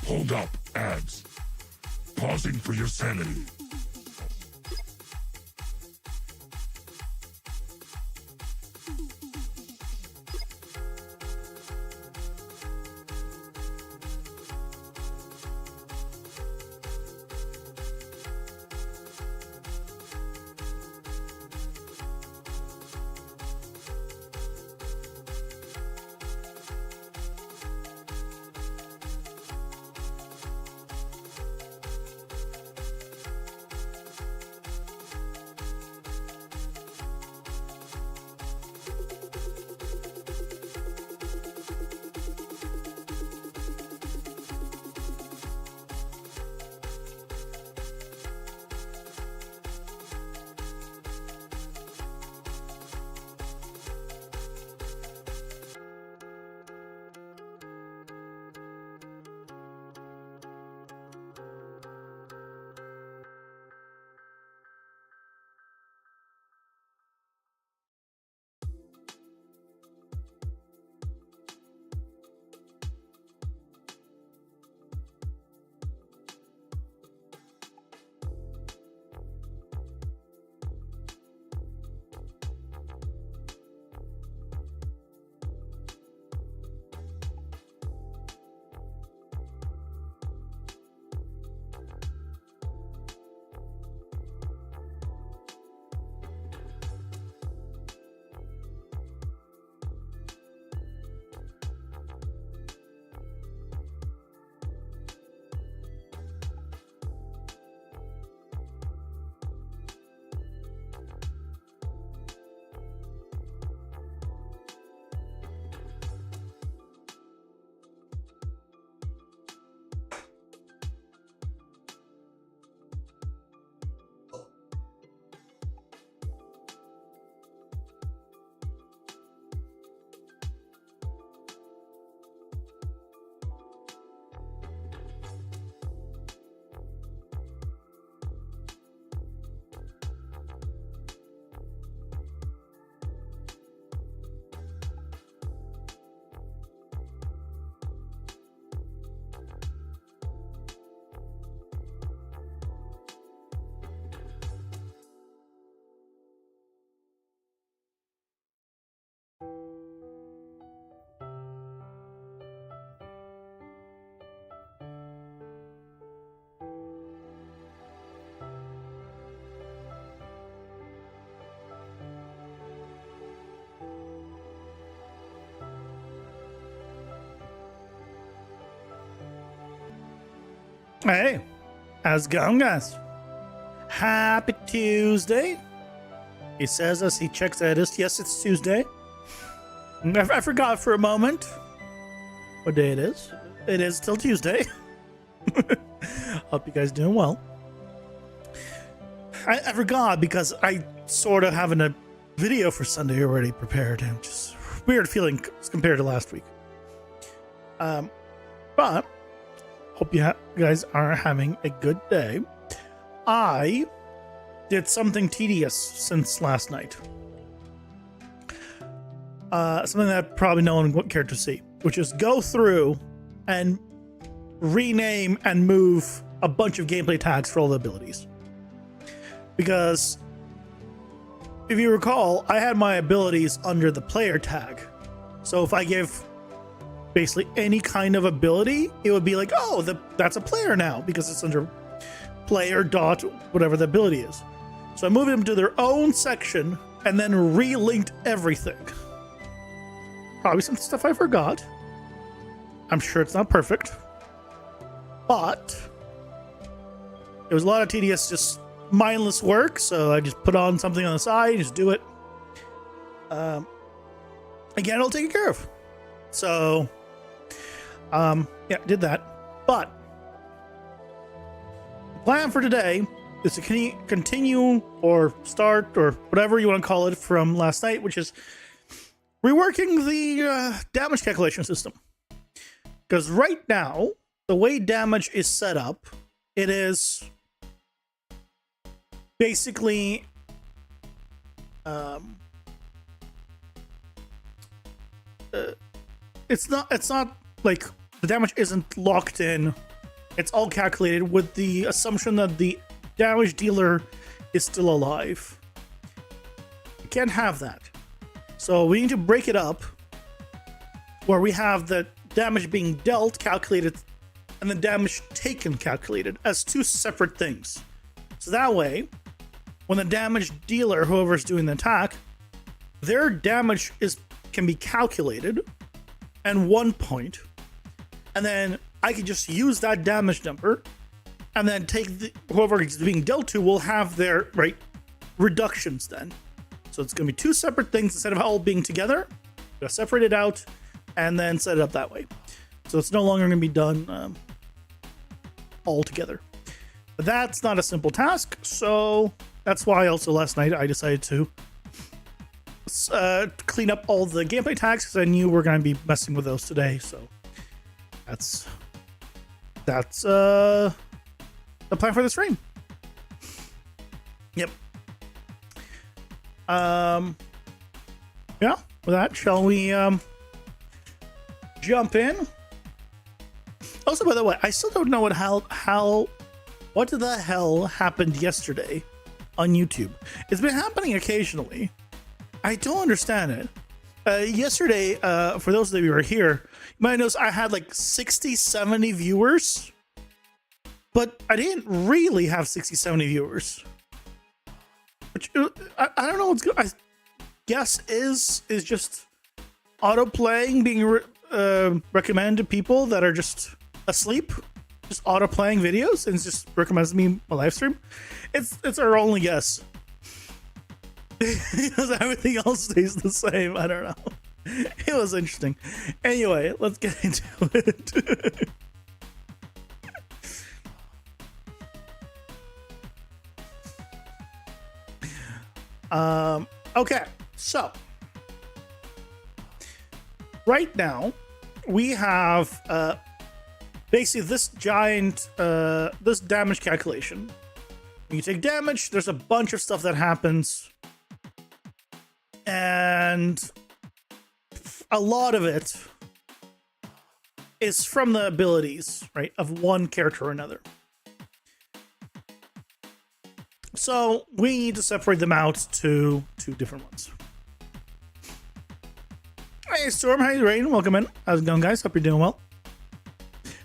Hold up, ads. Pausing for your sanity. Hey, how's it going, guys? Happy Tuesday. He says as he checks at us. Yes, it's Tuesday. I forgot for a moment what day it is. It is still Tuesday. Hope you guys doing well. I forgot because I sort of having a video for Sunday already prepared, and just weird feeling compared to last week. But hope you guys are having a good day. I did something tedious since last night. Something that probably no one would care to see, which is go through and rename and move a bunch of gameplay tags for all the abilities. Because if you recall, I had my abilities under the player tag. So if I give basically any kind of ability, it would be like, oh, that's a player now, because it's under player dot whatever the ability is. So I moved them to their own section and then relinked everything. Probably some stuff I forgot. I'm sure it's not perfect, but it was a lot of tedious, just mindless work. So I just put on something on the side, just do it. Again, it'll take it care of. So, yeah, did that. But the plan for today is to continue or start or whatever you want to call it from last night, which is reworking the damage calculation system. Because right now, the way damage is set up, it is basically it's not like the damage isn't locked in It's all calculated with the assumption that the damage dealer is still alive. You can't have that. So we need to break it up where we have the damage being dealt calculated and the damage taken calculated as two separate things. So that way, when the damage dealer, whoever's doing the attack, their damage can be calculated and 1 point, and then I can just use that damage number and then take whoever is being dealt to will have their reductions then. So it's going to be two separate things instead of all being together. Gotta separate it out and then set it up that way. So it's no longer going to be done all together. But that's not a simple task, so that's why also last night I decided to clean up all the gameplay tags because I knew we're going to be messing with those today. So that's the plan for the stream. Yep. Yeah, with that, shall we jump in? Also, by the way, I still don't know what the hell happened yesterday on YouTube. It's been happening occasionally. I don't understand it. Yesterday, for those of you who are here, you might notice I had like 60, 70 viewers, but I didn't really have 60, 70 viewers. Which, I don't know what's good. I guess is just auto-playing being recommended to people that are just asleep, just auto-playing videos, and it just recommends me a live stream. It's our only guess. Because everything else stays the same. I don't know. It was interesting. Anyway, let's get into it. Okay, so right now we have basically this giant this damage calculation. When you take damage, there's a bunch of stuff that happens, and a lot of it is from the abilities, right, of one character or another. So we need to separate them out to two different ones. Hey Storm, how you doing? Welcome in. How's it going, guys? Hope you're doing well.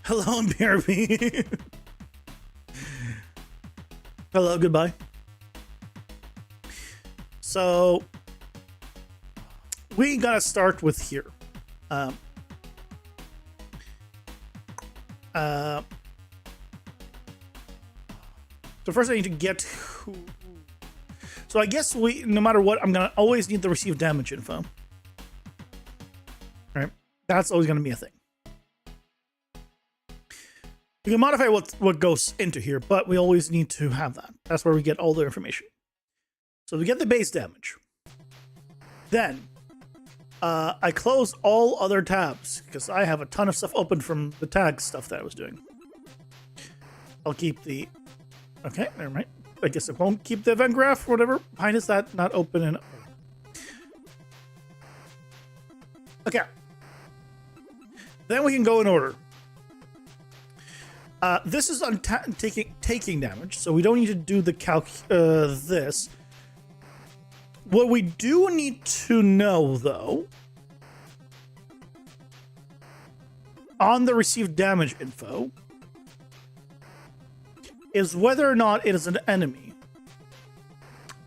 Hello, BRB. Hello, goodbye. So we gotta start with here. So first I need to get who. So I guess no matter what, I'm gonna always need the received damage info. Right? That's always gonna be a thing. You can modify what goes into here, but we always need to have that. That's where we get all the information. So we get the base damage. Then I close all other tabs because I have a ton of stuff open from the tag stuff that I was doing. I'll keep the... Okay, never mind. I guess it won't keep the event graph or whatever. Behind is that not open and... Okay. Then we can go in order. This is on taking damage, so we don't need to do the this. What we do need to know, though, on the received damage info, is whether or not it is an enemy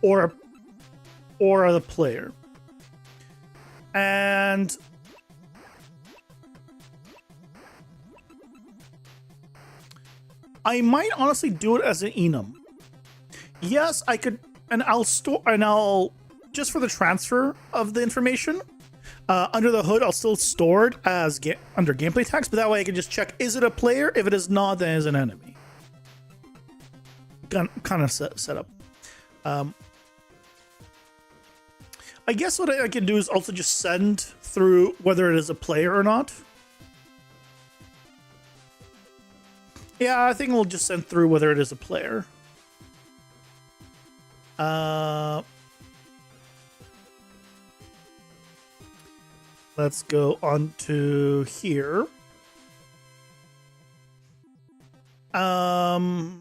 or the player. And I might honestly do it as an enum. Yes, I could, and I'll just for the transfer of the information under the hood, I'll still store it as under gameplay tags, but that way I can just check, is it a player? If it is not, then it is an enemy. Kind of set up. I guess what I can do is also just send through whether it is a player or not. Yeah, I think we'll just send through whether it is a player. Let's go on to here. Well,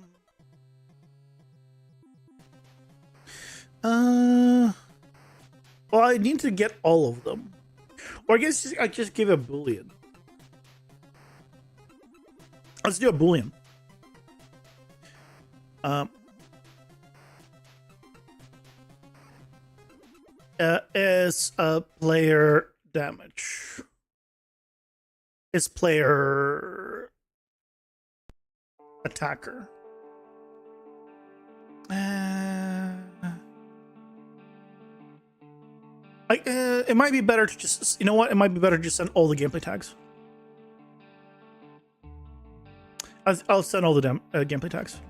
I need to get all of them. Or I guess I just give a boolean. Let's do a boolean. Is player damage. Is player attacker. It might be better to just, you know what? It might be better to just send all the gameplay tags. I'll send all the gameplay tags.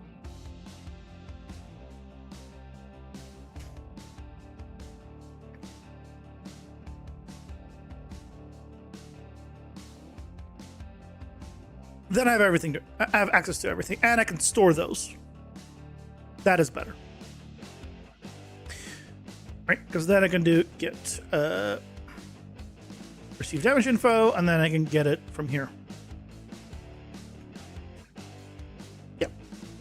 Then I have everything. I have access to everything, and I can store those. That is better. Right, because then I can get receive damage info, and then I can get it from here. Yep.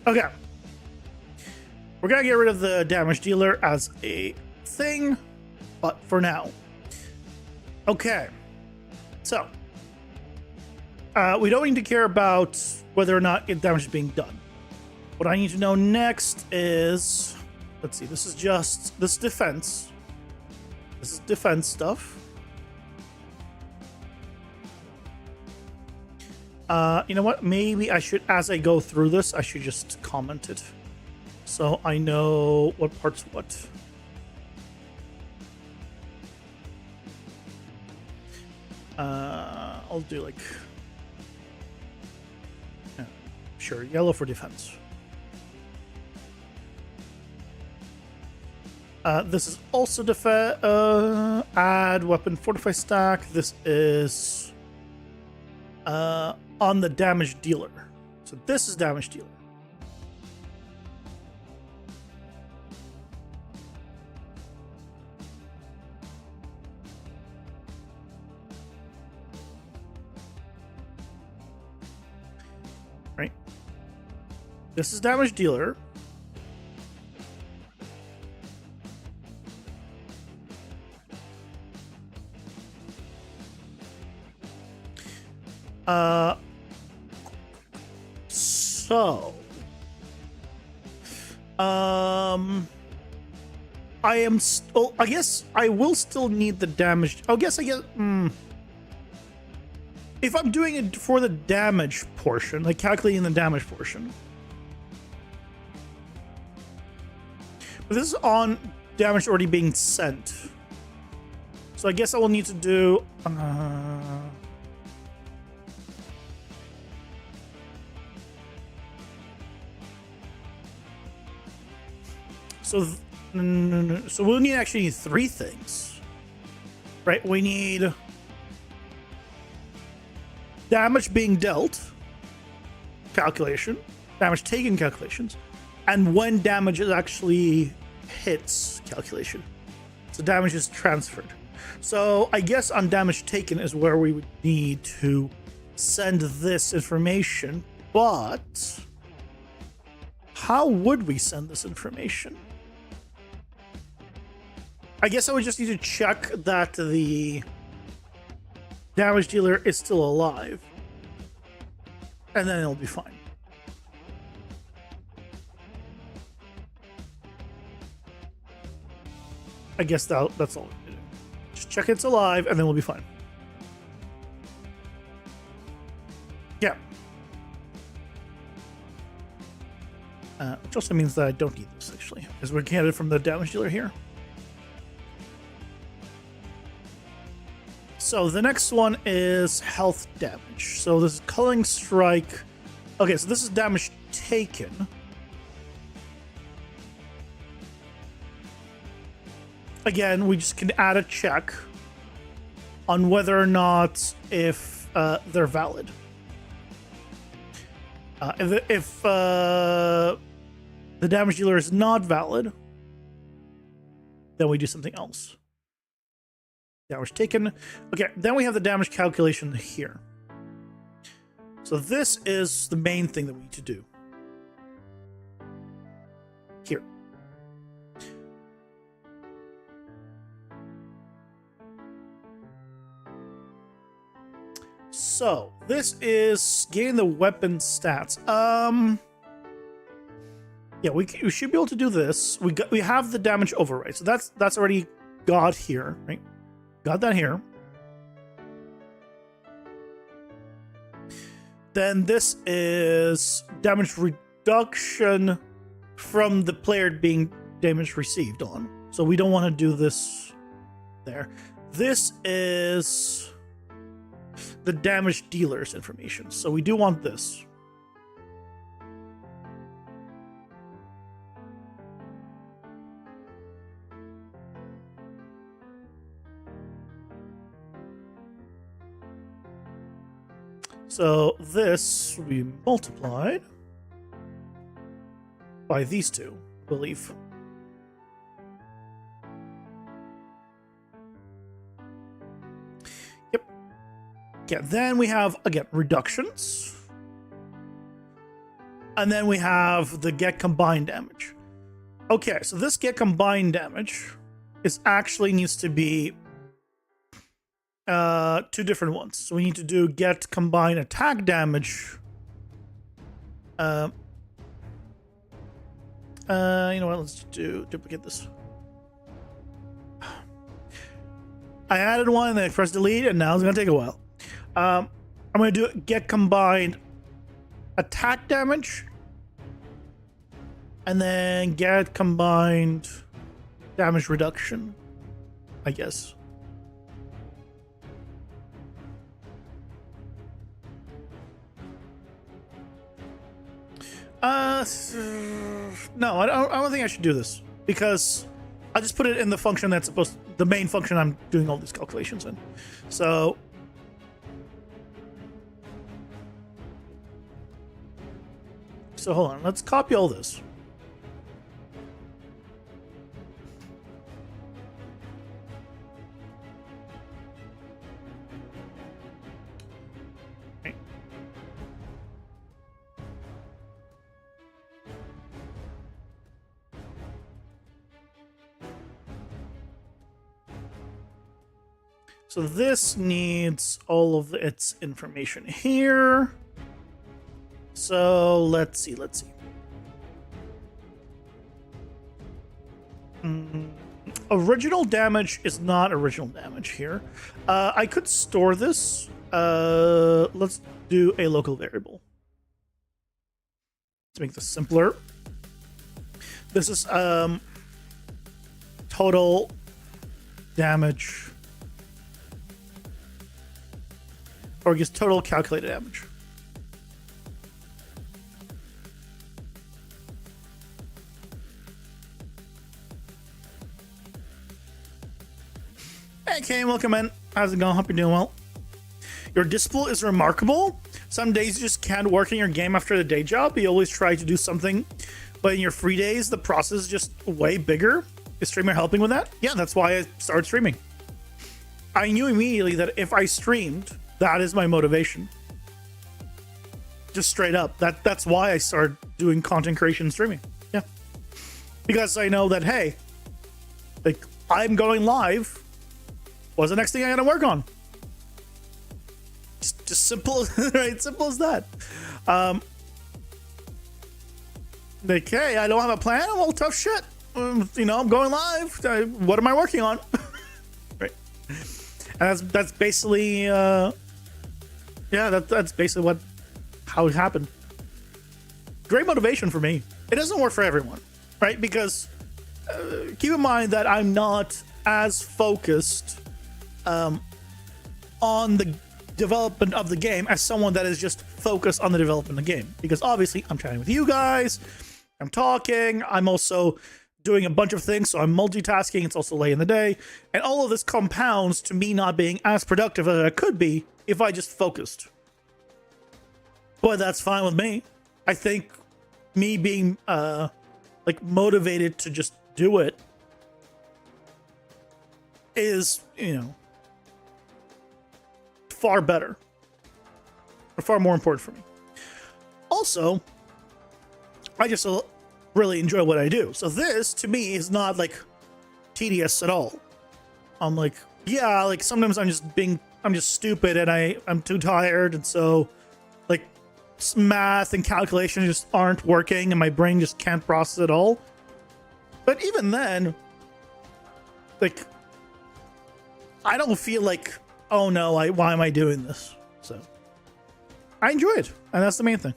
Okay. We're gonna get rid of the damage dealer as a thing, but for now. Okay. So we don't need to care about whether or not damage is being done. What I need to know next is, let's see, this is defense. This is defense stuff. You know what? Maybe I should, as I go through this, I should just comment it. So I know what part's what. I'll do like, sure, yellow for defense. This is also add weapon fortify stack. This is on the damage dealer. So this is damage dealer. Right. This is damage dealer. So, I am still, I guess I will still need the damage. I guess, if I'm doing it for the damage portion, like calculating the damage portion. But this is on damage already being sent. So I guess I will need to do, so we'll need actually three things, right? We need damage being dealt calculation, damage taken calculations, and when damage is actually hits calculation. So damage is transferred. So I guess on damage taken is where we would need to send this information, but how would we send this information? I guess I would just need to check that the damage dealer is still alive, and then it'll be fine. I guess that's all we do. Just check it's alive, and then we'll be fine. Yeah. Which also means that I don't need this, actually, because we're getting it from the damage dealer here. So the next one is health damage. So this is culling strike. Okay, so this is damage taken. Again, we just can add a check on whether or not if they're valid. If the damage dealer is not valid, then we do something else. Damage taken. Okay, then we have the damage calculation here. So this is the main thing that we need to do. So this is getting the weapon stats. Yeah, we should be able to do this. We have the damage override, so that's already got here, right? Got that here. Then this is damage reduction from the player being damage received on. So we don't want to do this there. This is the damage dealer's information. So we do want this. So this will be multiplied by these two, I believe. Yep. Yeah, then we have, again, reductions. And then we have the get combined damage. Okay, so this get combined damage is actually needs to be two different ones. So we need to do get combined attack damage. You know what? Let's duplicate this. I added one and then I pressed delete, and now it's gonna take a while. I'm gonna do get combined attack damage, and then get combined damage reduction, I guess. No, I don't think I should do this, because I just put it in the function that's the main function I'm doing all these calculations in. So hold on, let's copy all this. So this needs all of its information here. So let's see. Original damage is not original damage here. I could store this. Let's do a local variable to make this simpler. This is total damage, or just total calculated damage. Hey Kane, welcome in. How's it going? Hope you're doing well. Your discipline is remarkable. Some days you just can't work in your game after the day job. You always try to do something, but in your free days, the process is just way bigger. Is streamer helping with that? Yeah, that's why I started streaming. I knew immediately that if I streamed, that is my motivation. Just straight up. That's why I started doing content creation and streaming. Yeah. Because I know that, hey, like, I'm going live. What's the next thing I gotta work on? Just simple, right? Simple as that. Like, hey, I don't have a plan. Well, tough shit. You know, I'm going live. What am I working on? Right. And that's basically, yeah, that's basically how it happened. Great motivation for me. It doesn't work for everyone, right? Because keep in mind that I'm not as focused on the development of the game as someone that is just focused on the development of the game. Because obviously I'm chatting with you guys, I'm talking, I'm also doing a bunch of things, so I'm multitasking. It's also late in the day, and all of this compounds to me not being as productive as I could be if I just focused. But that's fine with me. I think me being like motivated to just do it is, you know, far better or far more important for me. Also, I just really enjoy what I do. So this to me is not like tedious at all. I'm like, yeah, like sometimes I'm just being I'm just stupid and I'm too tired, and so like math and calculation just aren't working and my brain just can't process it all. But even then, like, I don't feel like, oh no, why am I doing this? So I enjoy it, and that's the main thing.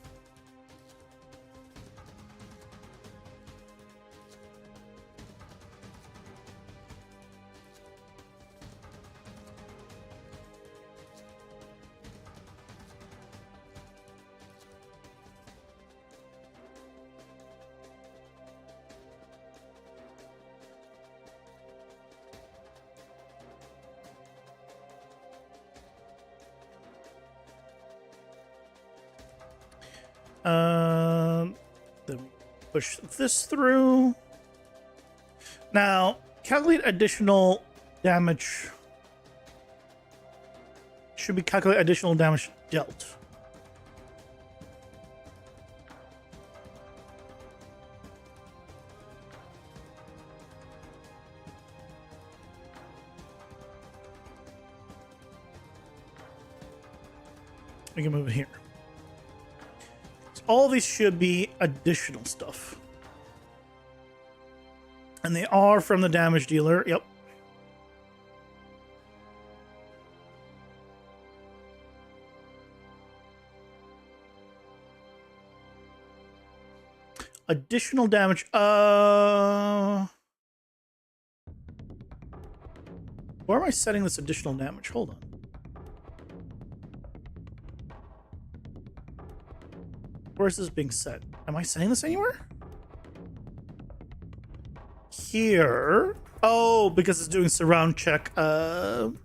Then we push this through. Now, calculate additional damage. Should be calculate additional damage dealt. We can move it here. All these should be additional stuff. And they are from the damage dealer. Yep. Additional damage. Where am I setting this additional damage? Hold on. Where is this being set? Am I setting this anywhere? Here. Oh, because it's doing surround check. Let's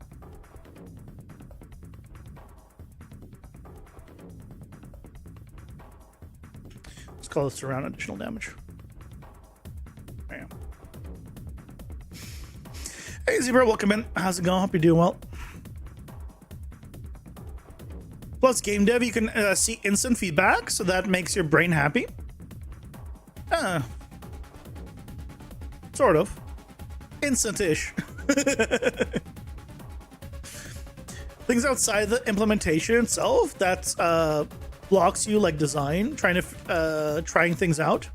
call this surround additional damage. Bam. Hey, Zebra, welcome in. How's it going? Hope you're doing well. Plus game dev, you can see instant feedback, so that makes your brain happy. Sort of. Instant-ish. Things outside the implementation itself that blocks you, like design, trying things out.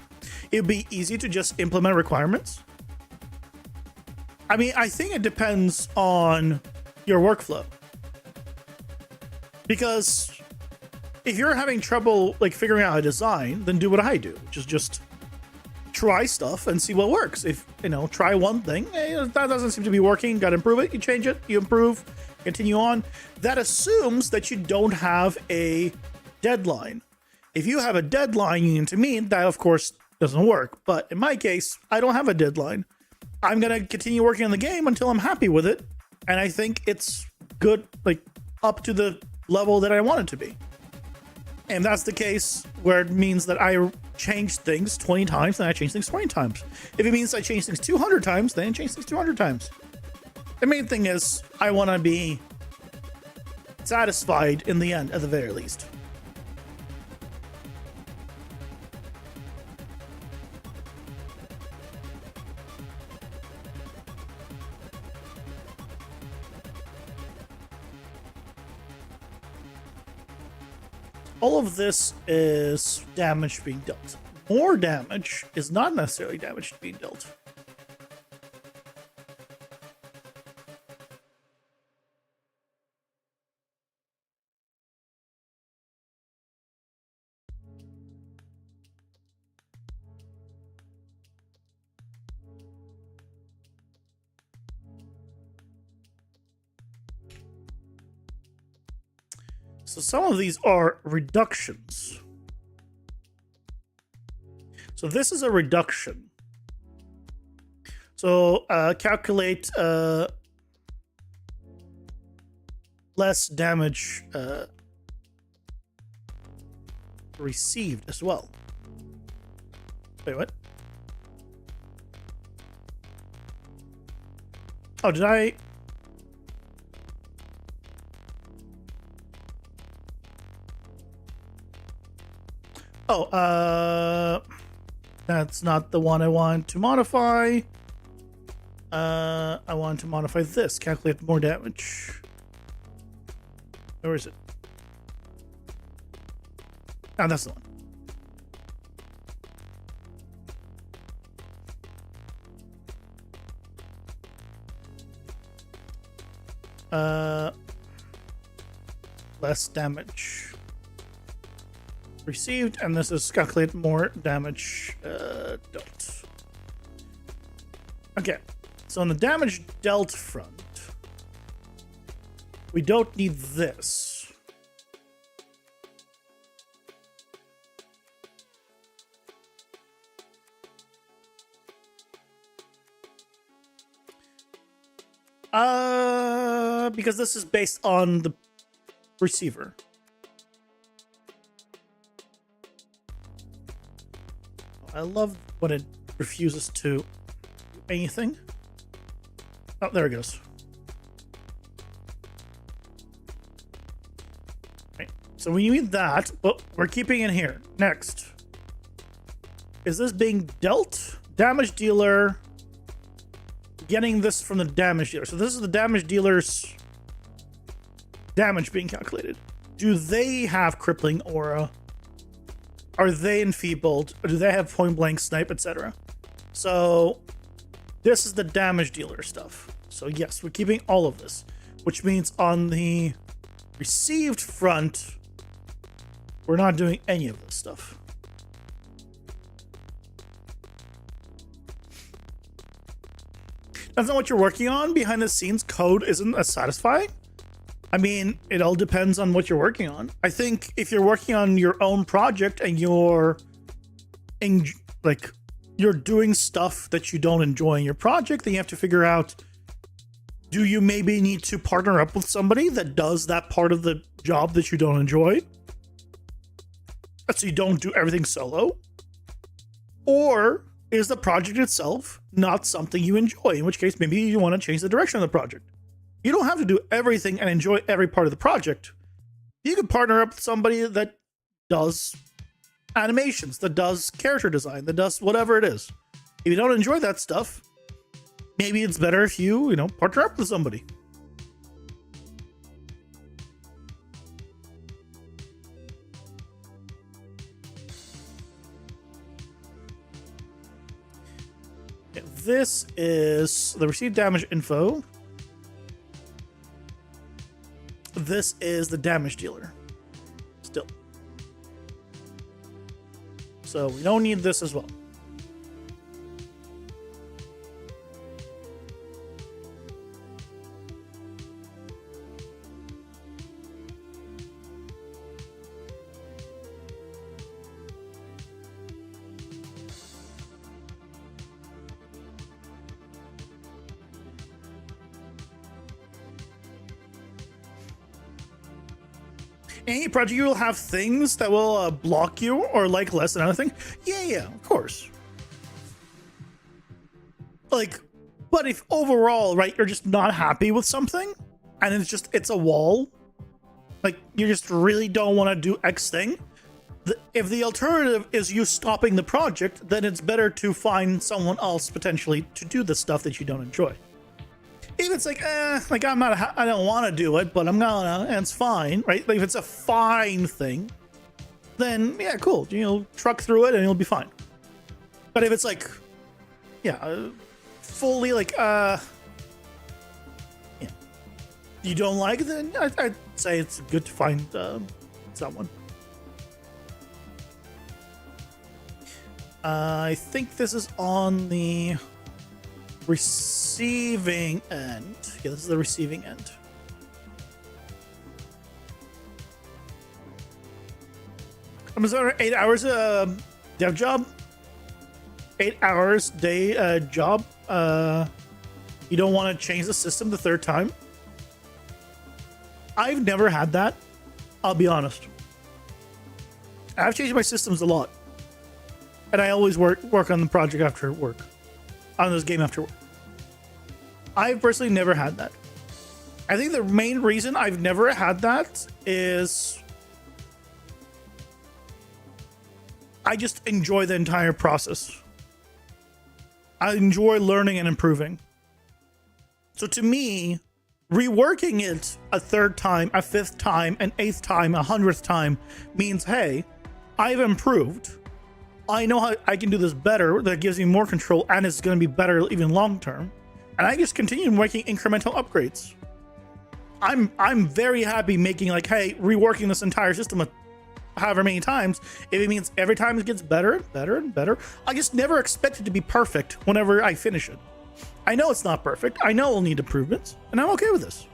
It'd be easy to just implement requirements. I mean, I think it depends on your workflow. Because if you're having trouble like figuring out a design, then do what I do, which is just try stuff and see what works. If try one thing, hey, that doesn't seem to be working, gotta improve it, you change it, you improve, continue on. That assumes that you don't have a deadline. If you have a deadline, you need to mean that, of course, doesn't work. But in my case, I don't have a deadline. I'm gonna continue working on the game until I'm happy with it, and I think it's good, like up to the level that I want it to be. And that's the case where it means that I change things 20 times, then I change things 20 times. If it means I change things 200 times, then I change things 200 times. The main thing is I want to be satisfied in the end, at the very least. All of this is damage being dealt. More damage is not necessarily damage being dealt. So some of these are reductions. So this is a reduction. So calculate less damage received as well. Wait, what? Oh, did I? Oh, that's not the one I want to modify. I want to modify this. Calculate more damage. Where is it? Oh, that's the one. Less damage received, and this is calculate more damage dealt. Okay, so on the damage dealt front, we don't need this. Because this is based on the receiver. I love when it refuses to do anything. Oh, there it goes. Right. So we need that, but we're keeping it here. Next. Is this being dealt? Damage dealer. Getting this from the damage dealer. So this is the damage dealer's damage being calculated. Do they have crippling aura? Are they enfeebled? Or do they have point blank snipe, etc.? So this is the damage dealer stuff. So yes, we're keeping all of this, which means on the received front, we're not doing any of this stuff. That's not what you're working on. Behind the scenes code isn't as satisfying. I mean, it all depends on what you're working on. I think if you're working on your own project and you're doing stuff that you don't enjoy in your project, then you have to figure out, do you maybe need to partner up with somebody that does that part of the job that you don't enjoy? So you don't do everything solo? Or is the project itself not something you enjoy? In which case, maybe you want to change the direction of the project. You don't have to do everything and enjoy every part of the project. You can partner up with somebody that does animations, that does character design, that does whatever it is. If you don't enjoy that stuff, maybe it's better if you partner up with somebody. Okay, this is the received damage info. This is the damage dealer. Still. So we don't need this as well. Any project, you will have things that will block you or like less than another thing. Yeah, of course. Like, but if overall, right, you're just not happy with something and it's a wall, like you just really don't want to do X thing. If the alternative is you stopping the project, then it's better to find someone else potentially to do the stuff that you don't enjoy. If it's like, I don't want to do it, but I'm gonna, and it's fine, right? Like if it's a fine thing, then yeah, cool. Truck through it and you'll be fine. But if it's like, fully like, you don't like it, then I'd say it's good to find someone. I think this is on the receiving end. Yeah, this is the receiving end. I'm sorry, 8 hours dev job. 8 hours day job. You don't want to change the system the third time. I've never had that. I'll be honest. I've changed my systems a lot, and I always work on the project after work. On this game after work. I've personally never had that. I think the main reason I've never had that is I just enjoy the entire process. I enjoy learning and improving. So to me, Reworking it a third time, a fifth time, an eighth time, 100th time means, hey, I've improved. I know how I can do this better. That gives me more control, and it's going to be better even long term. And I just continue making incremental upgrades. I'm very happy making like, hey, reworking this entire system however many times, if it means every time it gets better and better and better. I just never expect it to be perfect whenever I finish it. I know it's not perfect. I know it'll need improvements, and I'm okay with this.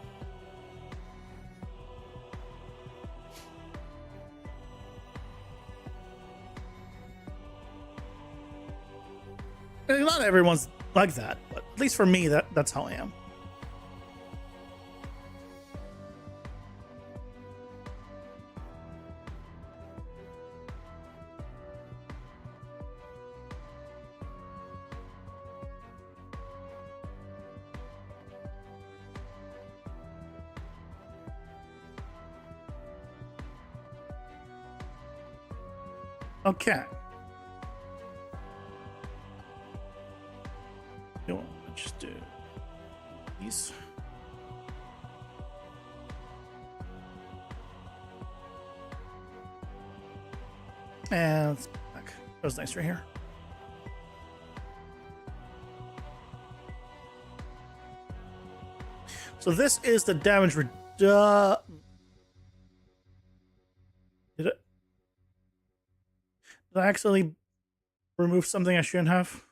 And not everyone's like that, but at least for me, that's how I am. Okay. You know, just do these. And back. That was nice right here. So this is the damage did I accidentally remove something I shouldn't have?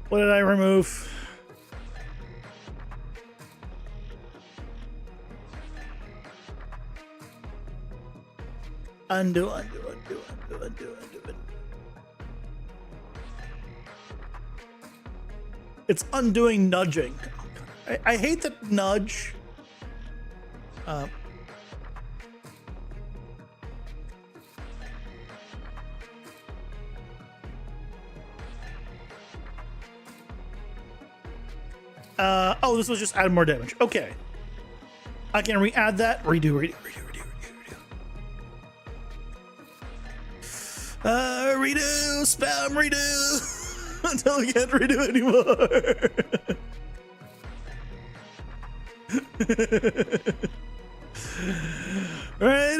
What did I remove? Undo. It's undoing nudging. I hate that nudge. Oh, this was just add more damage. Okay. I can re-add that. Redo. Redo, spam redo until I can't redo anymore. Right.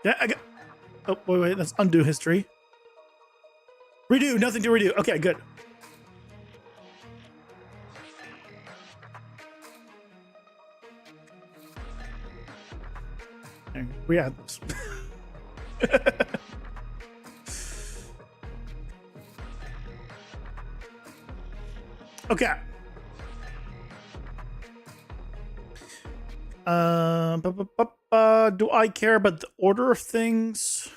Yeah, I got. Oh, wait. That's undo history. Redo, nothing to redo. Okay, good. We add this. Okay. Do I care about the order of things?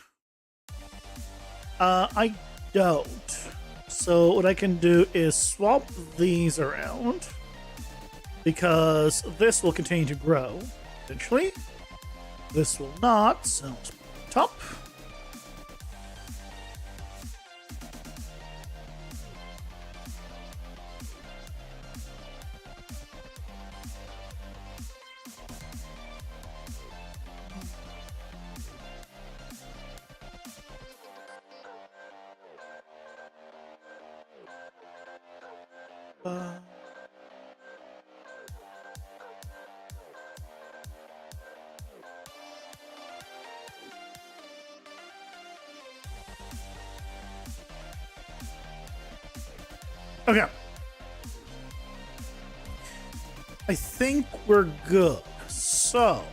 I don't. So what I can do is swap these around because this will continue to grow eventually. This will not, so let's put it on top. Okay. I think we're good. So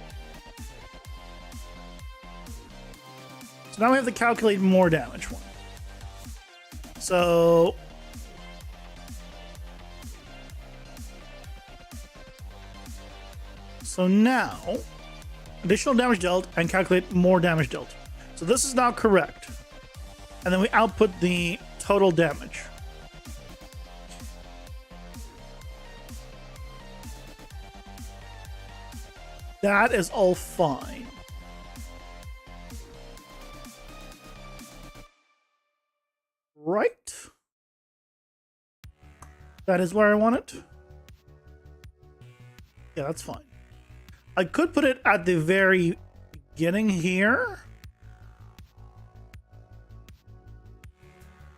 now we have to calculate more damage one. So now additional damage dealt and calculate more damage dealt. So this is now correct. And then we output the total damage. That is all fine. Right? That is where I want it. Yeah, that's fine. I could put it at the very beginning here.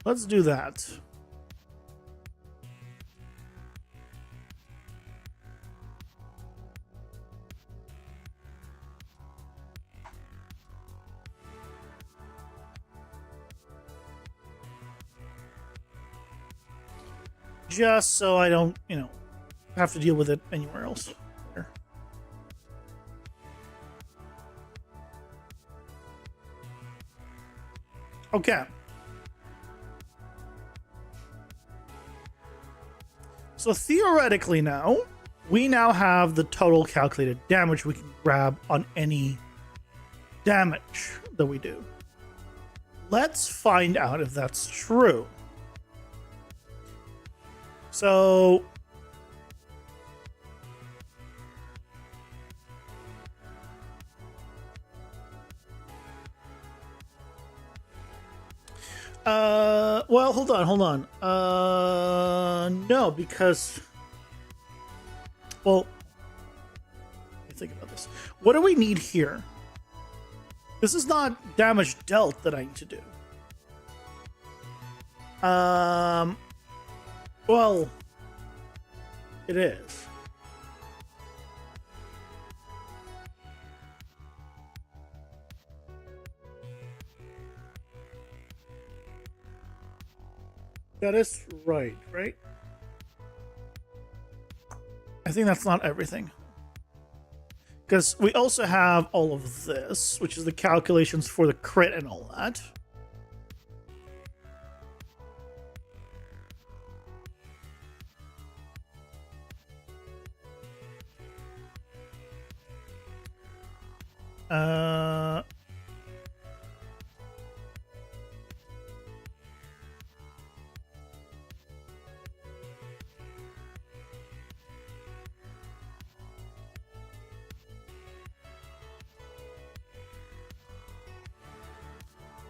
Let's do that. Just so I don't, have to deal with it anywhere else. Here. Okay. So theoretically now, we now have the total calculated damage we can grab on any damage that we do. Let's find out if that's true. So well, hold on. No, because, well, let me think about this. What do we need here? This is not damage dealt that I need to do. Well, it is. That is right? I think that's not everything. Because we also have all of this, which is the calculations for the crit and all that.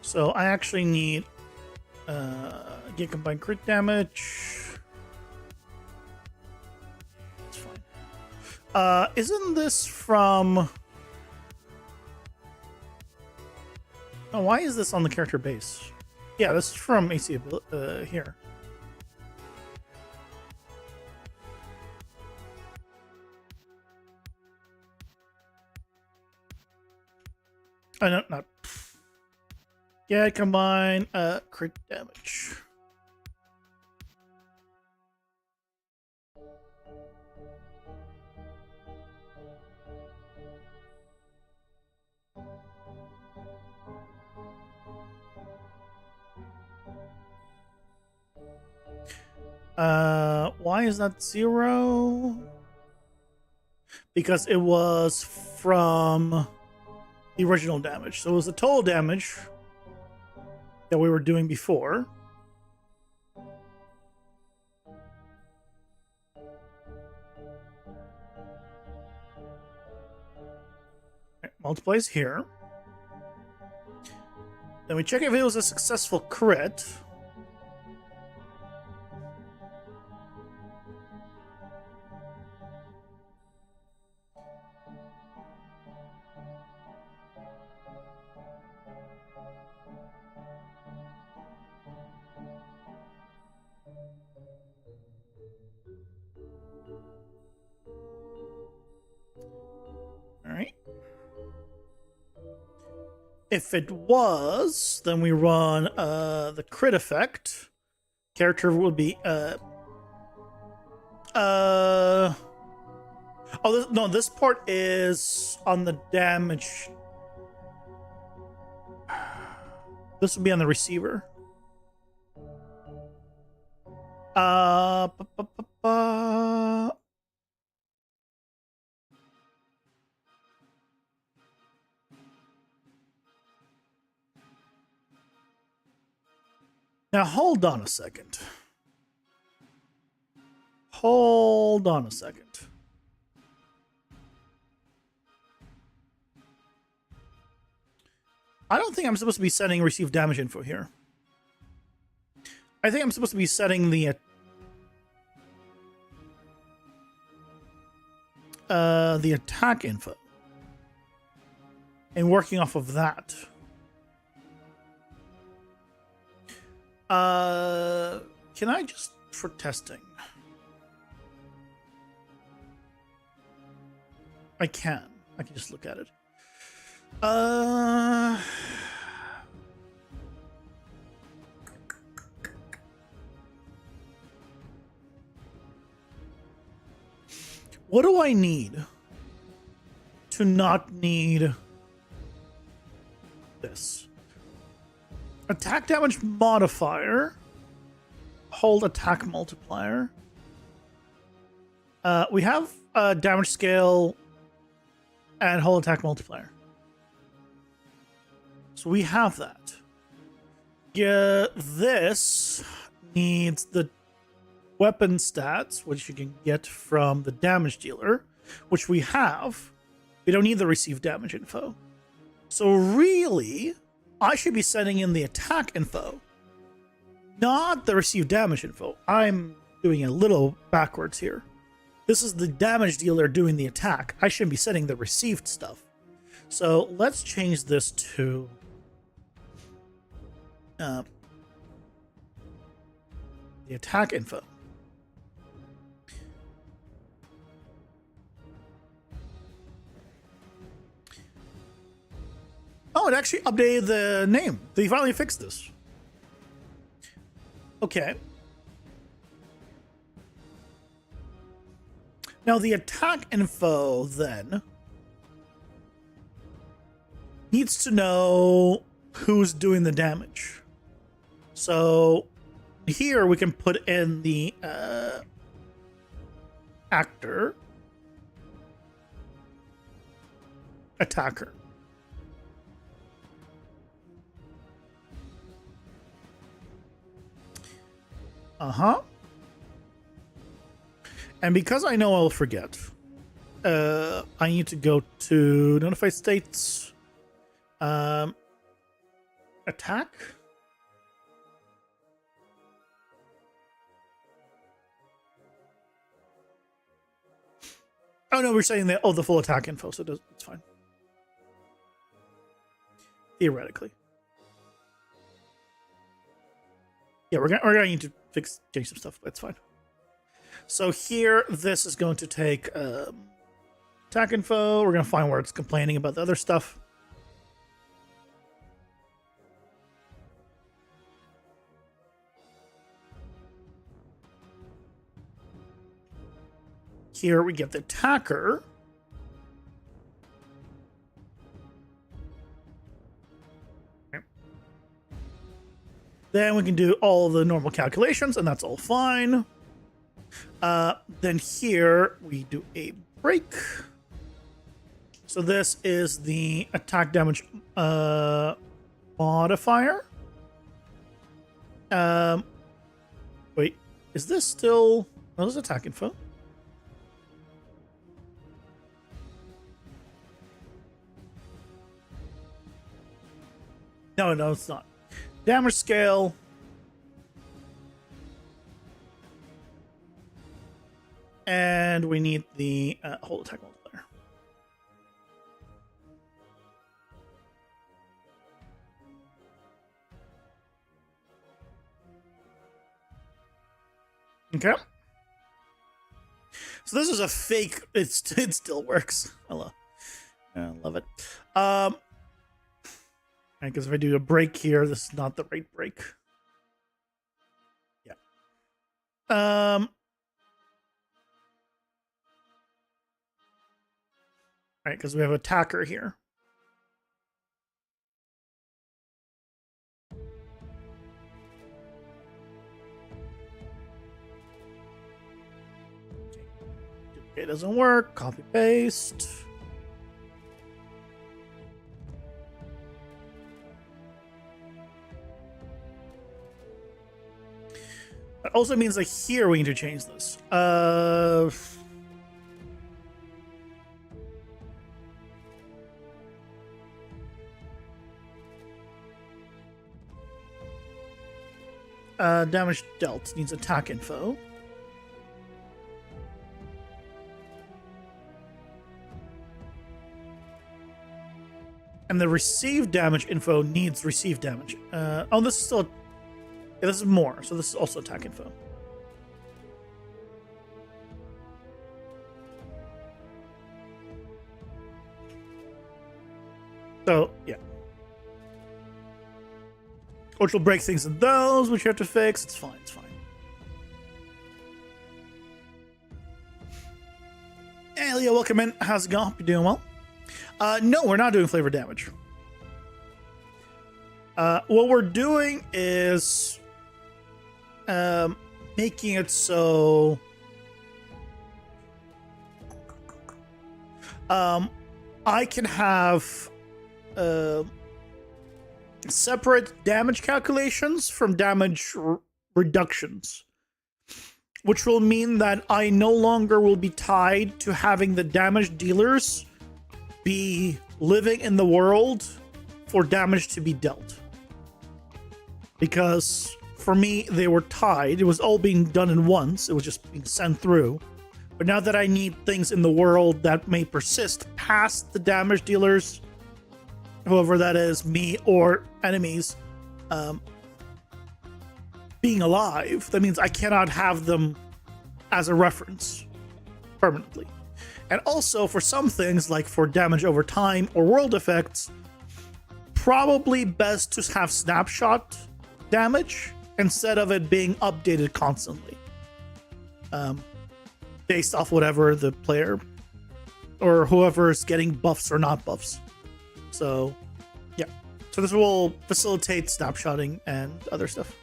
So I actually need get combined crit damage. That's fine. Isn't this from? Oh, why is this on the character base? Yeah, this is from AC here. Oh, no, not. Yeah, combine crit damage. Why is that 0? Because it was from the original damage. So it was the total damage that we were doing before. Right, multiplies here. Then we check if it was a successful crit. Alright. If it was, then we run the crit effect. Character would be oh no, this part is on the damage. This would be on the receiver. Now, hold on a second. Hold on a second. I don't think I'm supposed to be setting receive damage info here. I think I'm supposed to be setting the attack info. and working off of that. Can I just, for testing? I can just look at it. What do I need to not need this? Attack damage modifier. Hold attack multiplier. We have damage scale and hold attack multiplier. So we have that. Yeah, this needs the weapon stats, which you can get from the damage dealer, which we have. We don't need the received damage info. So really, I should be sending in the attack info, not the received damage info. I'm doing a little backwards here. This is the damage dealer doing the attack. I shouldn't be sending the received stuff. So let's change this to the attack info. Oh, it actually updated the name. They finally fixed this. Okay. Now the attack info then needs to know who's doing the damage. So here we can put in the actor, attacker. And because I know I'll forget, I need to go to notify states, attack. Oh no, we're saying that. Oh, the full attack info, so it's fine. Theoretically, yeah, we're gonna need to change some stuff, but it's fine. So here, this is going to take attack info. We're going to find where it's complaining about the other stuff. Here we get the attacker. Okay. Then we can do all the normal calculations, and that's all fine. Then here we do a break. So this is the attack damage modifier. Wait, is this still? Oh, this is attack info. No, it's not. Damage scale. And we need the hold attack multiplier. Okay. So this is a fake. It still works. I love it. Because if I do a break here, this is not the right break. Yeah. Right, because we have attacker here. It doesn't work. Copy paste. That also means that here we need to change this. Damage dealt needs attack info. and the received damage info needs received damage. Oh, this is still... Yeah, this is more, so this is also attack info. So, yeah. Which will break things in those, which you have to fix. It's fine, it's fine. Hey, Leo, welcome in. How's it going? Hope you're doing well. No, we're not doing flavor damage. What we're doing is making it so I can have separate damage calculations from damage reductions, which will mean that I no longer will be tied to having the damage dealers be living in the world for damage to be dealt. Because for me, they were tied. It was all being done in once. It was just being sent through. But now that I need things in the world that may persist past the damage dealers, whoever that is, me or enemies, being alive, that means I cannot have them as a reference permanently. And also for some things, like for damage over time or world effects, probably best to have snapshot damage instead of it being updated constantly, based off whatever the player or whoever is getting buffs or not buffs. So yeah, so this will facilitate snapshotting and other stuff.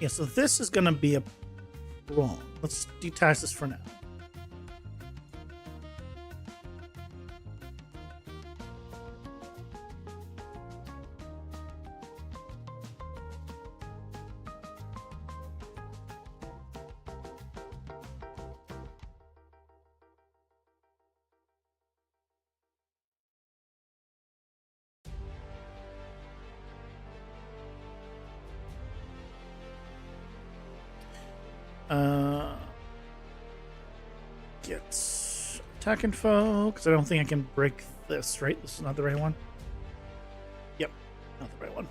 Yeah, so this is gonna be a wrong. Let's detach this for now. Get attack info, because I don't think I can break this, right? This is not the right one. Yep, not the right one.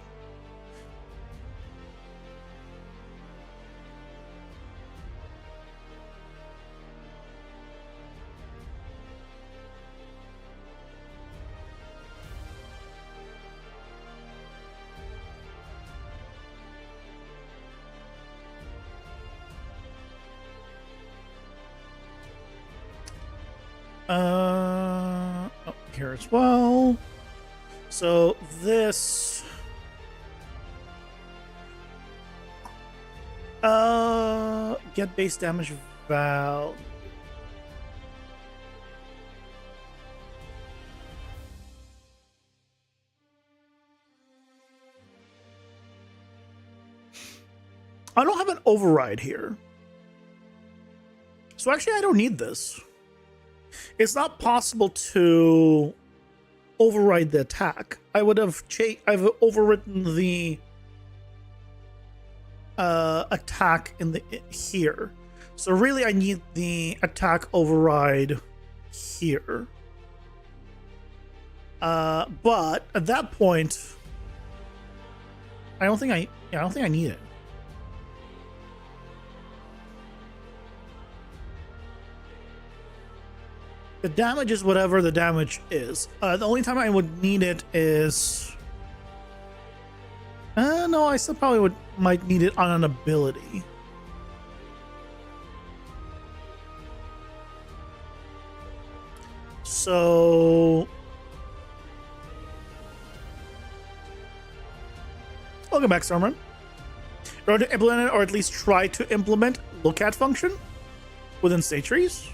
Oh, here as well. So this get base damage value. I don't have an override here. So actually I don't need this. It's not possible to override the attack. I would have I've overwritten the attack in the here. So really I need the attack override here. But at that point I don't think I need it. The damage is whatever the damage is. The only time I would need it is... no, I still probably might need it on an ability. So... welcome back, Stormrun. You're going to implement it, or at least try to implement look at function within state trees.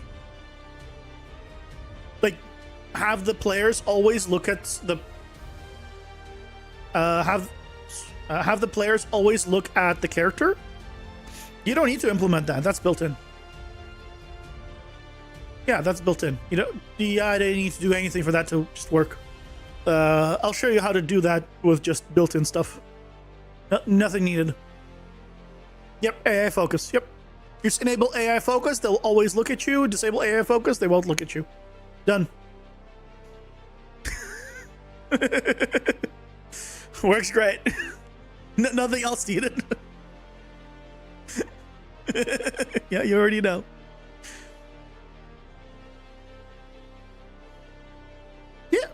Like, have the players always look at the have the players always look at the character. You don't need to implement that. That's built in. Yeah, that's built in. You know, I didn't need to do anything for that to just work. I'll show you how to do that with just built-in stuff. Nothing needed. Yep, AI focus. Yep. You just enable AI focus, they'll always look at you. Disable AI focus, they won't look at you. Done. Works great. Nothing else needed. Yeah, you already know. Yeah.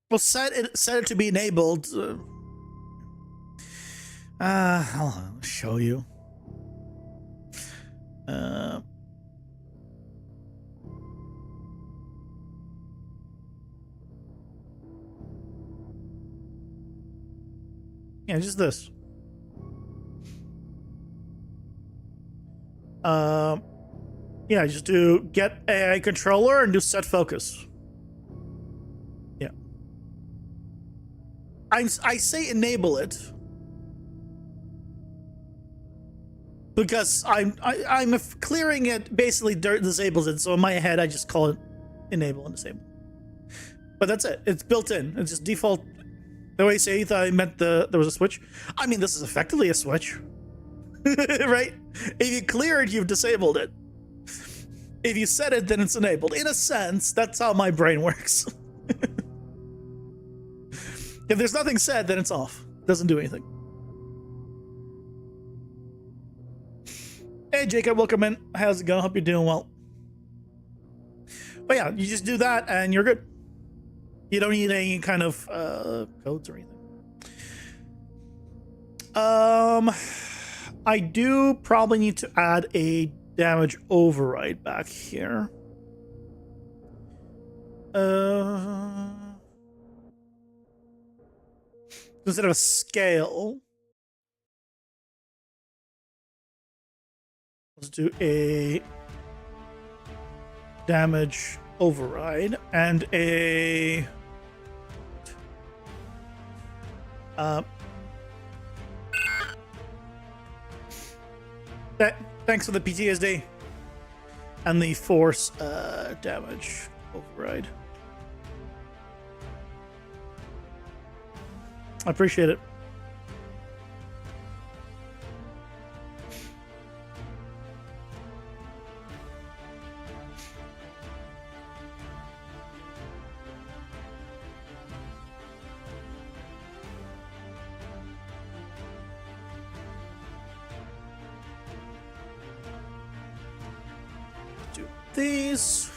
Well, set it to be enabled. I'll show you. Yeah, just this. Yeah, just do get AI controller and do set focus. Yeah. I say enable it because I'm clearing it, basically disables it. So in my head, I just call it enable and disable. But that's it. It's built in. It's just default. The way you say it, I meant there was a switch. I mean, this is effectively a switch, right? If you clear it, you've disabled it. If you set it, then it's enabled. In a sense, that's how my brain works. If there's nothing set, then it's off. Doesn't do anything. Hey, Jacob, welcome in. How's it going? Hope you're doing well. But yeah, you just do that and you're good. You don't need any kind of codes or anything. I do probably need to add a damage override back here. Instead of a scale, let's do a damage override and a thanks for the PTSD and the force damage override. I appreciate it. Do these.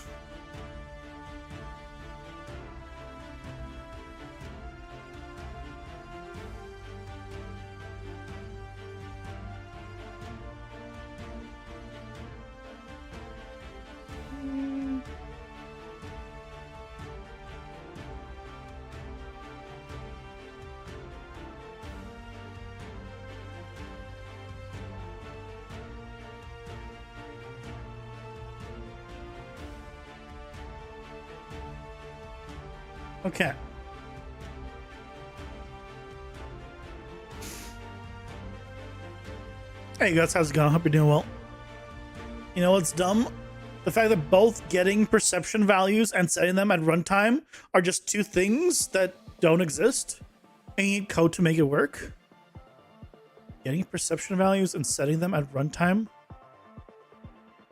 Okay. Hey guys, how's it going? Hope you're doing well. You know what's dumb? The fact that both getting perception values and setting them at runtime are just two things that don't exist. And you need code to make it work. Getting perception values and setting them at runtime.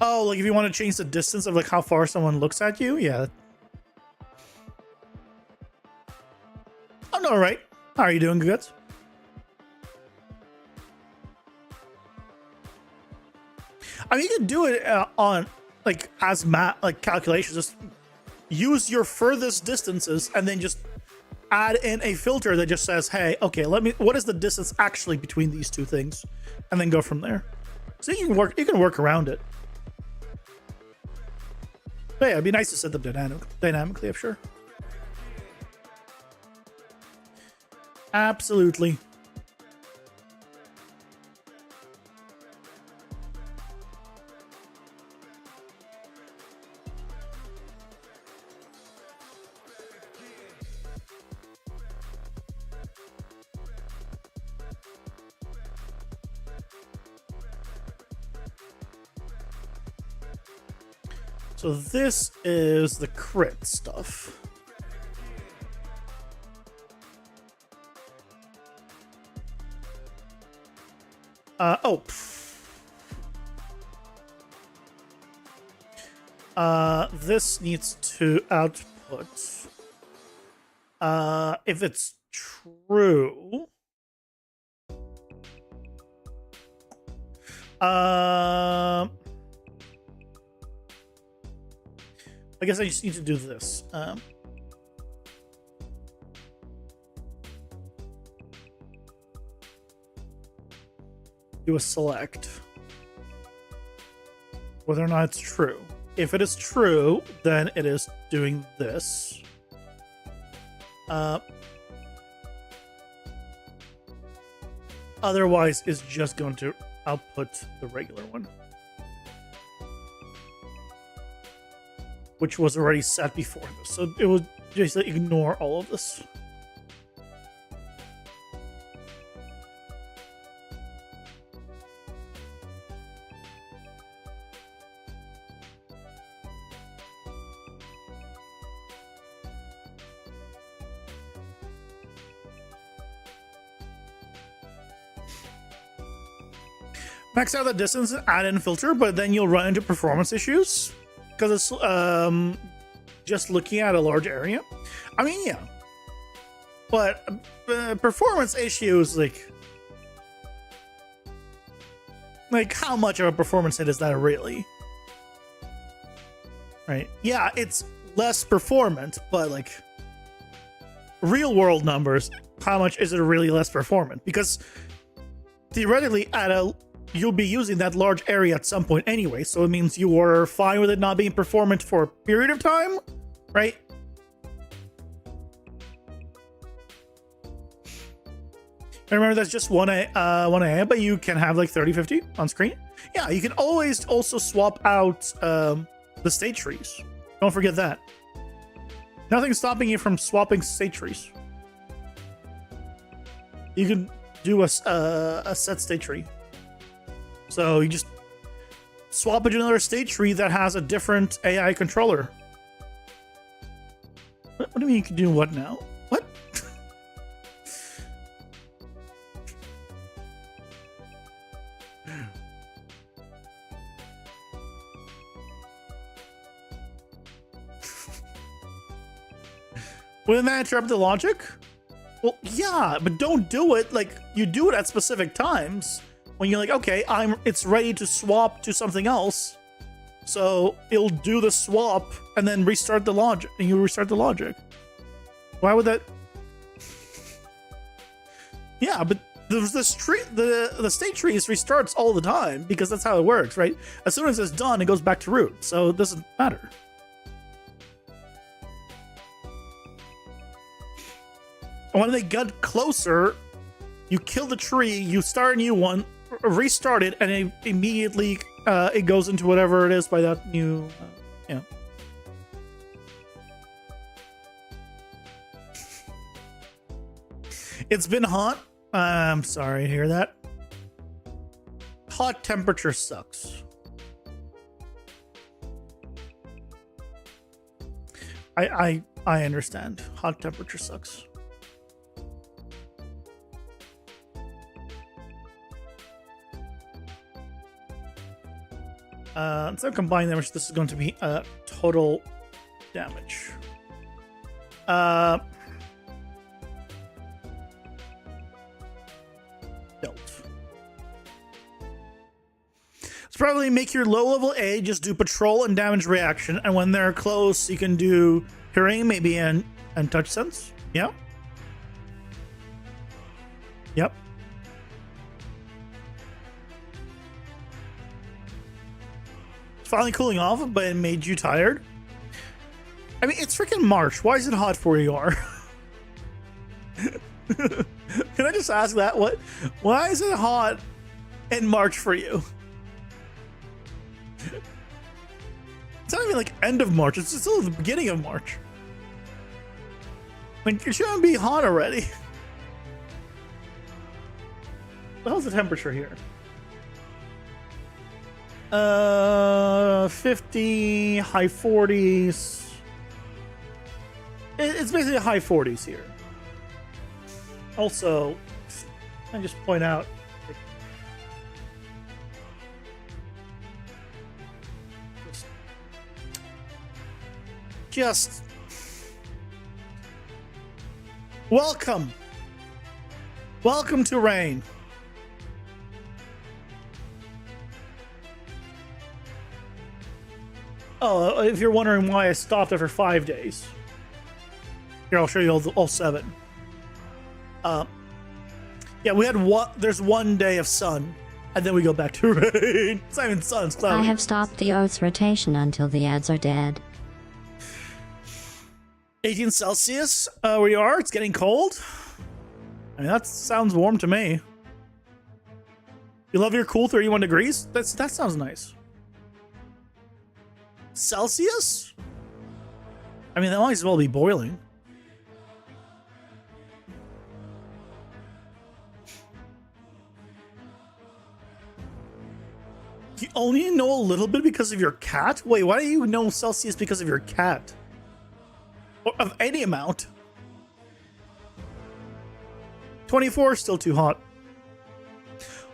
Oh, like if you want to change the distance of like how far someone looks at you? Yeah. I'm all right. How are you doing, good? I mean, you can do it on like as like calculations. Just use your furthest distances and then just add in a filter that just says, "Hey, okay, what is the distance actually between these two things?" And then go from there. So you can work around it. But yeah, it'd be nice to set them dynamically, I'm sure. Absolutely. So this is the crit stuff. This needs to output. If it's true. I guess I just need to do this. Do a select. Whether or not it's true. If it is true, then it is doing this. Otherwise, it's just going to output the regular one, which was already set before this. So it will just ignore all of this. Max out the distance and add in filter, but then you'll run into performance issues because it's just looking at a large area. I mean, yeah, but performance issues like how much of a performance hit is that really? Right? Yeah, it's less performant, but like real world numbers, how much is it really less performant? Because theoretically, you'll be using that large area at some point anyway, so it means you were fine with it not being performant for a period of time, right? And remember, that's just one area, but you can have like 30-50 on screen. Yeah, you can always also swap out the state trees. Don't forget that. Nothing's stopping you from swapping state trees. You can do a set state tree. So you just swap it to another state tree that has a different AI controller. What do you mean you can do what now? What? Wouldn't that interrupt the logic? Well, yeah, but don't do it like you do it at specific times. When you're like, okay, it's ready to swap to something else, so it'll do the swap and then restart the logic, and you restart the logic. Why would that? Yeah, but the state trees restarts all the time because that's how it works, right? As soon as it's done, it goes back to root, so it doesn't matter. And when they get closer, you kill the tree, you start a new one, restart it, and it immediately it goes into whatever it is by that new yeah. It's been hot. I'm sorry to hear that. Hot temperature sucks. I understand. Hot temperature sucks. Instead of combined damage, this is going to be total damage. Dealt. It's probably make your low level A just do patrol and damage reaction, and when they're close, you can do hearing, maybe, and touch sense. Yeah. Yep. Finally cooling off, but it made you tired. I mean, it's freaking March. Why is it hot where you are? Can I just ask that? Why is it hot in March for you? It's not even like end of March. It's still the beginning of March. Like, it shouldn't be hot already. What the hell's the temperature here? 50, high 40s. It's basically high 40s here. Also, I just point out. Just welcome to rain. Oh, if you're wondering why I stopped after 5 days, here I'll show you all 7. Yeah, we had there's 1 day of sun, and then we go back to rain. It's not even sun, it's cloudy. I have stopped the Earth's rotation until the ads are dead. 18 Celsius, where you are, it's getting cold. I mean, that sounds warm to me. You love your cool 31 degrees? That sounds nice. Celsius? I mean, that might as well be boiling. You only know a little bit because of your cat? Wait, why do you know Celsius because of your cat? Or of any amount. 24 is still too hot.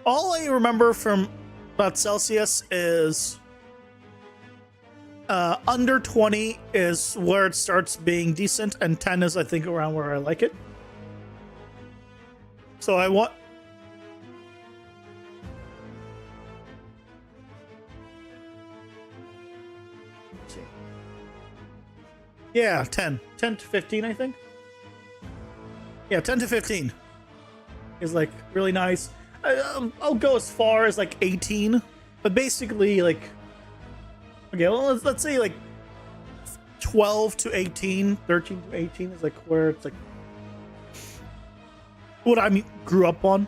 All I remember from about Celsius is under 20 is where it starts being decent, and 10 is, I think, around where I like it. So I want... Yeah, 10 to 15, I think. Yeah, 10 to 15 is like really nice. I'll go as far as like 18, but basically like, okay, well, let's say like 12 to 18, 13 to 18 is like where it's like what I grew up on.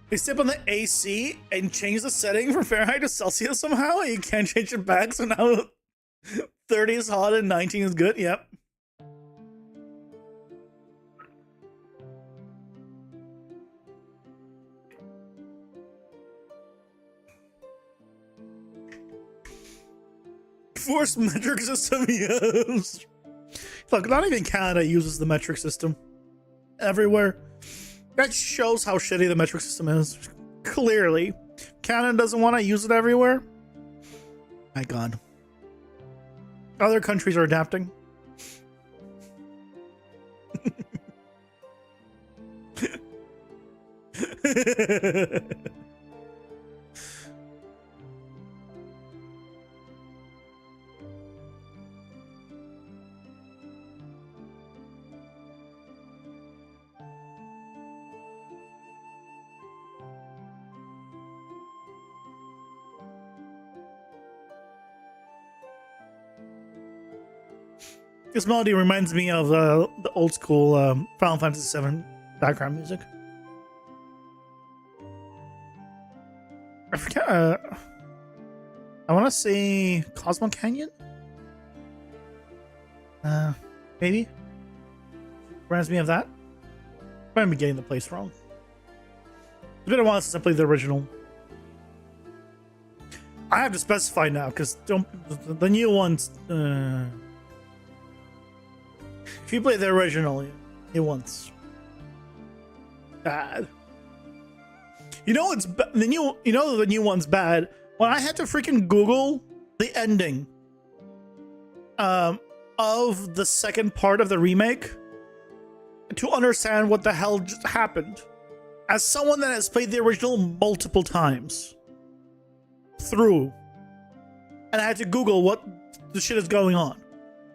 They step on the AC and change the setting from Fahrenheit to Celsius somehow, and you can't change it back, so now 30 is hot and 19 is good. Yep. Forced metric system, yes. Look, not even Canada uses the metric system. Everywhere. That shows how shitty the metric system is. Clearly. Canada doesn't want to use it everywhere. My god. Other countries are adapting. This melody reminds me of the old school Final Fantasy VII background music. I forget. I want to say Cosmo Canyon. Maybe. Reminds me of that. I might be getting the place wrong. It's been a while since I played the original. I have to specify now because the new ones. If you play the original, it once bad. You know it's the new. You know the new one's bad. When I had to freaking Google the ending of the second part of the remake to understand what the hell just happened, as someone that has played the original multiple times through, and I had to Google what the shit is going on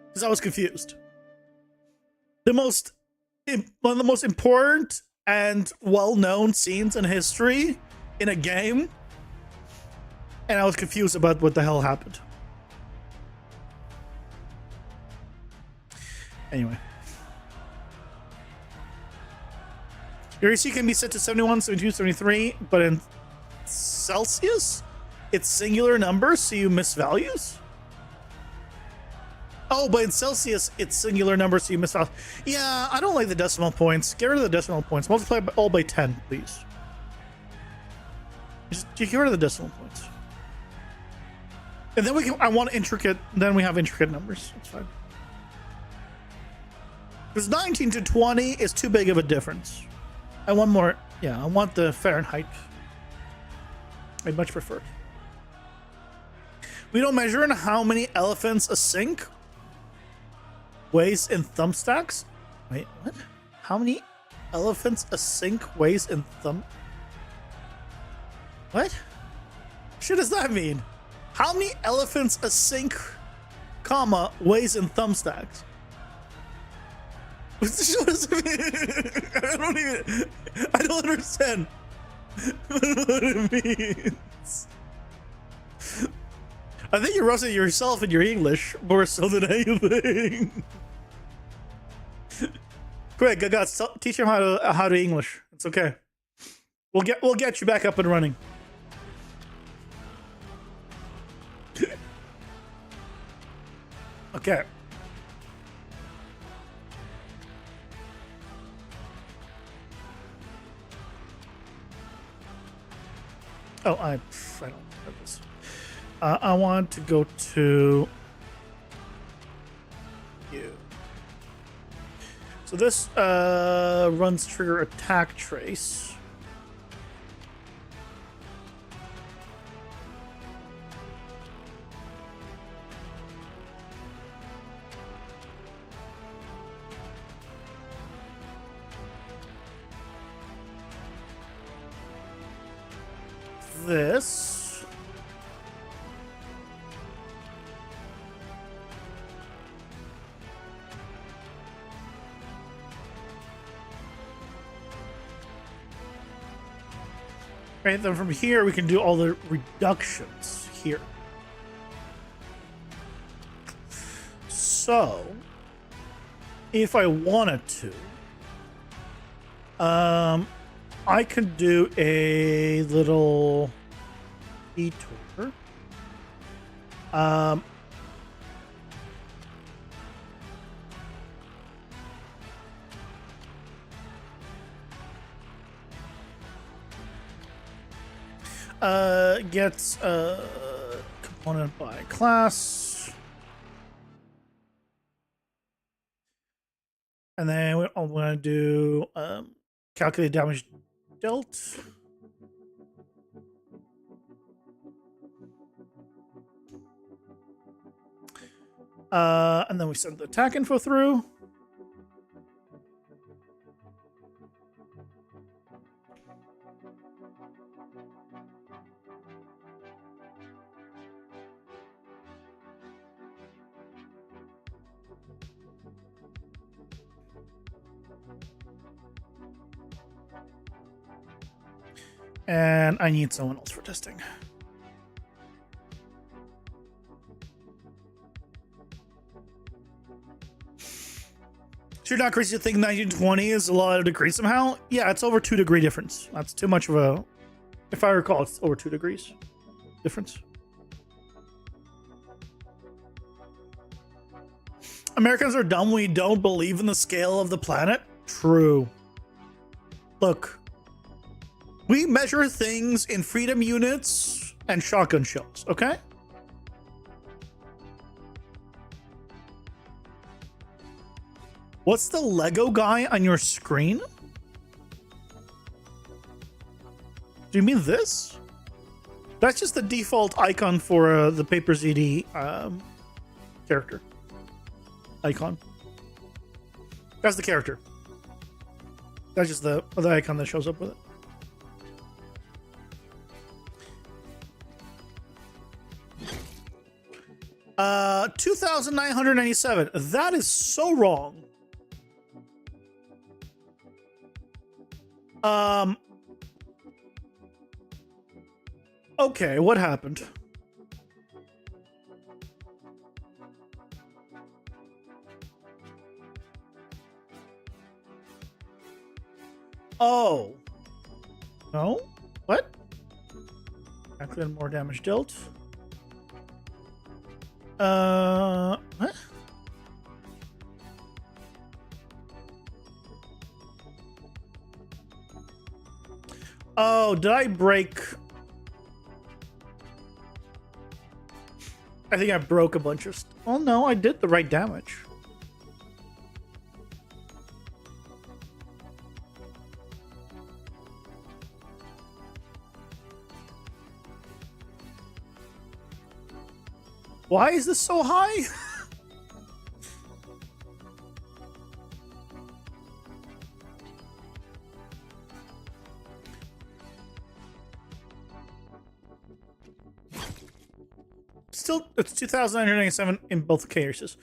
because I was confused. One of the most important and well-known scenes in history in a game, and I was confused about what the hell happened. Anyway. Your AC can be set to 71, 72, 73, but in Celsius, it's singular numbers, so you miss values? Oh, but in Celsius, it's singular numbers, so you miss out. Yeah, I don't like the decimal points. Get rid of the decimal points. Multiply all by 10, please. Just get rid of the decimal points. And then we can, I want intricate, then we have intricate numbers. That's fine. Because 19 to 20 is too big of a difference. I want more, yeah, I want the Fahrenheit. I much prefer. We don't measure in how many elephants a sink weighs in thumbstacks. Wait, what? How many elephants a sink weighs in thumb? What? What does that mean? How many elephants a sink, comma, weighs in thumbstacks? What does it mean? I don't understand what it means. I think you're roasting yourself in your English more so than anything. Quick, Gaga, teach him how to English. It's okay. We'll get you back up and running. Okay. Oh, I don't have this. I want to go to you. So this runs trigger attack trace. This right, then from here we can do all the reductions here. So if I wanted to, I could do a little detour. Gets component by class. And then I'm going to do calculate damage dealt. And then we send the attack info through. And I need someone else for testing. So you're not crazy to think 1920 is a lot of degrees somehow? Yeah, it's over 2 degree difference. That's too much of a... If I recall, it's over 2 degrees difference. Americans are dumb. We don't believe in the scale of the planet. True. Look. We measure things in freedom units and shotgun shells, okay? What's the Lego guy on your screen? Do you mean this? That's just the default icon for the Paper ZD character. Icon. That's the character. That's just the icon that shows up with it. Uh, 2,997. That is so wrong. Okay, what happened? Oh. No? What? Calculate more damage dealt. What? Oh, did I break? I think I broke a bunch of. Oh no, I did the right damage. Why is this so high? Still, it's 2,997 in both cases.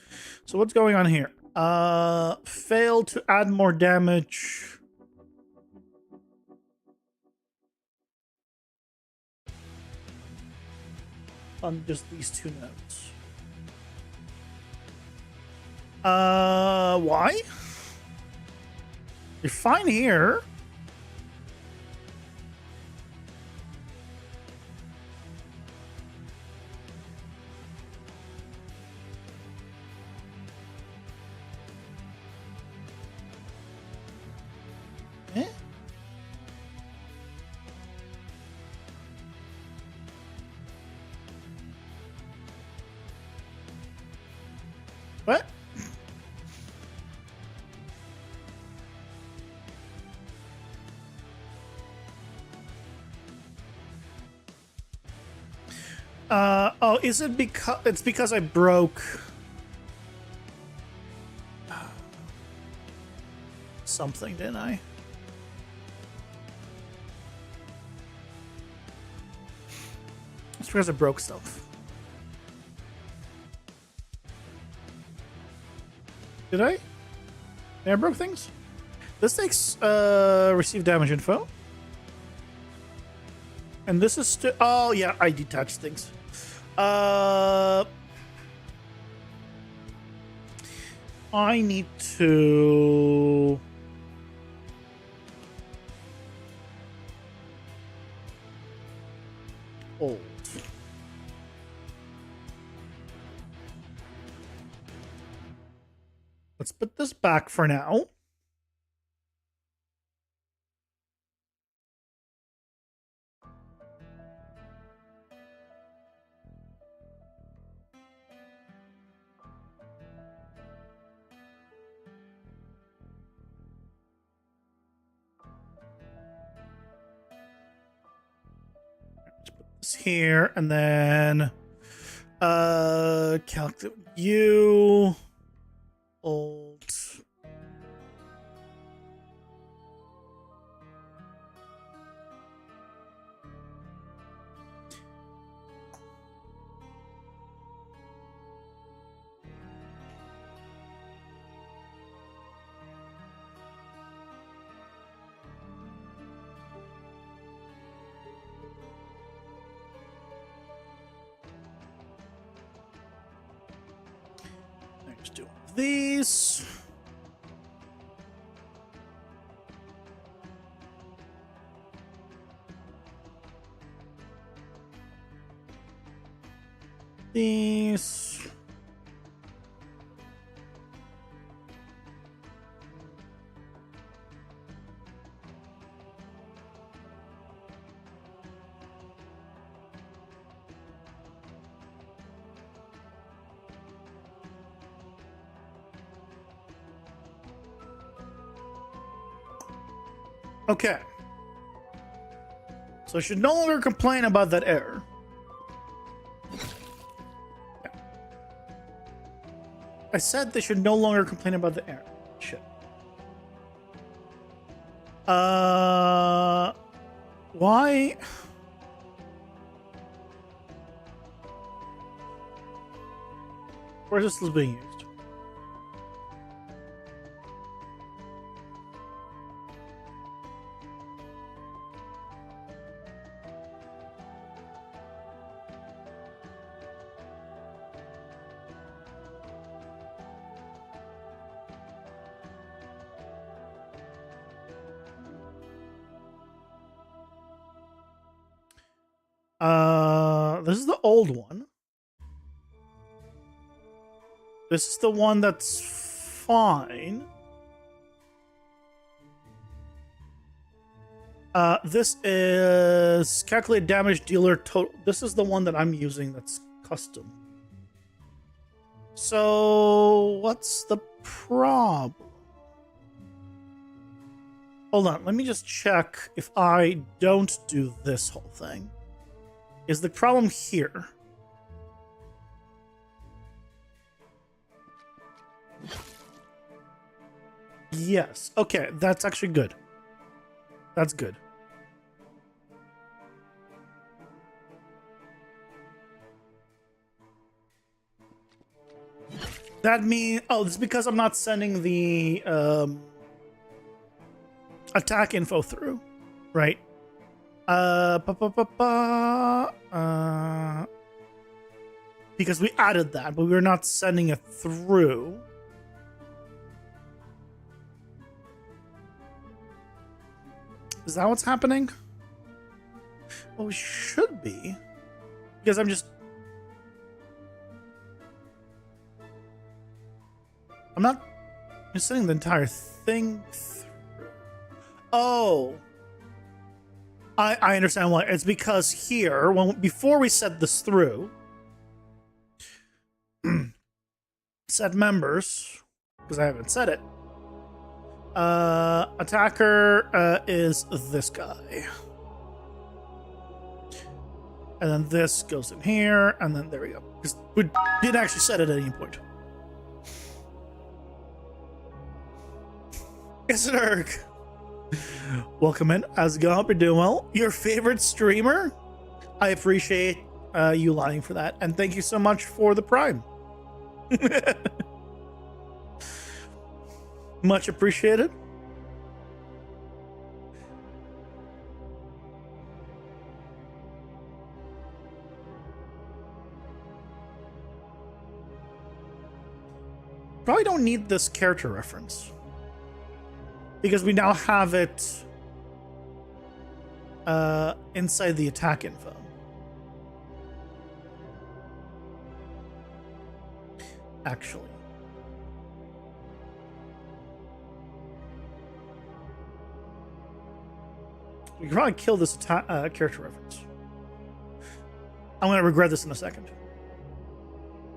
So what's going on here? Failed to add more damage. On just these two notes. Why? You're fine here. Eh? What? Oh, is it because it's because I broke something, didn't I? It's because I broke stuff. Did I? Yeah, I broke things. This takes receive damage info. And this is still. Oh yeah, I detached things. I need to. Hold. Let's put this back for now. Here and then calculate you old. Let's do these. These. Okay. So I should no longer complain about that error. Yeah. I said they should no longer complain about the error. Shit. Why? Where's this still being used? This is the old one. This is the one that's fine. This is calculate damage dealer total. This is the one that I'm using that's custom. So what's the problem? Hold on, let me just check if I don't do this whole thing. Is the problem here? Yes. Okay, that's actually good. That's good. That means... Oh, this is because I'm not sending the attack info through, right? Because we added that, but we're not sending it through. Is that what's happening? Well, we should be. Because I'm not sending the entire thing through. Oh. I understand why. It's because here, before we set this through, set members, because I haven't set it. Attacker is this guy. And then this goes in here, and then there we go. Because we didn't actually set it at any point. It's an Erg. Welcome in. How's it going? Hope you're doing well. Your favorite streamer? I appreciate you lying for that. And thank you so much for the Prime. Much appreciated. Probably don't need this character reference, because we now have it inside the attack info. Actually. We can probably kill this character reference. I'm going to regret this in a second.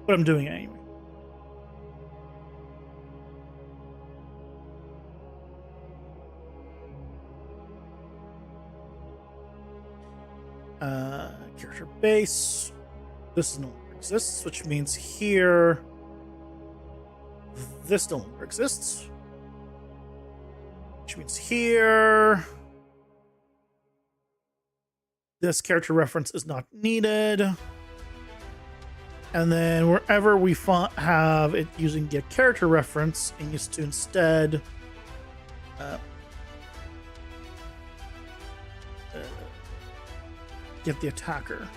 But I'm doing it anyway. Character base. This no longer exists, which means here this no longer exists. Which means here this character reference is not needed. And then wherever we have it using get character reference, it needs to instead get the attacker.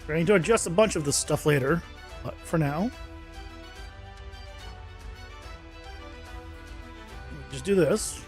We're going to adjust a bunch of this stuff later, but for now, just do this.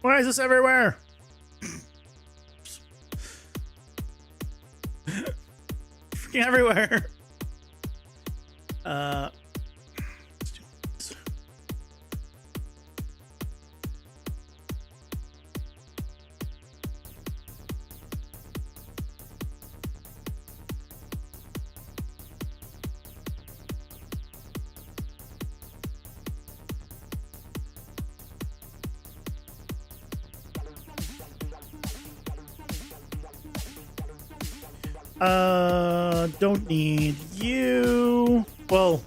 Why is this everywhere? Freaking everywhere. Don't need you. Well,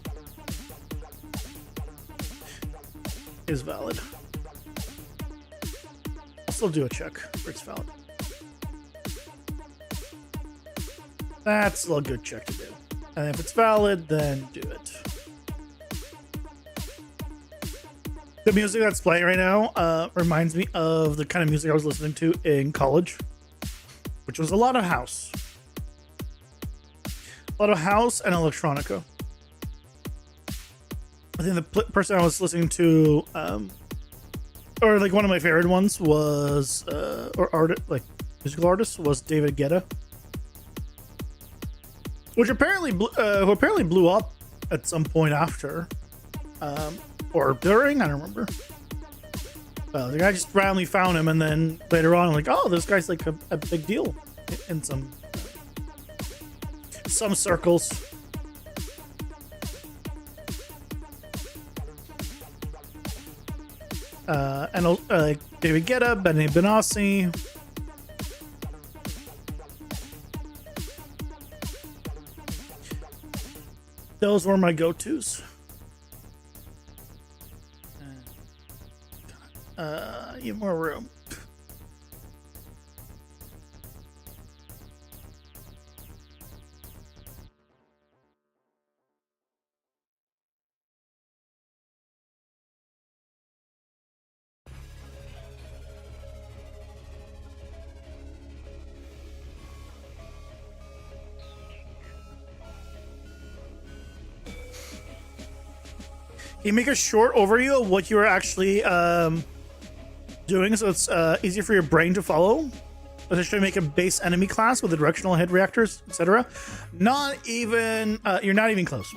is valid. I'll still do a check for it's valid. That's still a good check to do. And if it's valid, then do it. The music that's playing right now reminds me of the kind of music I was listening to in college, which was a lot of house. A lot of house and electronica. I think the person I was listening to, or like one of my favorite ones was, musical artist was David Guetta, which apparently who apparently blew up at some point after, or during, I don't remember. The guy just randomly found him, and then later on, I'm like, oh, this guy's like a big deal in some circles. And David Guetta, Benny Benassi. Those were my go-tos. You have more room. Can you make a short overview of what you are actually doing so it's easier for your brain to follow? Essentially make a base enemy class with the directional head reactors, etc. Not even, you're not even close.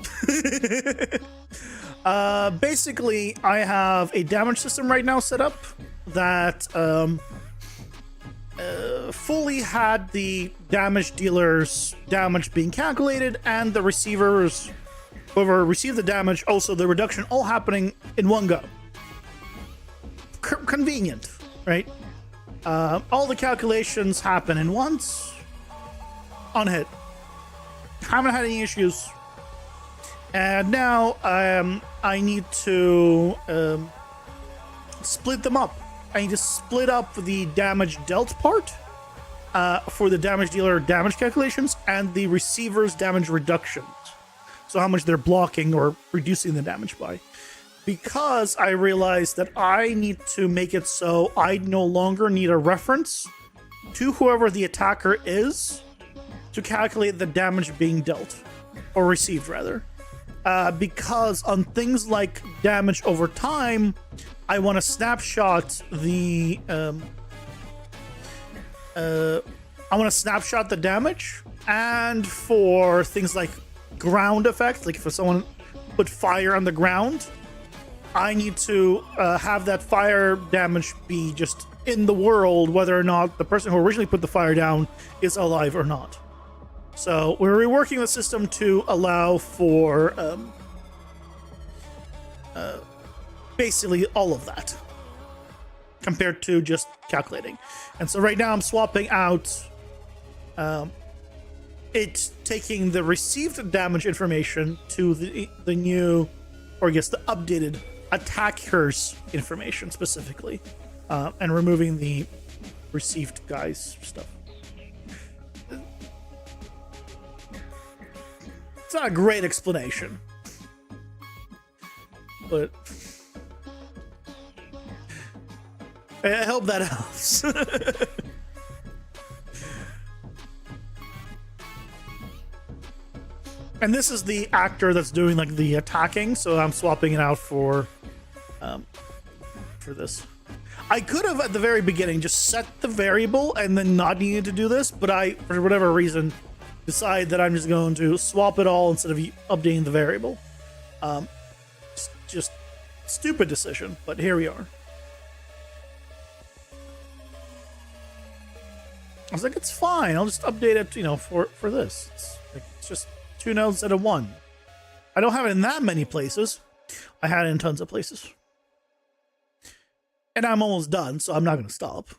Basically, I have a damage system right now set up that fully had the damage dealer's damage being calculated and the receiver's, whoever received the damage, also the reduction, all happening in one go. Convenient, right? All the calculations happen in once on hit. Haven't had any issues. And now I need to split them up. I need to split up the damage dealt part for the damage dealer damage calculations and the receiver's damage reductions. So how much they're blocking or reducing the damage by. Because I realized that I need to make it so I no longer need a reference to whoever the attacker is to calculate the damage being dealt, or received rather. Because on things like damage over time, I want to snapshot the damage, and for things like ground effects, like if someone put fire on the ground, I need to have that fire damage be just in the world, whether or not the person who originally put the fire down is alive or not. So we're reworking the system to allow for basically all of that compared to just calculating. And so right now I'm swapping out it taking the received damage information to the new, or I guess the updated attacker's information specifically, and removing the received guy's stuff. It's not a great explanation, but I hope that helps. And this is the actor that's doing like the attacking, so I'm swapping it out for this. I could have at the very beginning just set the variable and then not needed to do this, but I, for whatever reason, decide that I'm just going to swap it all instead of updating the variable. Just stupid decision, but here we are. I was like, it's fine. I'll just update it, you know, for this. It's just 2 nodes instead of 1. I don't have it in that many places. I had it in tons of places. And I'm almost done, so I'm not going to stop.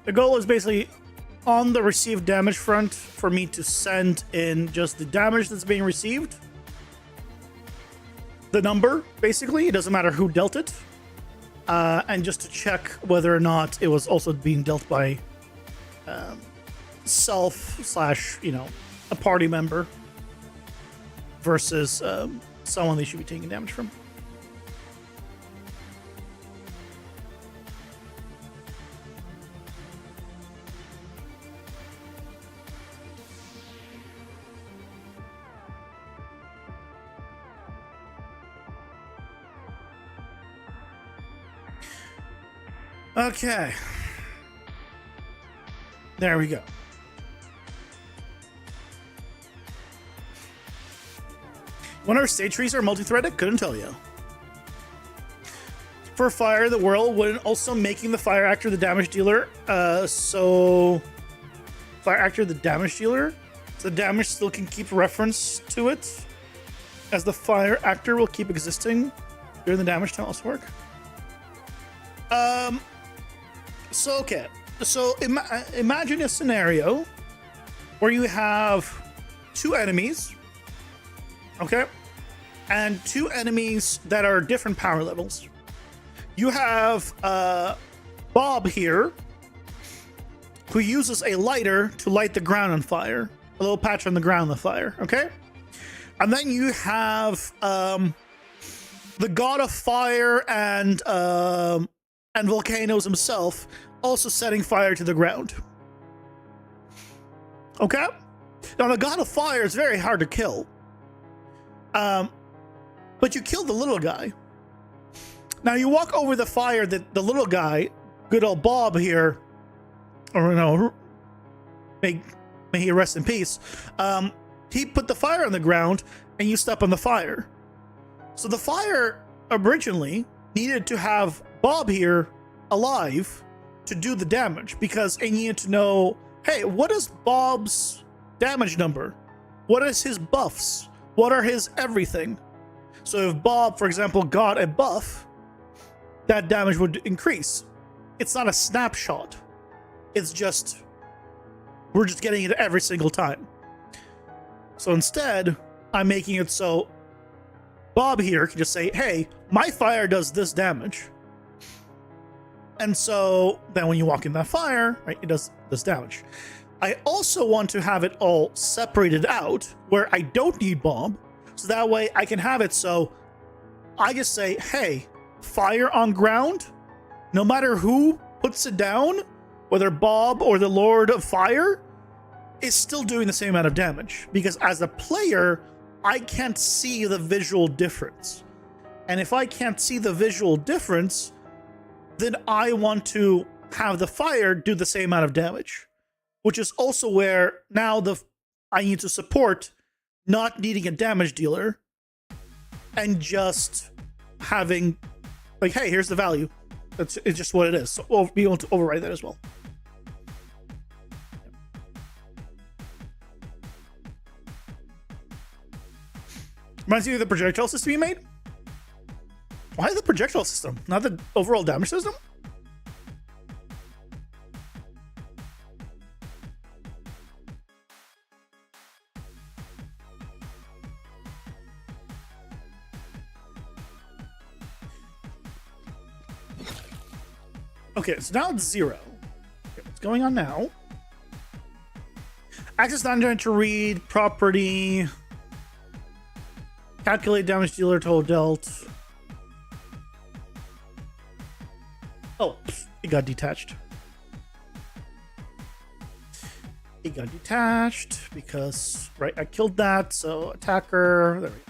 The goal is basically on the received damage front for me to send in just the damage that's being received. The number, basically. It doesn't matter who dealt it. And just to check whether or not it was also being dealt by self / a party member versus someone they should be taking damage from. Okay. There we go. When our state trees are multi-threaded, couldn't tell you. For fire, the whirlwind also making the fire actor the damage dealer. So fire actor the damage dealer. So the damage still can keep reference to it, as the fire actor will keep existing during the damage to also work. So imagine a scenario where you have two enemies, okay, and two enemies that are different power levels. You have Bob here, who uses a lighter to light the ground on fire, a little patch on the ground on fire, okay? And then you have the god of fire and volcanoes himself also setting fire to the ground. Okay? Now the god of fire is very hard to kill. But you kill the little guy. Now you walk over the fire that the little guy, good old Bob here, or may he rest in peace. He put the fire on the ground and you step on the fire. So the fire originally needed to have Bob here alive to do the damage, because it needed to know, hey, what is Bob's damage number? What is his buffs? What are his everything? So if Bob, for example, got a buff, that damage would increase. It's not a snapshot. It's just, we're just getting it every single time. So instead, I'm making it so Bob here can just say, hey, my fire does this damage. And so then when you walk in that fire, right, it does this damage. I also want to have it all separated out where I don't need Bob. So that way I can have it so I just say, hey, fire on ground, no matter who puts it down, whether Bob or the Lord of Fire, is still doing the same amount of damage. Because as a player, I can't see the visual difference. And if I can't see the visual difference, then I want to have the fire do the same amount of damage. Which is also where now I need to support not needing a damage dealer and just having, like, hey, here's the value. It's just what it is. So we'll be able to override that as well. Reminds you of the projectile system you made? Why the projectile system? Not the overall damage system? Okay, so now it's 0. Okay, what's going on now? Access non-generic to read, property, calculate damage dealer total dealt. Oh, it got detached. It got detached because, right, I killed that, so attacker, there we go.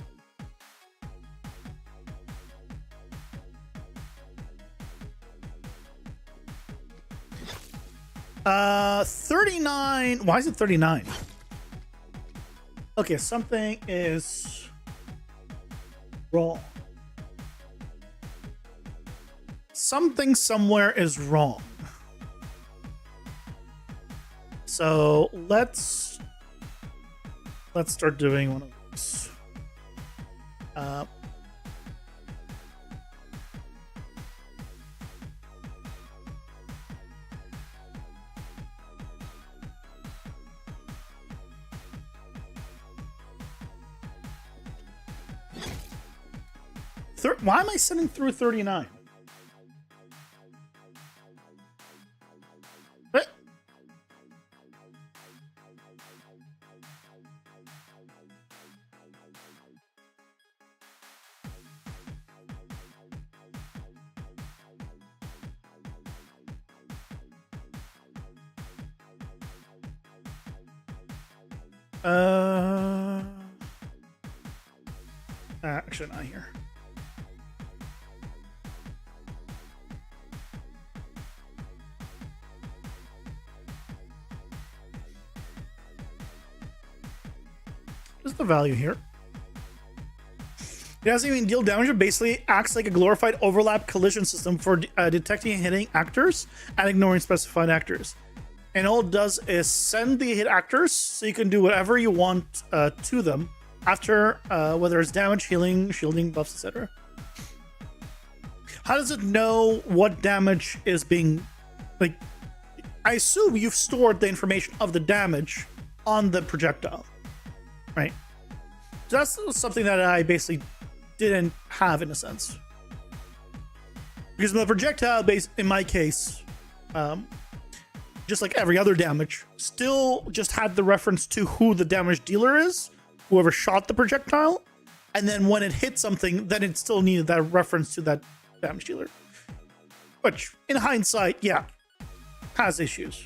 39. Why is it 39? Okay, something is wrong. Something somewhere is wrong. So let's start doing one of these. Why am I sending through 39? What? Actually not here. What's the value here? It doesn't even deal damage. It basically acts like a glorified overlap collision system for detecting and hitting actors and ignoring specified actors. And all it does is send the hit actors so you can do whatever you want to them after, whether it's damage, healing, shielding, buffs, etc. How does it know what damage is being, like, I assume you've stored the information of the damage on the projectile, right? So that's something that I basically didn't have in a sense. Because the projectile base, in my case, just like every other damage, still just had the reference to who the damage dealer is, whoever shot the projectile, and then when it hit something, then it still needed that reference to that damage dealer. Which, in hindsight, yeah, has issues.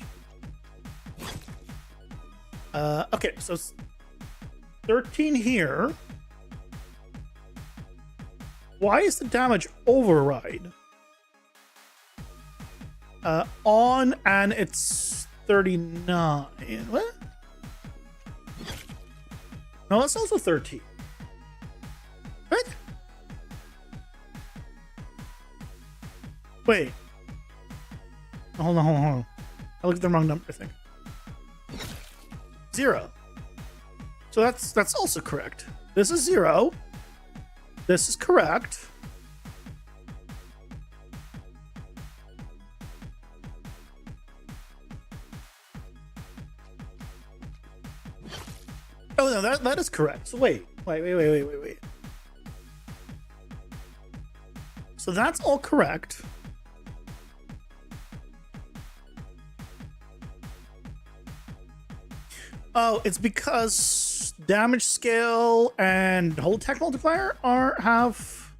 Okay, so it's 13 here. Why is the damage override on and it's 39? What? No, that's also 13. What? Wait. Hold on. I looked at the wrong number, I think. 0. So that's also correct. This is 0. This is correct. Oh no, that is correct. So wait. So that's all correct. Oh, it's because damage scale and whole attack multiplier have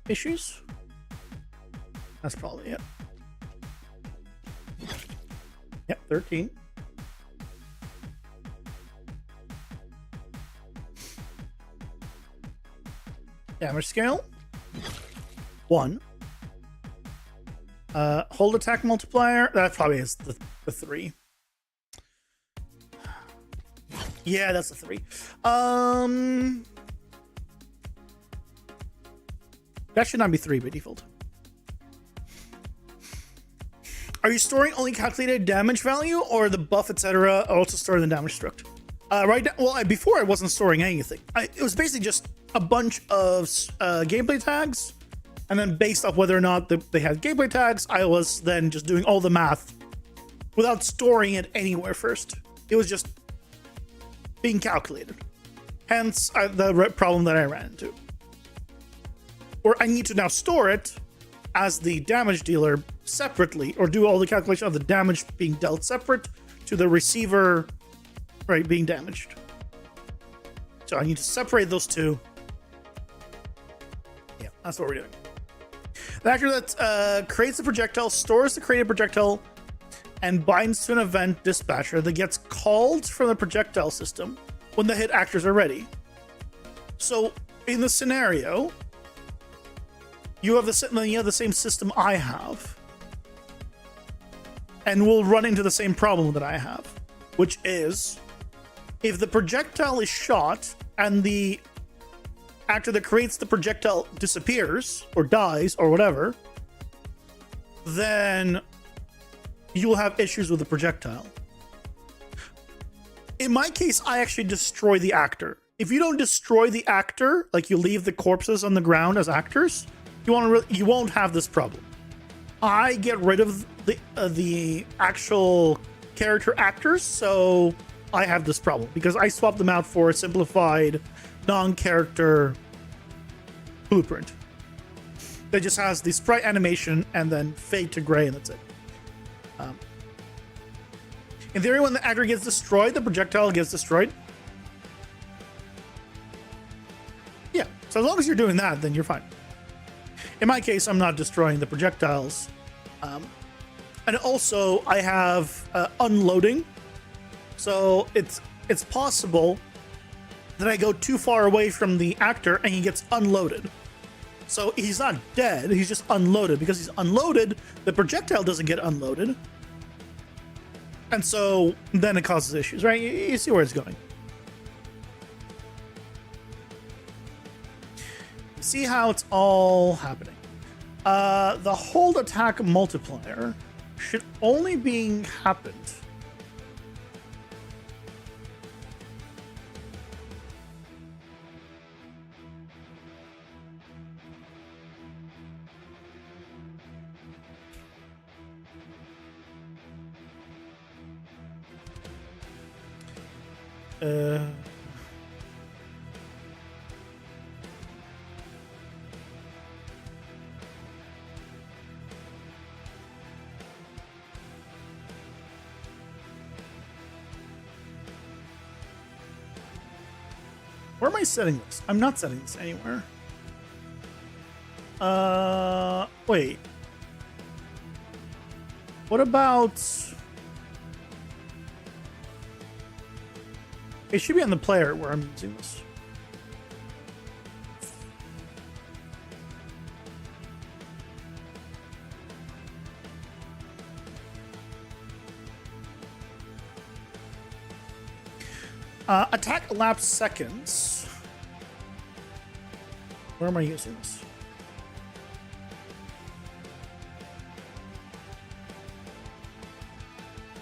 issues. That's probably it. Yep, 13. Damage scale 1. Hold attack multiplier, that probably is the 3. Yeah, that's a 3. That should not be 3 by default. Are you storing only calculated damage value, or the buff, etc., also stored in the damage struct? Right now, well, before I wasn't storing anything. It was basically just a bunch of gameplay tags, and then based off whether or not they had gameplay tags, I was then just doing all the math without storing it anywhere first. It was just being calculated. Hence the problem that I ran into. Or I need to now store it as the damage dealer separately, or do all the calculation of the damage being dealt separate to the receiver, right, being damaged. So I need to separate those two. Yeah, that's what we're doing. The actor that creates the projectile stores the created projectile and binds to an event dispatcher that gets called from the projectile system when the hit actors are ready. So in the scenario, you have the same system I have, and we'll run into the same problem that I have, which is if the projectile is shot and the actor that creates the projectile disappears or dies or whatever, then you'll have issues with the projectile. In my case, I actually destroy the actor. If you don't destroy the actor, like you leave the corpses on the ground as actors, you won't have this problem. I get rid of the actual character actors, so I have this problem because I swapped them out for a simplified non-character blueprint that just has the sprite animation and then fade to gray, and that's it. In theory, when the aggregate gets destroyed, the projectile gets destroyed. Yeah, so as long as you're doing that, then you're fine. In my case, I'm not destroying the projectiles. And also, I have unloading. So it's possible that I go too far away from the actor and he gets unloaded. So he's not dead, he's just unloaded. Because he's unloaded, the projectile doesn't get unloaded. And so then it causes issues, right? You see where it's going. You see how it's all happening. The hold attack multiplier should only be happened where am I setting this? I'm not setting this anywhere. Wait. What about... It should be on the player where I'm using this. Attack elapsed seconds. Where am I using this?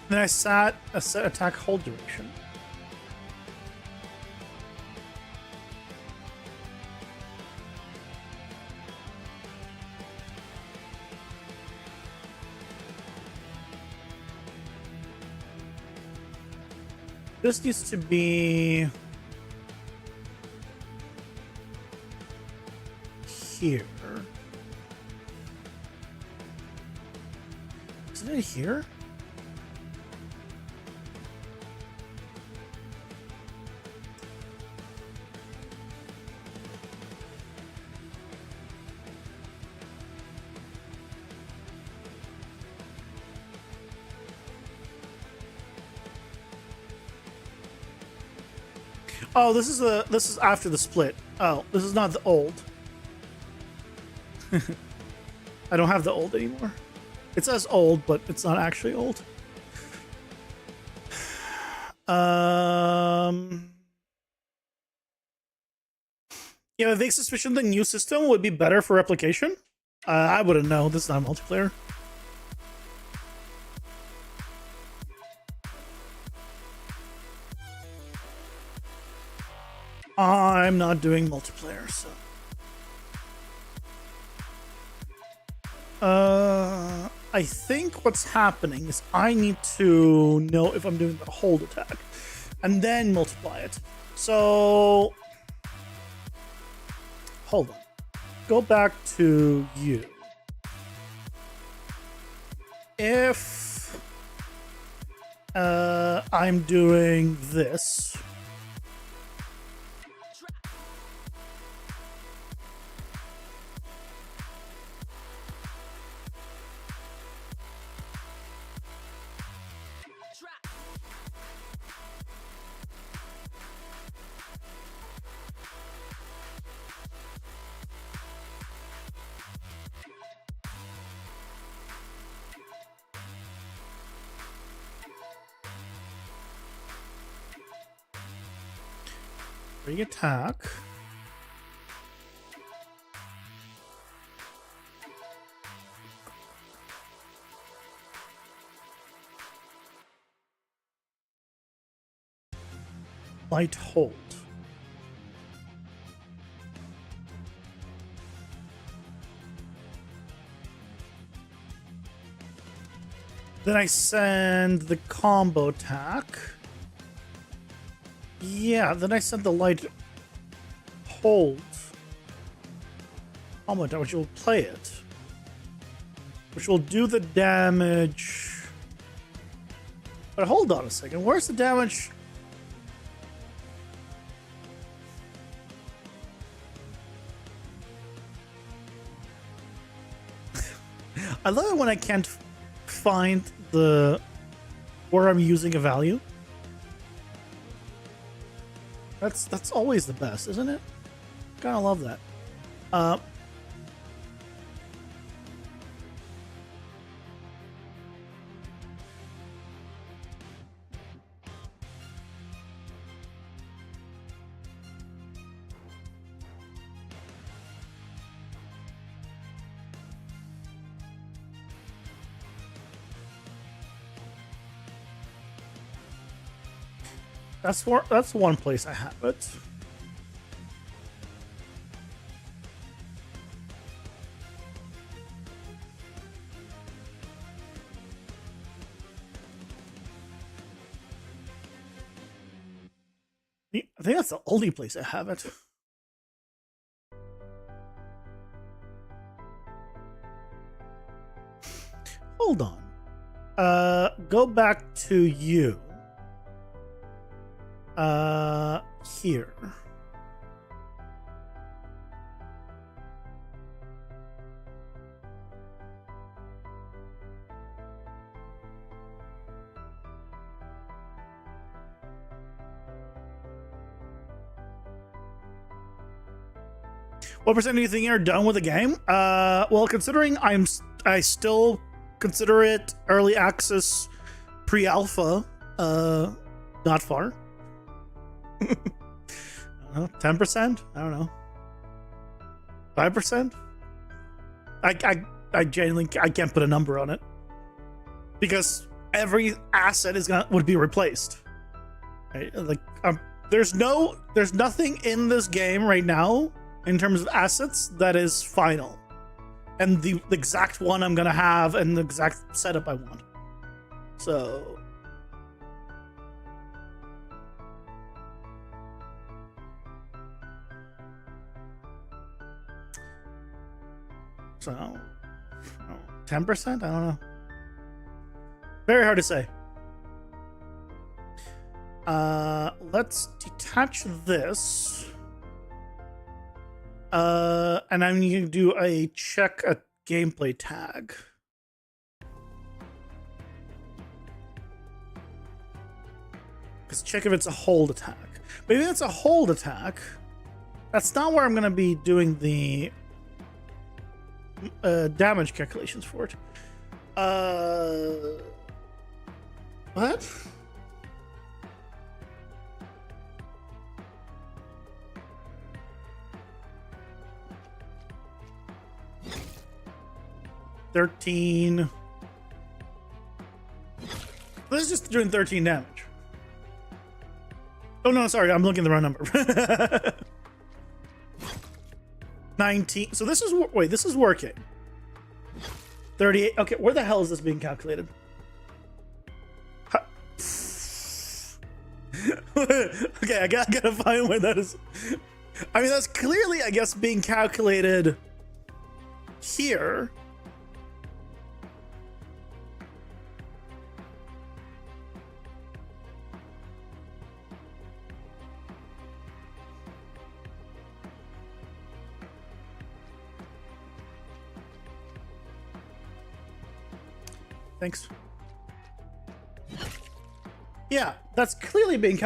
Then I set attack hold duration. This needs to be here. Isn't it here? Oh, this is after the split. Oh, this is not the old. I don't have the old anymore. It says old, but it's not actually old. Yeah, I think suspicion the new system would be better for replication. I wouldn't know. This is not multiplayer. I'm not doing multiplayer, so. I think what's happening is I need to know if I'm doing the hold attack and then multiply it. So, hold on. Go back to you. If I'm doing this. Attack. Light hold. Then I send the combo attack. Yeah, then I said the light holds combo attack, which will play it. Which will do the damage. But hold on a second. Where's the damage? I love it when I can't find the where I'm using a value. That's always the best, isn't it? Kind of love that. That's one place I have it. I think that's the only place I have it. Hold on. Go back to you. Here. What percent do you think you're done with the game? Well, considering I still consider it early access, pre-alpha, not far. I don't know, 10%? I don't know. 5%? I genuinely I can't put a number on it. Because every asset would be replaced. Right? Like there's nothing in this game right now in terms of assets that is final. And the exact one I'm gonna have and the exact setup I want. So So, 10%? I don't know. Very hard to say. Let's detach this. And I'm going to do a check a gameplay tag. Let's check if it's a hold attack. Maybe it's a hold attack. That's not where I'm going to be doing the damage calculations for it. What? $13. This is just doing 13 damage. Oh no, sorry, I'm looking at the wrong number. 19. So this is wait, this is working. 38. Okay, where the hell is this being calculated? Okay, I gotta find where that is. I mean, that's clearly, I guess, being calculated here. Thanks. Yeah, that's clearly being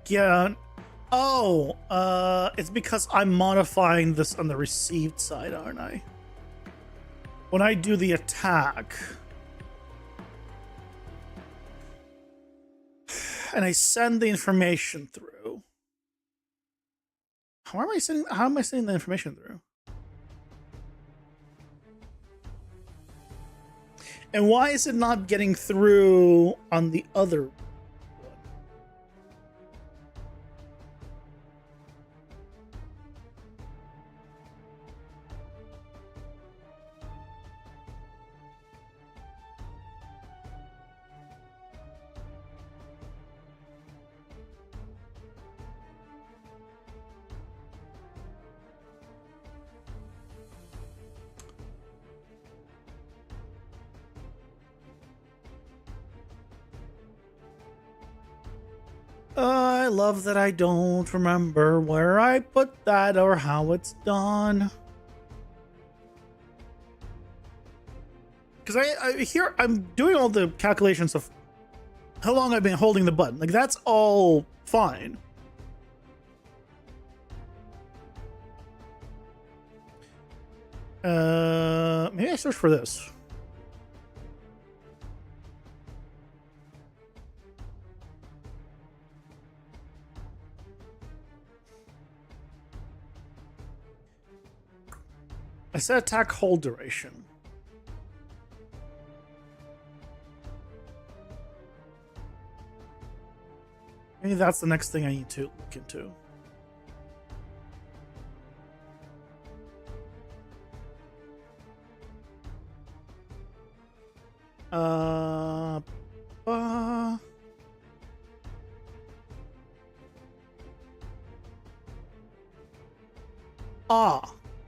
yeah. Oh, it's because I'm modifying this on the received side, aren't I? When I do the attack and I send the information through. How am I sending the information through? And why is it not getting through on the other one? I love that I don't remember where I put that or how it's done. Because I'm doing all the calculations of how long I've been holding the button. Like, that's all fine. Maybe I search for this. I said attack hold duration. Maybe that's the next thing I need to look into.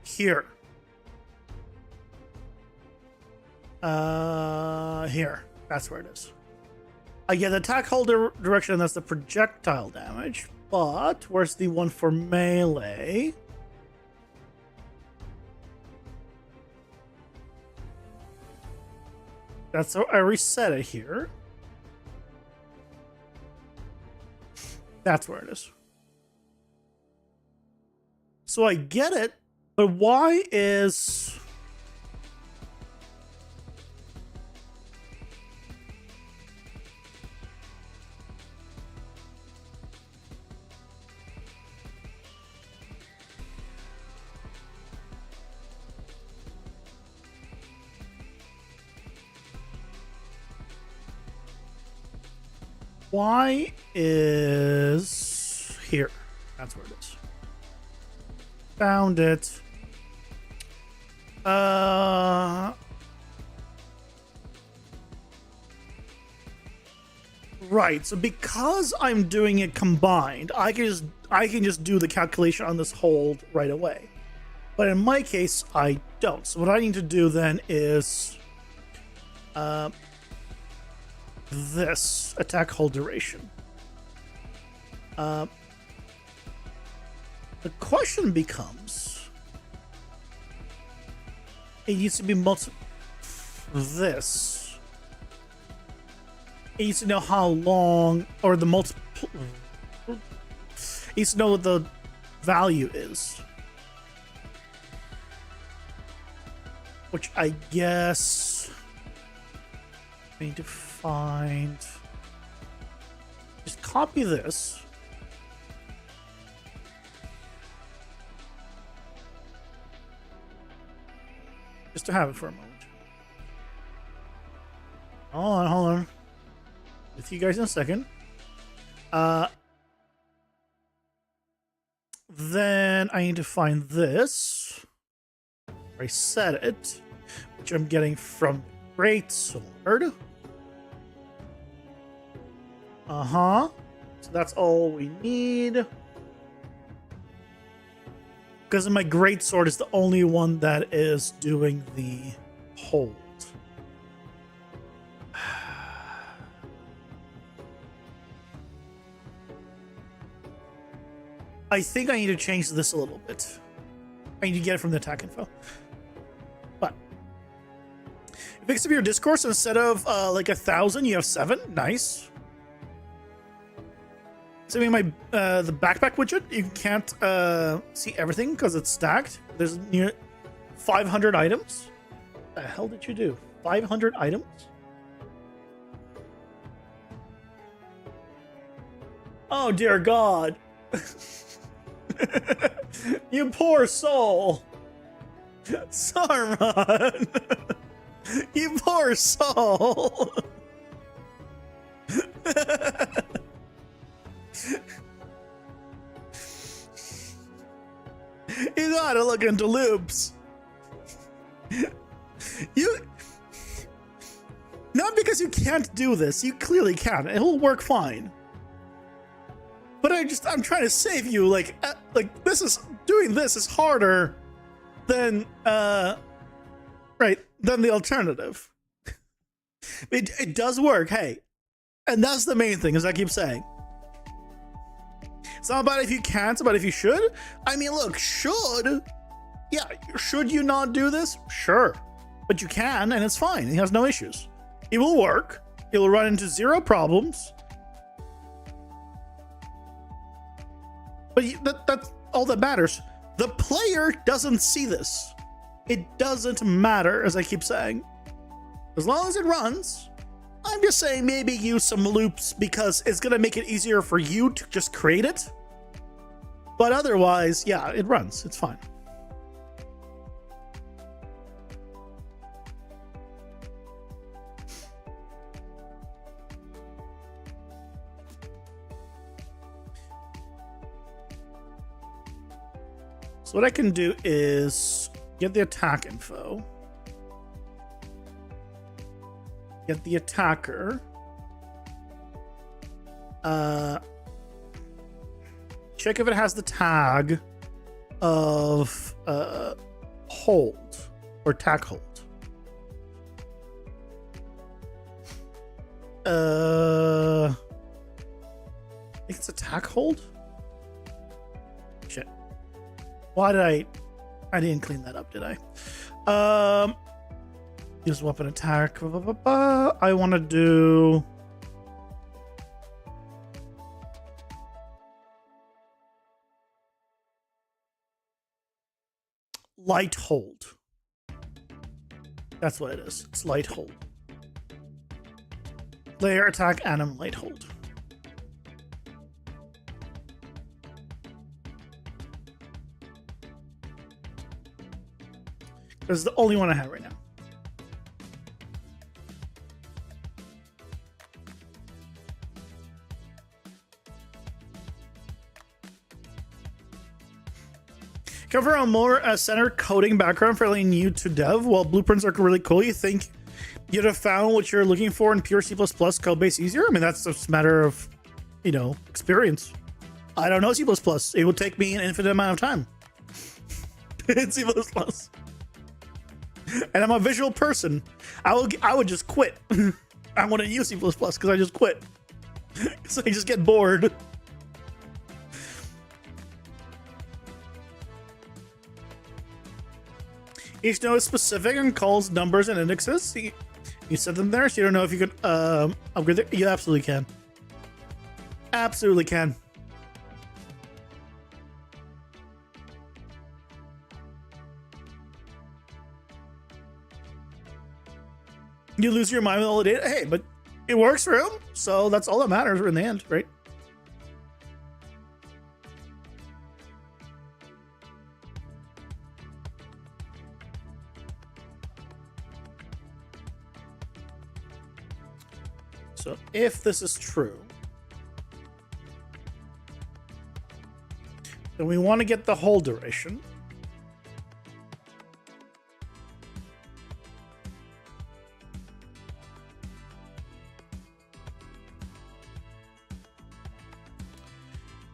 Here. Here. That's where it is. Yeah, the attack hold direction, that's the projectile damage. But where's the one for melee? That's how I reset it here. That's where it is. So I get it, but why is... Why is here? That's where it is. Found it. Right. So because I'm doing it combined, I can just do the calculation on this hold right away. But in my case, I don't. So what I need to do then is this attack hold duration. The question becomes, it needs to be this. It needs to know how long, or the multiple. It needs to know what the value is. Which I guess I need to find. Just copy this. Just to have it for a moment. Hold on. With you guys in a second. Then I need to find this. I set it, which I'm getting from Greatsword. So that's all we need. Because my Greatsword is the only one that is doing the hold. I think I need to change this a little bit. I need to get it from the attack info. But it picks up your discourse instead of like 1,000, you have 7. Nice. So I mean, my the backpack widget, you can't see everything because it's stacked. There's near 500 items. What the hell did you do? 500 items? Oh dear God. You poor soul. Saruman. You poor soul. You gotta look into loops. You... Not because you can't do this. You clearly can. It'll work fine. But I'm trying to save you. Like this is... Doing this is harder than, right, than the alternative. It does work, hey. And that's the main thing, as I keep saying. It's not about if you can, it's about if you should. I mean, look, yeah, should you not do this? Sure. But you can, and it's fine. It has no issues. It will work. It will run into zero problems. But that's all that matters. The player doesn't see this. It doesn't matter, as I keep saying. As long as it runs, I'm just saying maybe use some loops because it's going to make it easier for you to just create it. But otherwise, yeah, it runs. It's fine. So what I can do is get the attack info. Get the attacker. Check if it has the tag of hold or tack hold. I think it's attack hold. Shit. Why did I didn't clean that up, did I? Use weapon attack. I want to do light hold. That's what it is. It's light hold. Player attack and light hold. This is the only one I have right now. Cover a more center coding background, fairly new to dev. While blueprints are really cool, you think you'd have found what you're looking for in pure C++ code base easier? I mean, that's just a matter of, experience. I don't know C++. It would take me an infinite amount of time. In C++. And I'm a visual person. I would just quit. I want to use C++ because I just quit. Because I just get bored. Each node is specific and calls numbers and indexes. You set them there, so you don't know if you could upgrade it. You absolutely can. Absolutely can. You lose your mind with all the data. Hey, but it works for him, so that's all that matters in the end, right? So if this is true, then we want to get the hold duration.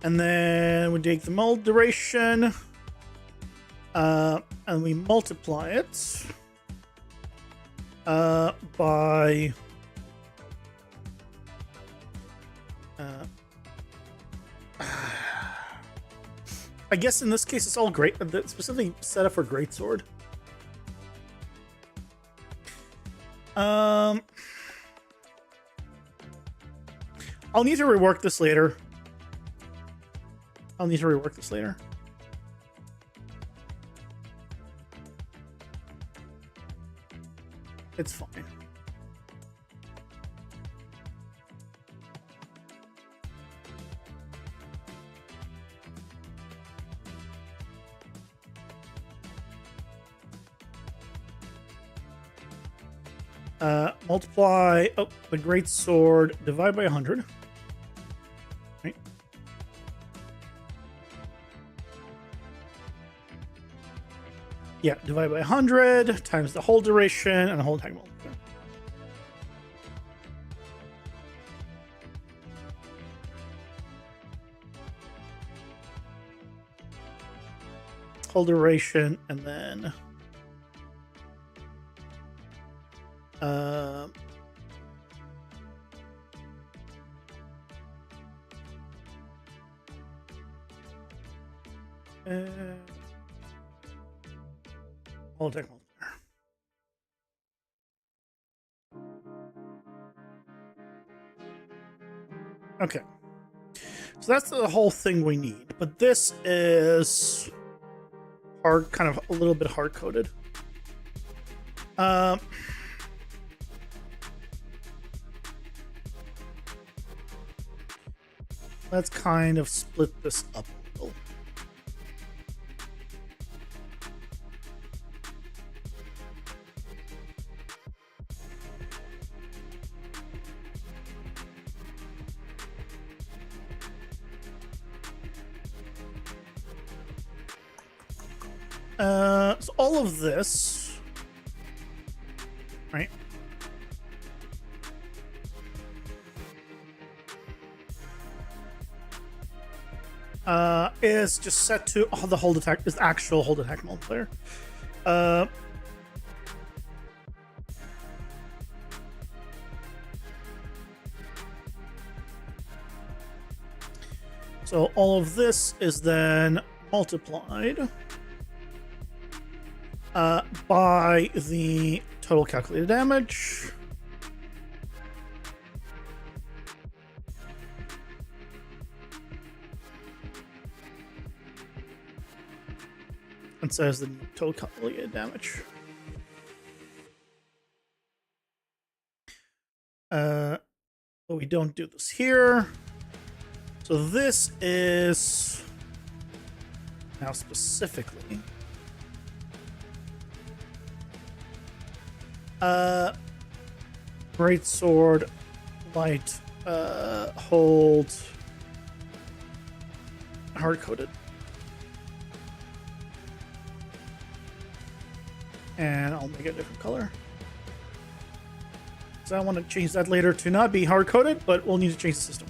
And then we take the hold duration and we multiply it by I guess in this case it's all great, specifically set up for greatsword. I'll need to rework this later. It's fine. Multiply the great sword, divide by 100. Right. Yeah, divide by 100 times the hold duration and the hold time multiplier. Hold duration and then Holodeck multiplayer. Okay. So that's the whole thing we need. But this is hard, kind of a little bit hard coded. Let's kind of split this up a little. So all of this, right? Is just set to the hold attack is actual hold attack multiplayer. So all of this is then multiplied by the total calculated damage. And says the total calculated damage. But we don't do this here. So this is now specifically great sword, light, hold, hard coded. And I'll make it a different color. So I want to change that later to not be hard coded, but we'll need to change the system.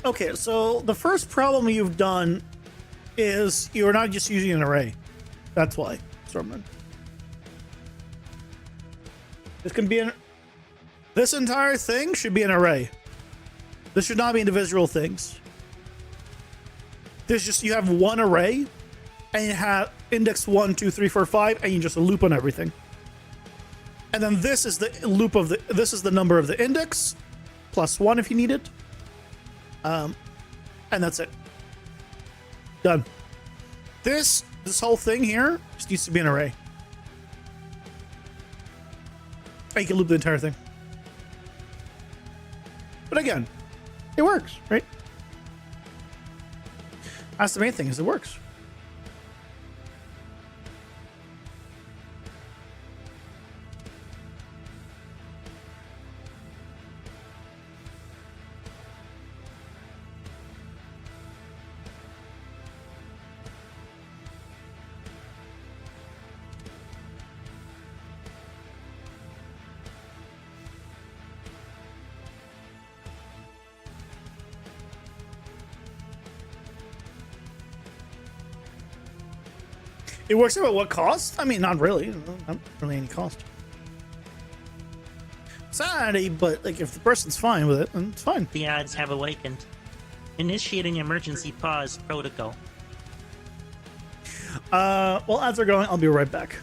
Okay, so the first problem you've done is you're not just using an array. That's why, Stormman. This can be an... This entire thing should be an array. This should not be individual things. This just, you have one array, and you have index 1, 2, 3, 4, 5, and you just loop on everything. And then this is the loop of the... This is the number of the index, plus 1 if you need it. And that's it. Done. This whole thing here just needs to be an array. And you can loop the entire thing. But again, it works, right? That's the main thing, is it works. It works out at what cost? I mean, not really. Not really any cost. Sanity, but like if the person's fine with it, then it's fine. The odds have awakened. Initiating emergency pause protocol. While ads are going, I'll be right back.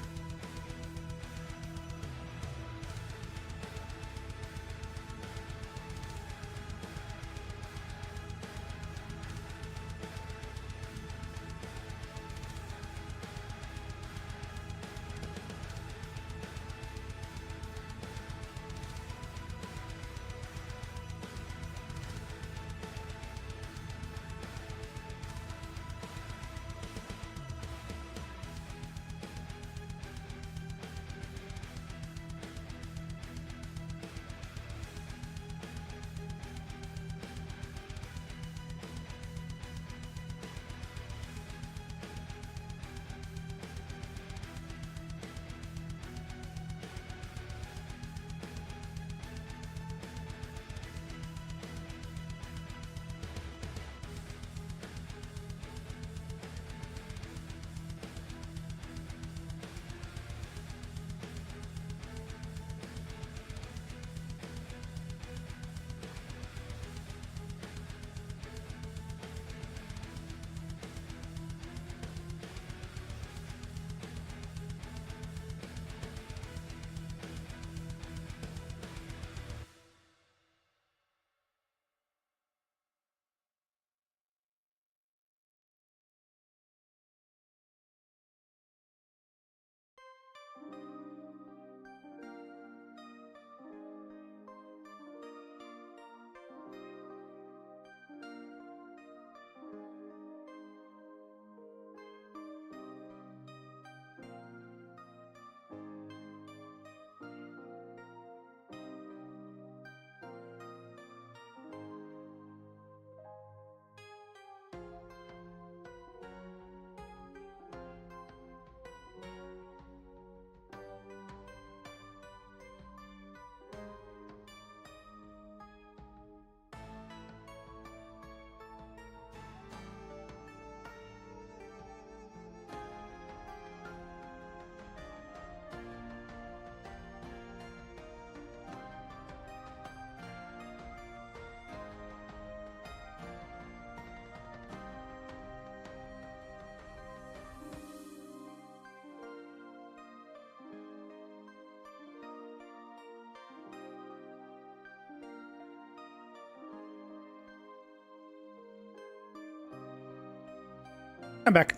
I'm back.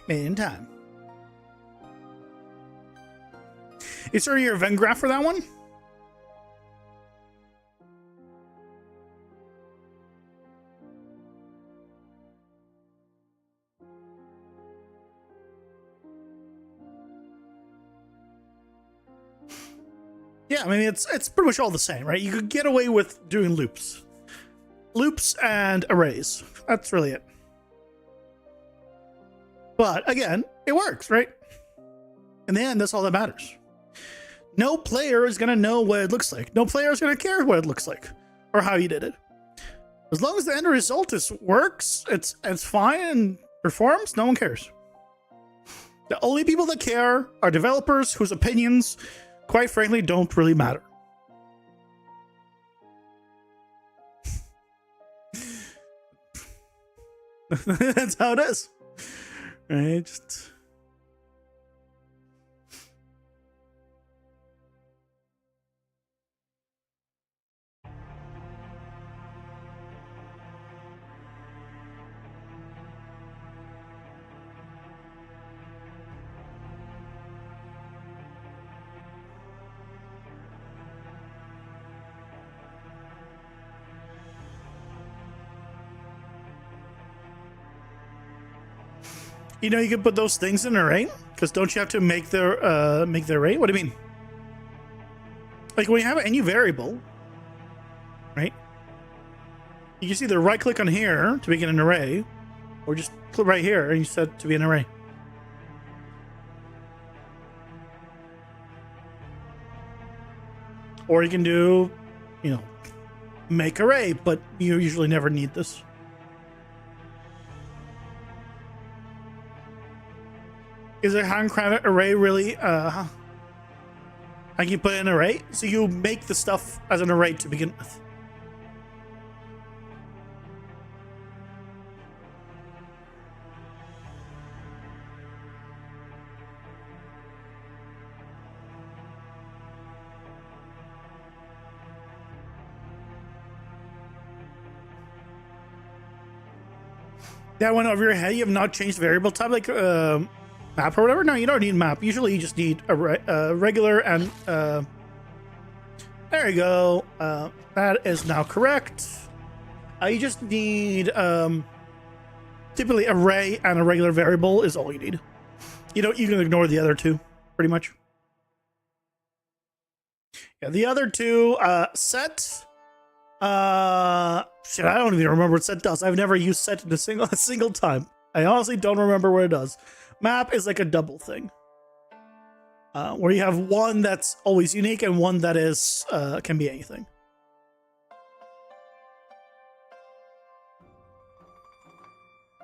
In time. Is there your event graph for that one? Yeah, I mean, it's pretty much all the same, right? You could get away with doing loops. Loops and arrays. That's really it. But again, it works, right? In the end, that's all that matters. No player is going to know what it looks like. No player is going to care what it looks like or how you did it. As long as the end result works, it's fine and performs, no one cares. The only people that care are developers whose opinions, quite frankly, don't really matter. That's how it is. Right? Just... You know, you can put those things in an array, because don't you have to make the array? What do you mean? Like when you have any variable, right? You can either right click on here to make it an array, or just click right here and you set it to be an array. Or you can do, you know, make array, but you usually never need this. Is a handcrafted array really, I can you put in an array? So you make the stuff as an array to begin with. That went over your head. You have not changed variable type, like map or whatever. No, you don't need map. Usually, you just need a regular and there you go. That is now correct. You just need typically array and a regular variable is all you need. You can ignore the other two pretty much. Yeah, the other two set. Shit, I don't even remember what set does. I've never used set in a single time. I honestly don't remember what it does. Map is like a double thing, where you have one that's always unique and one that is can be anything.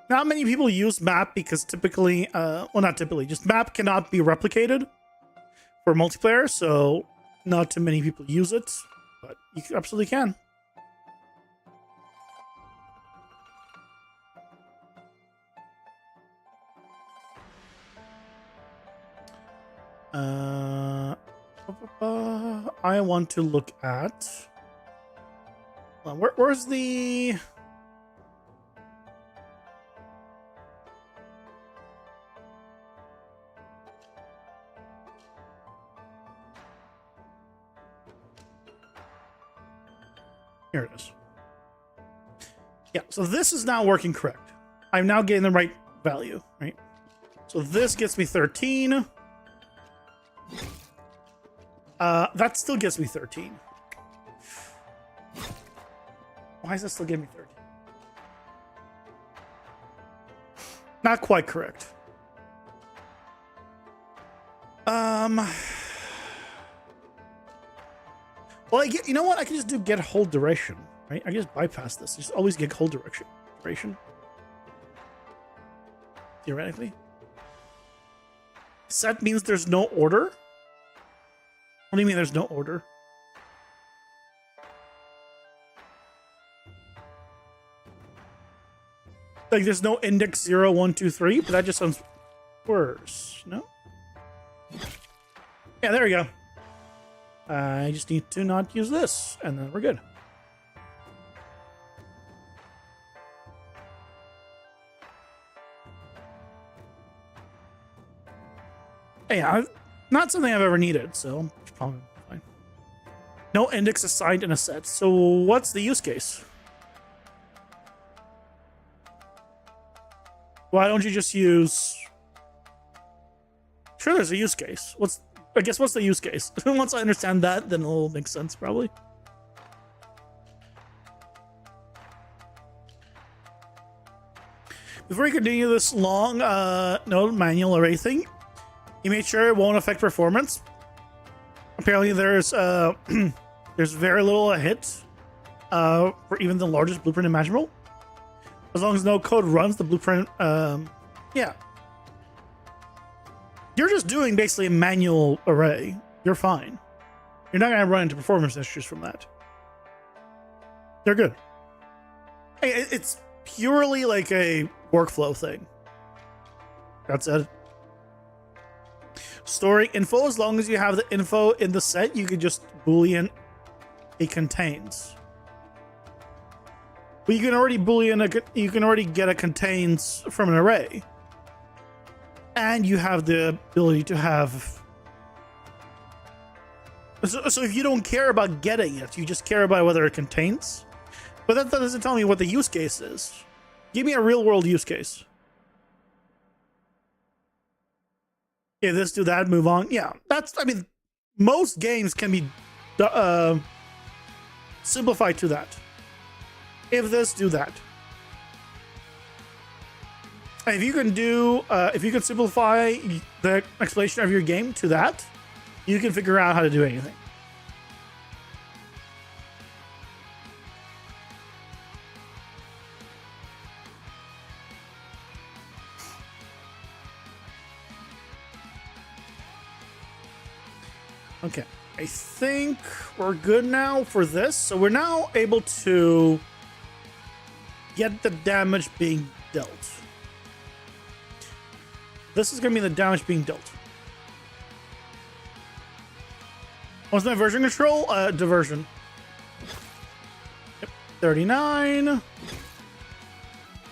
Not many people use map because typically, well, not typically, just map cannot be replicated for multiplayer, so not too many people use it, but you absolutely can. I want to look at where's the here it is. Yeah, so this is now working correct. I'm now getting the right value, right? So this gets me 13. That still gives me 13. Why does that still give me 13? Not quite correct. Well, you know what? I can just do get hold duration, right? I can just bypass this. Just always get hold duration. Theoretically. Set means there's no order. What do you mean there's no order? Like there's no index 0, 1, 2, 3, but that just sounds worse, no? Yeah, there we go. I just need to not use this, and then we're good. Yeah, not something I've ever needed, so it's probably fine. No index assigned in a set. So what's the use case? Why don't you just use... Sure, there's a use case. What's the use case? Once I understand that, then it'll make sense, probably. Before you continue this long no manual or anything, you made sure it won't affect performance. Apparently there's there's very little a hit for even the largest blueprint imaginable. As long as no code runs the blueprint, yeah. You're just doing basically a manual array. You're fine. You're not gonna run into performance issues from that. They're good. It's purely like a workflow thing. That's it. Storing info, as long as you have the info in the set, you can just boolean it contains. But you can already you can already get a contains from an array. And you have the ability to have... So if you don't care about getting it, you just care about whether it contains. But that doesn't tell me what the use case is. Give me a real world use case. Yeah, this, do that, move on. Yeah, that's, I mean, most games can be simplified to that. If this, do that. And if you can do, if you can simplify the explanation of your game to that, you can figure out how to do anything. Okay, I think we're good now for this. So we're now able to get the damage being dealt. This is going to be the damage being dealt. What's my version control? Diversion. Yep. 39.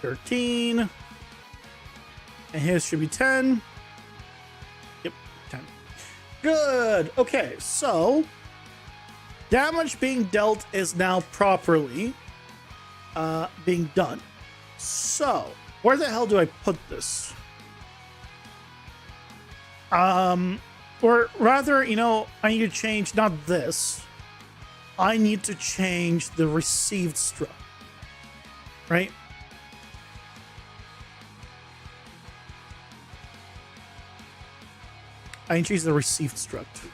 13. And his should be 10. Yep, 10. Good. Okay, so damage being dealt is now properly being done. So where the hell do I put this? Or rather, you know, I need to change not this. I need to change the received struct. Right? I need to change the received struct.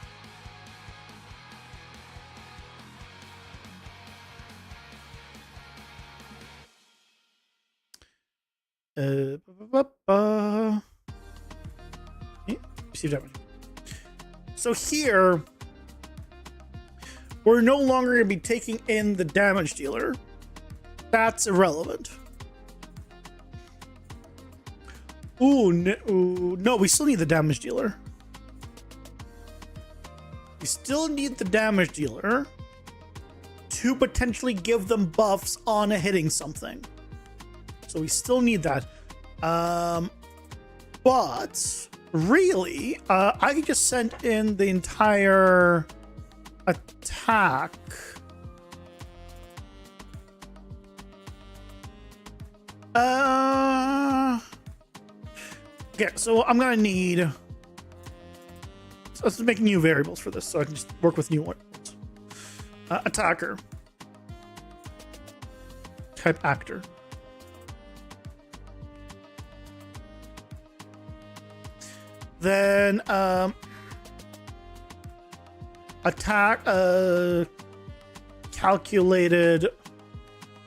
Receive damage. So here, we're no longer going to be taking in the damage dealer. That's irrelevant. Ooh, no, we still need the damage dealer. We still need the damage dealer to potentially give them buffs on hitting something. So we still need that. But really, I could just send in the entire attack. Okay, so I'm gonna need... So let's make new variables for this so I can just work with new ones. Attacker. Type actor. Then attack calculated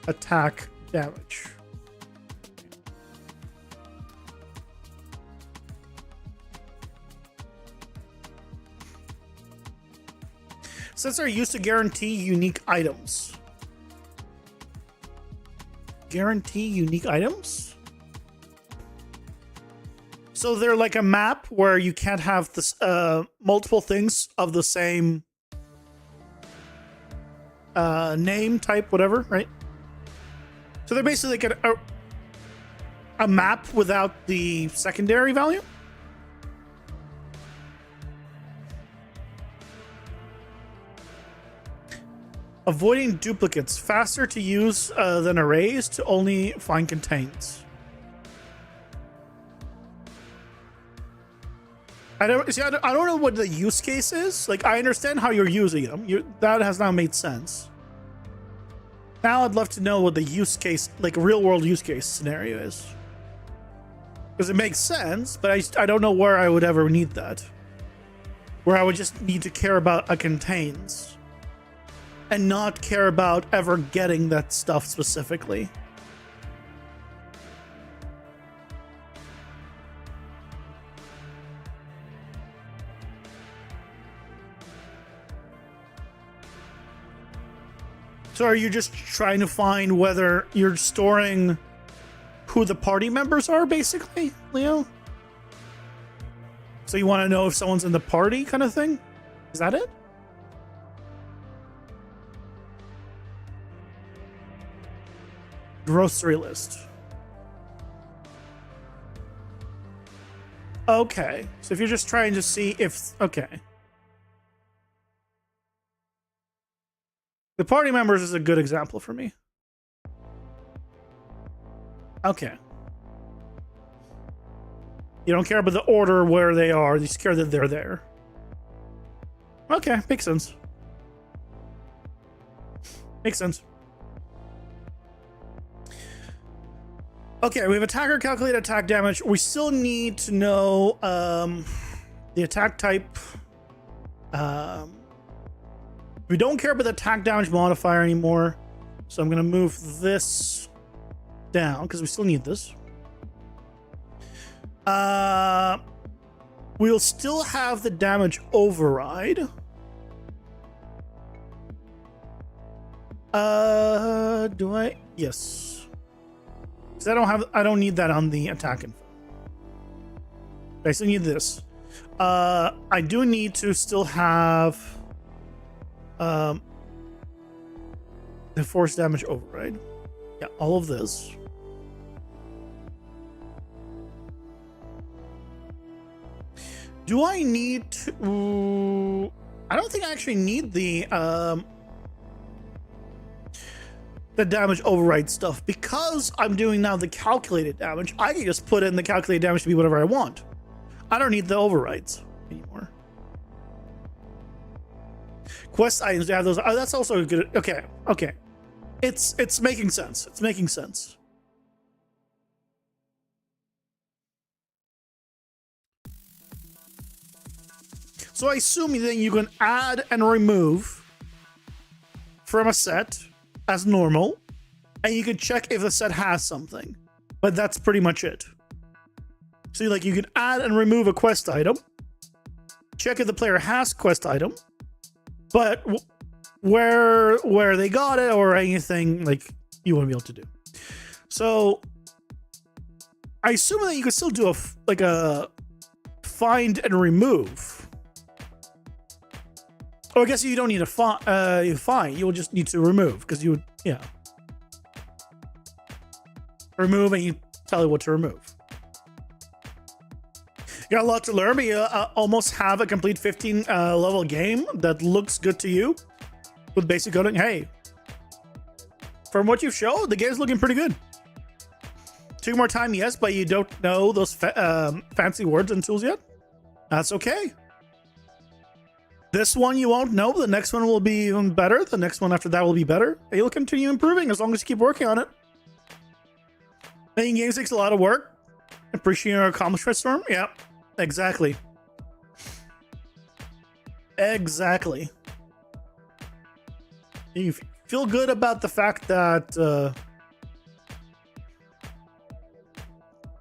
attack damage. Sets are used to guarantee unique items. Guarantee unique items? So they're like a map where you can't have this multiple things of the same name, type, whatever, right? So they're basically like a map without the secondary value. Avoiding duplicates. Faster to use than arrays to only find contains. I don't know what the use case is. Like, I understand how you're using them. That has now made sense. Now I'd love to know what the use case, like real world use case scenario is. Because it makes sense, but I don't know where I would ever need that. Where I would just need to care about a contains. And not care about ever getting that stuff specifically. So are you just trying to find whether you're storing who the party members are, basically, Leo? So you want to know if someone's in the party kind of thing? Is that it? Grocery list. Okay. So if you're just trying to see if... Okay. The party members is a good example for me. Okay. You don't care about the order where they are. You just care that they're there. Okay, makes sense. Makes sense. Okay, we have attacker calculate attack damage. We still need to know the attack type. We don't care about the attack damage modifier anymore. So I'm going to move this down because we still need this. We'll still have the damage override. Do I? Yes. Because I don't need that on the attack info. I still need this. I do need to still have the force damage override. Yeah, all of this. Do I need to... I don't think I actually need the damage override stuff because I'm doing now the calculated damage. I can just put in the calculated damage to be whatever I want. I don't need the overrides anymore. Quest items to have those. Oh, that's also good. Okay, okay. It's making sense. It's making sense. So I assume then you can add and remove from a set as normal, and you can check if the set has something, but that's pretty much it. So like you can add and remove a quest item, check if the player has quest item, but where they got it or anything like you won't be able to do. So I assume that you can still do a find and remove. Or I guess you don't need a find. You'll just need to remove because you would, yeah. Remove and you tell it what to remove. You got a lot to learn, but you almost have a complete 15 level game that looks good to you with basic coding. Hey, from what you've showed, the game's looking pretty good. 2 more time, yes, but you don't know those fancy words and tools yet. That's okay. This one you won't know, but the next one will be even better. The next one after that will be better. And you'll continue improving as long as you keep working on it. Making games takes a lot of work. Appreciating your accomplishment, Storm. Yeah, exactly. Exactly. You feel good about the fact that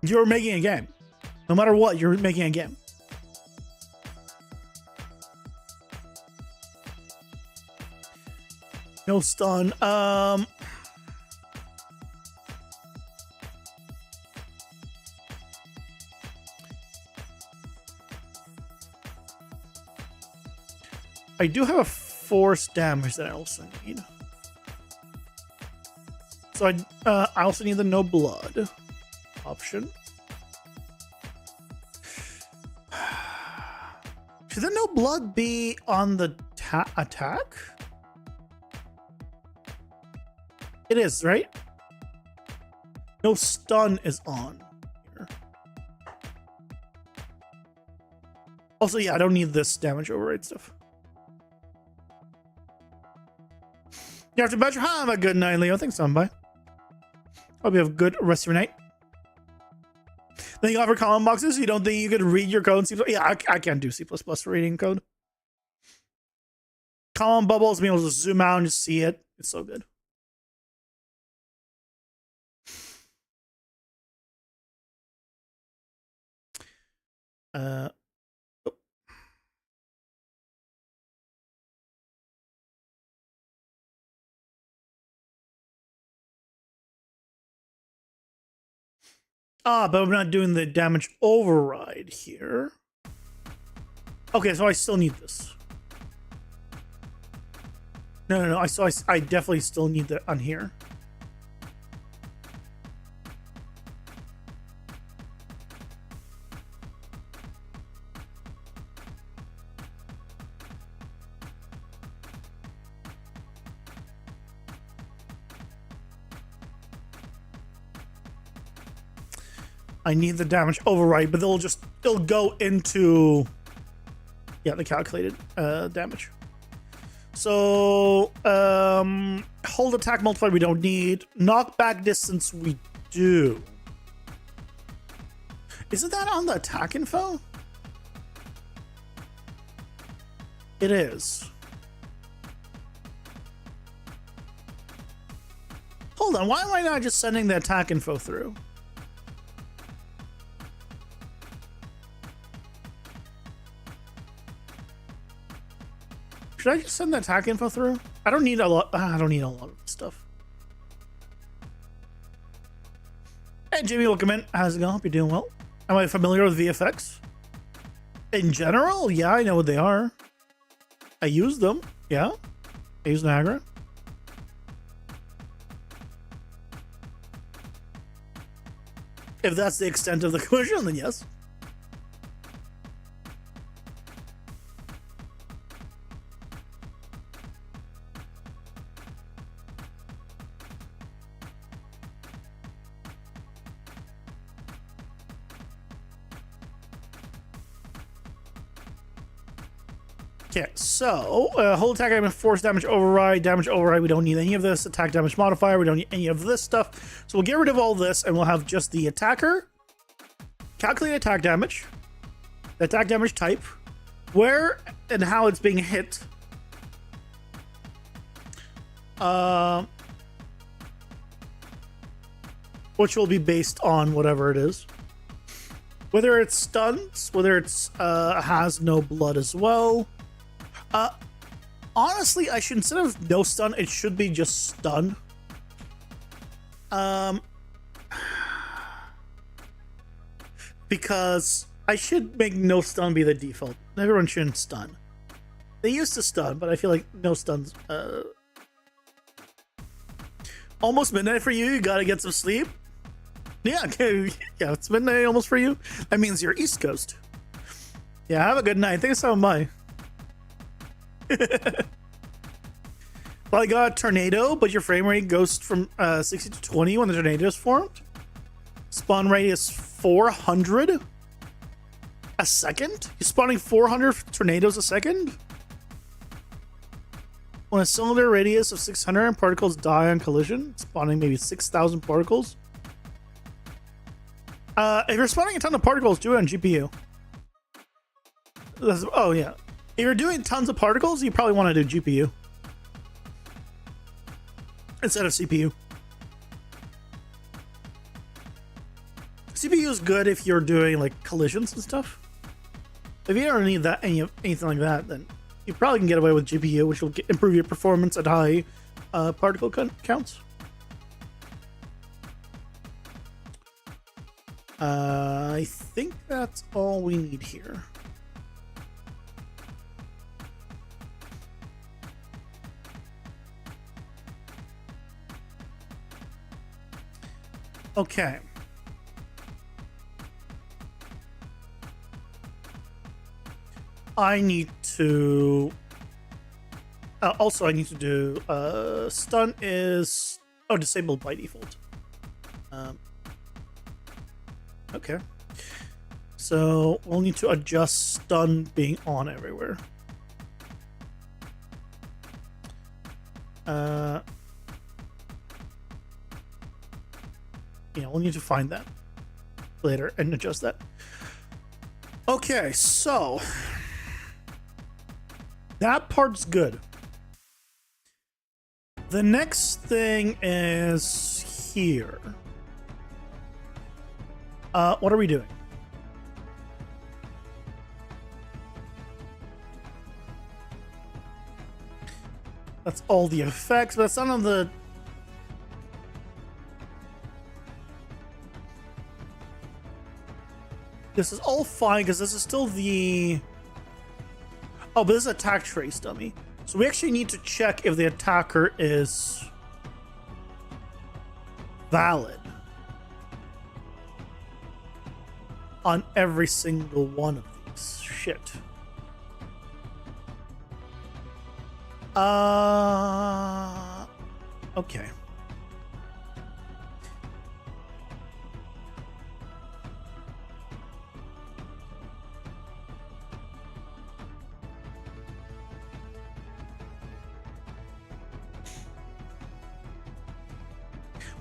you're making a game. No matter what, you're making a game. No stun. I do have a force damage that I also need. So I also need the no blood option. Should the no blood be on the attack? It is, right? No stun is on here. Also, yeah, I don't need this damage override stuff. You have to bet your have a good night, Leo. Thanks, bye. Hope you have a good rest of your night. Then you offer column boxes. You don't think you could read your code in C++? Yeah, I can't do C++ for reading code. Column bubbles, being able to zoom out and just see it. It's so good. But I'm not doing the damage override here. Okay, so I still need this. No. I definitely still need that on here. I need the damage override, but they'll go into, yeah, the calculated damage. So hold attack multiplier we don't need. Knockback distance we do. Isn't that on the attack info? It is. Hold on, why am I not just sending the attack info through? Should I just send the attack info through? I don't need a lot. I don't need a lot of stuff. Hey, Jimmy, welcome in. How's it going? Hope you're doing well. Am I familiar with VFX? In general, yeah, I know what they are. I use them. Yeah, I use Niagara. If that's the extent of the question, then yes. Okay, so hold attack item, force damage override, we don't need any of this. Attack damage modifier, we don't need any of this stuff. So we'll get rid of all this and we'll have just the attacker, calculate attack damage, the attack damage type, where and how it's being hit, which will be based on whatever it is. Whether it's stuns, whether it's has no blood as well. Honestly, I should, instead of no stun, it should be just stun. Because I should make no stun be the default. Everyone shouldn't stun. They used to stun, but I feel like no stuns. Almost midnight for you. You gotta get some sleep. Yeah, okay. Yeah, it's midnight almost for you. That means you're East Coast. Yeah, have a good night. Thanks so much. Well, I got a tornado, but your frame rate goes from 60 to 20 when the tornado is formed. Spawn rate is 400 a second. You're spawning 400 tornadoes a second. When a cylinder radius of 600 particles die on collision, spawning maybe 6,000 particles. If you're spawning a ton of particles, do it on GPU. Oh yeah. If you're doing tons of particles, you probably want to do GPU instead of CPU. CPU is good if you're doing like collisions and stuff. If you don't need that anything like that, then you probably can get away with GPU, which will improve your performance at high particle counts. I think that's all we need here. Okay. I need to also I need to do stun is Oh, disabled by default. Okay. So we'll need to adjust stun being on everywhere. Yeah, we'll need to find that later and adjust that. Okay, so that part's good. The next thing is here. What are we doing? That's all the effects, but that's none of the... This is all fine, because this is still the... Oh, but this is attack trace dummy. So we actually need to check if the attacker is valid on every single one of these. Shit. Okay.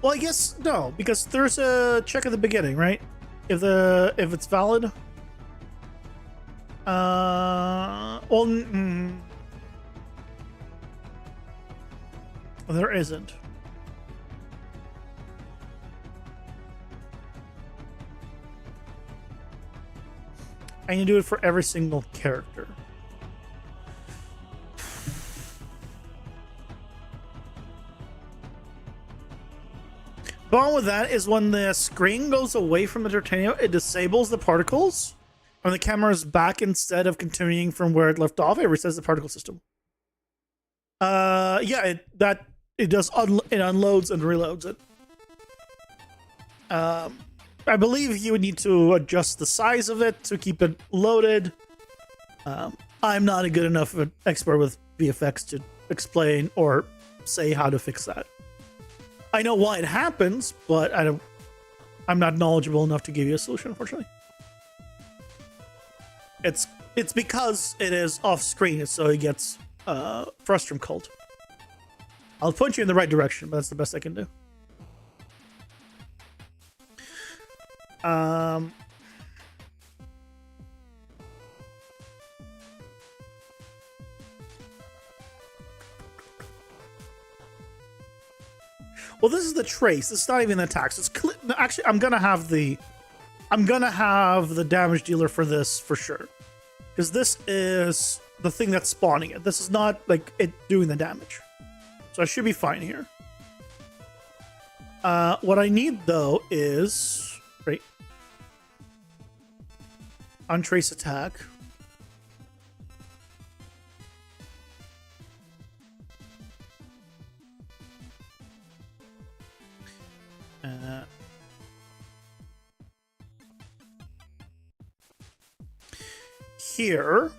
Well, I guess no, because there's a check at the beginning, right? If it's valid. There isn't. I can do it for every single character. The problem with that is when the screen goes away from the Titanium, it disables the particles. When the camera is back, instead of continuing from where it left off, it resets the particle system. Yeah, it does. It unloads and reloads it. I believe you would need to adjust the size of it to keep it loaded. I'm not a good enough expert with VFX to explain or say how to fix that. I know why it happens, but I'm not knowledgeable enough to give you a solution, unfortunately. It's because it is off screen, so it gets frustrum cult. I'll point you in the right direction, but that's the best I can do. Well, this is the trace. This is not even the attack. So it's actually, I'm gonna have the damage dealer for this for sure, because this is the thing that's spawning it. This is not like it doing the damage, so I should be fine here. What I need though is right on trace attack. Here,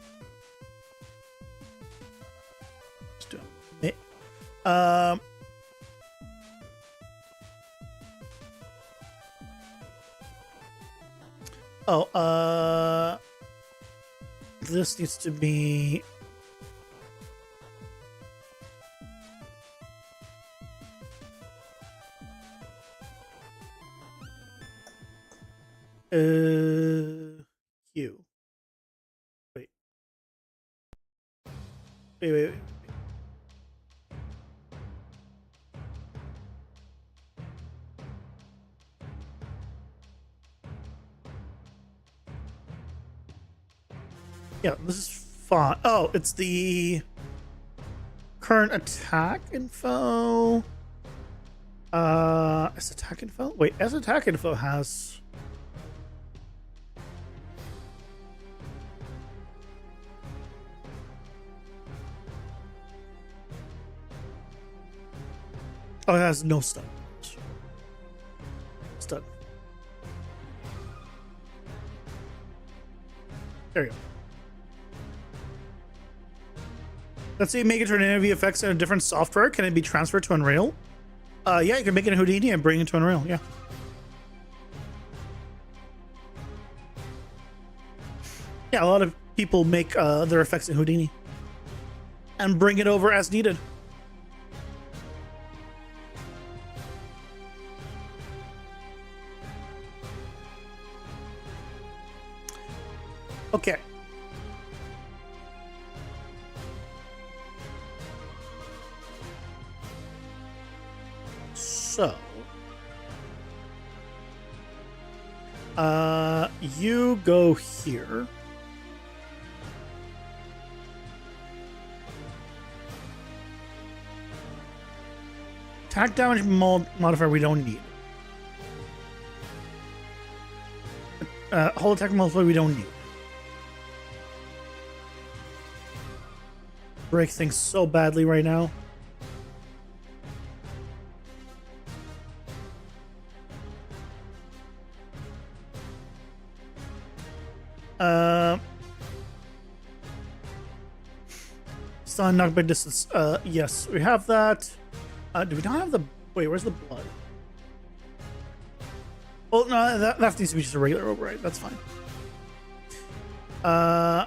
let's do it. This needs to be Q. Wait. Yeah, this is fine. Oh, it's the current attack info. Is attack info? Wait, as attack info has. Oh, it has no stun. Stun. There you go. Let's say make it turn NV effects in a different software. Can it be transferred to Unreal? Yeah, you can make it in Houdini and bring it to Unreal. Yeah. Yeah, a lot of people make their effects in Houdini and bring it over as needed. Okay. So, you go here. Attack damage modifier we don't need. Whole attack modifier we don't need. Break things so badly right now. Stun, knockback distance. Yes, we have that. Do we not have the... Wait, where's the blood? Oh, no, that needs to be just a regular override. That's fine.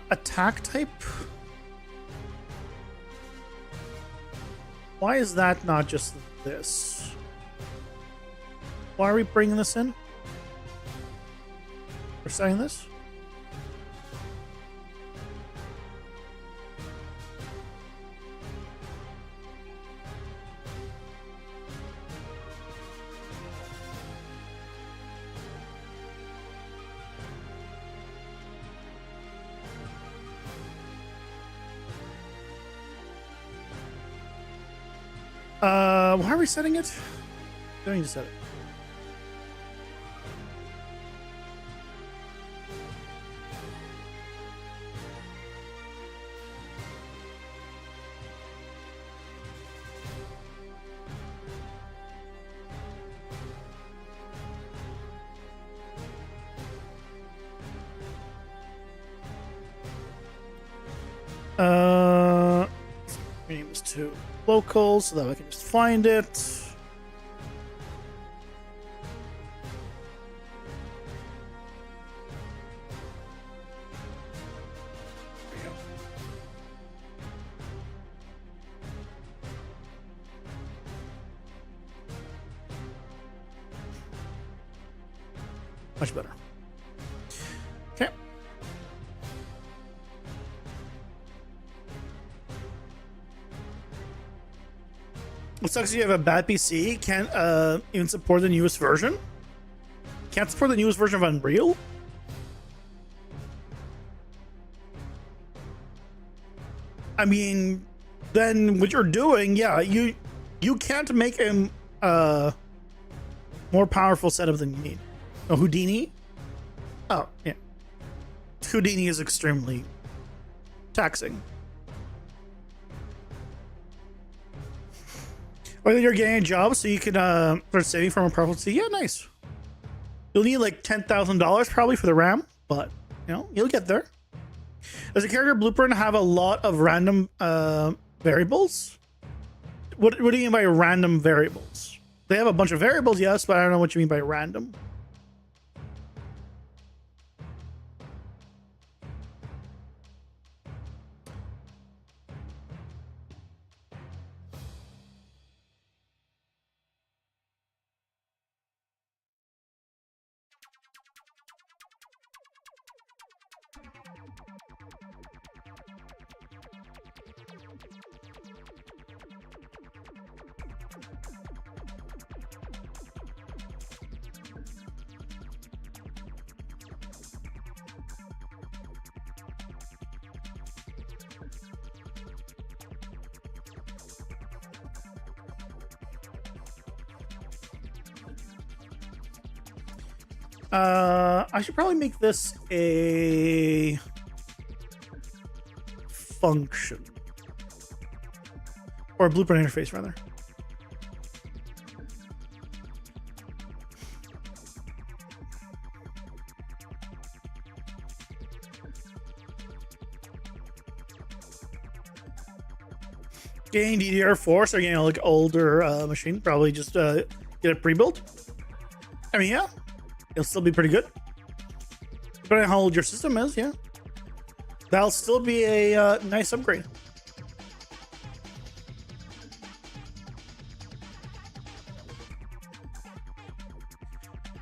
Attack type? Why is that not just this? Why are we bringing this in? We're setting this? Why are we setting it? Don't need to set it. Name is to local so that I can just find it. There we go. Much better. Okay. It sucks you have a bad PC, can't even support the newest version. Can't support the newest version of Unreal. I mean, then what you're doing, yeah, you can't make a more powerful setup than you need. Oh, Houdini? Oh, yeah. Houdini is extremely taxing. Whether you're getting a job so you can start saving from a profit. Yeah, nice. You'll need like $10,000 probably for the RAM, but you know, you'll get there. Does a character blueprint have a lot of random variables? What do you mean by random variables? They have a bunch of variables, yes, but I don't know what you mean by random. I should probably make this a function or a blueprint interface rather. getting DDR4, so getting a like older machine, probably just get it pre-built. I mean, yeah, it'll still be pretty good. Depending on how old your system is, yeah. That'll still be a nice upgrade.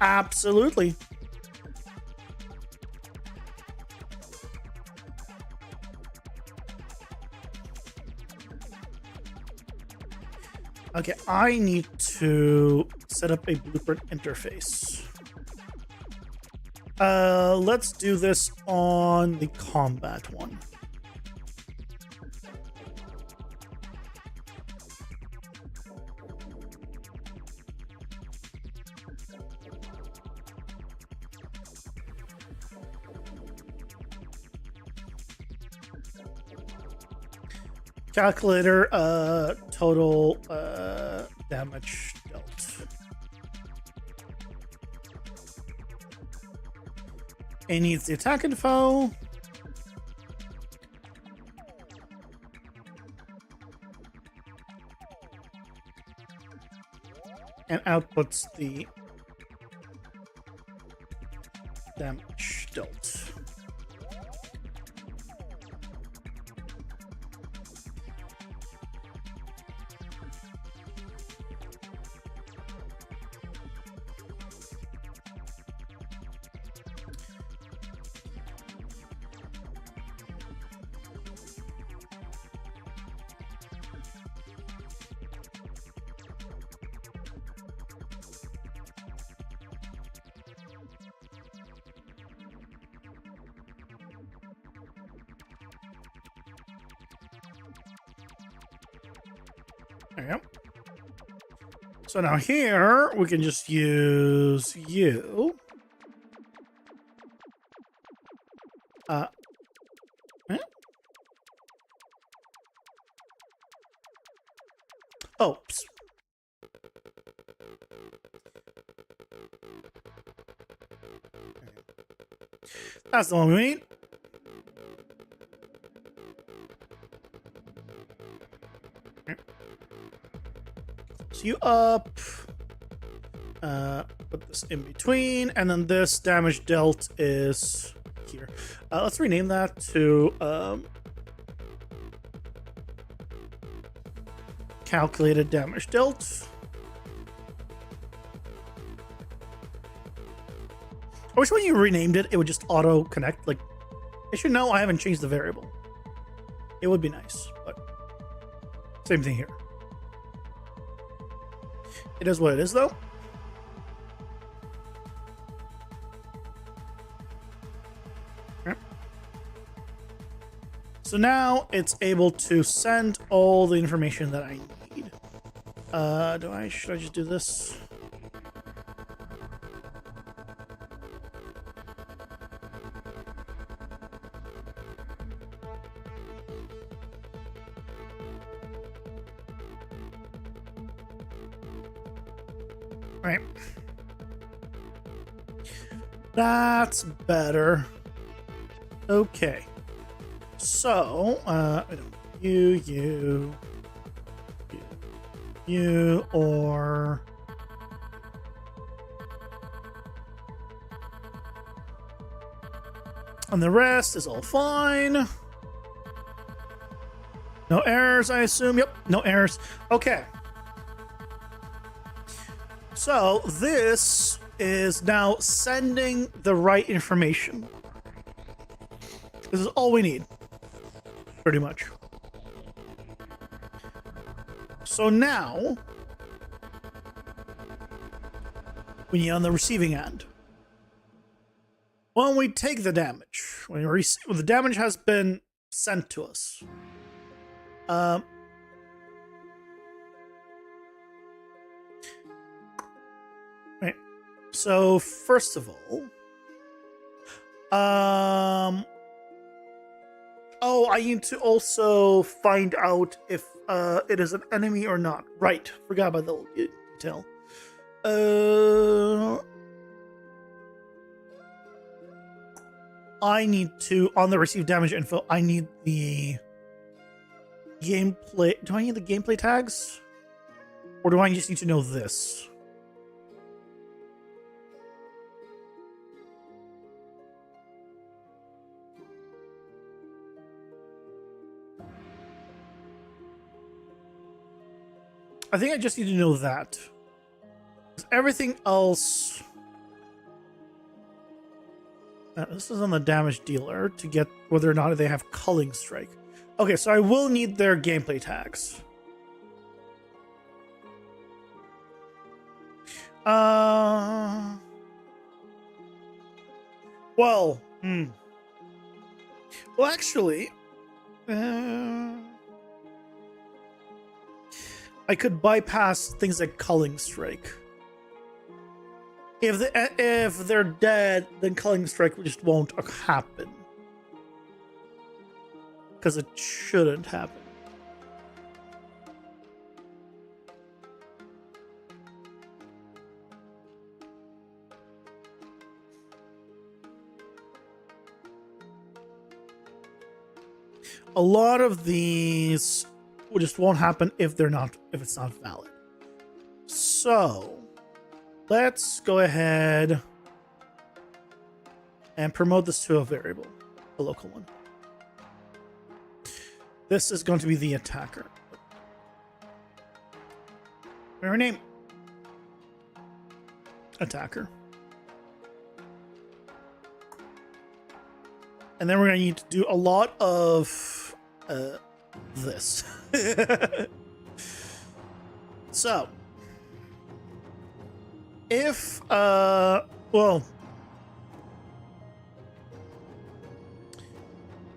Absolutely. Okay, I need to set up a blueprint interface. Let's do this on the combat one. Calculator, total damage dealt. It needs the attack info. And outputs the damage dealt. There you go. So now here we can just use you. Eh? Oops. That's the one we need. You up, put this in between, and then this damage dealt is here. Let's rename that to calculated damage dealt. I wish when you renamed it, it would just auto connect. Like, it should know I haven't changed the variable. It would be nice, but same thing here. It is what it is, though. Okay. So now it's able to send all the information that I need. Should I just do this? Right. That's better. Okay. So, you, or... And the rest is all fine. No errors, I assume. Yep, no errors. Okay. So this is now sending the right information. This is all we need, pretty much. So now we need on the receiving end. When we take the damage, when the damage has been sent to us, right. So first of all, oh, I need to also find out if it is an enemy or not. Right, forgot about the little detail. I need to, on the received damage info, I need the gameplay. Do I need the gameplay tags? Or do I just need to know this? I think I just need to know that. Everything else... this is on the damage dealer to get whether or not they have culling strike. Okay, so I will need their gameplay tags. Well, Well, actually, I could bypass things like culling strike. If they're dead, then culling strike just won't happen. Because it shouldn't happen. A lot of these just won't happen if it's not valid. So let's go ahead and promote this to a variable, a local one. This is going to be the attacker. Her name. Attacker. And then we're going to need to do a lot of this. So, if, well,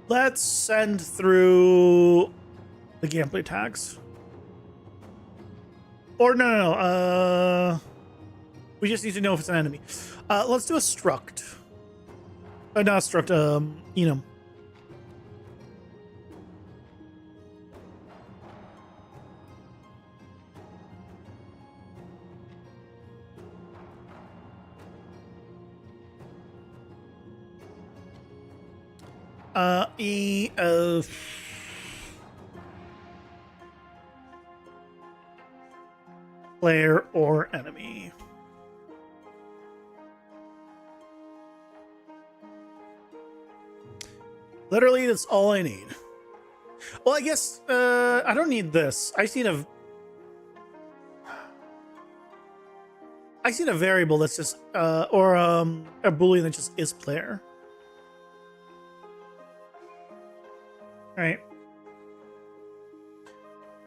let's send through the gameplay tags. Or no. We just need to know if it's an enemy. Let's do a struct. Not a struct, enum. Player or enemy. Literally, that's all I need. Well, I guess I don't need this. I just need a variable that's just or a boolean that just is player. All right.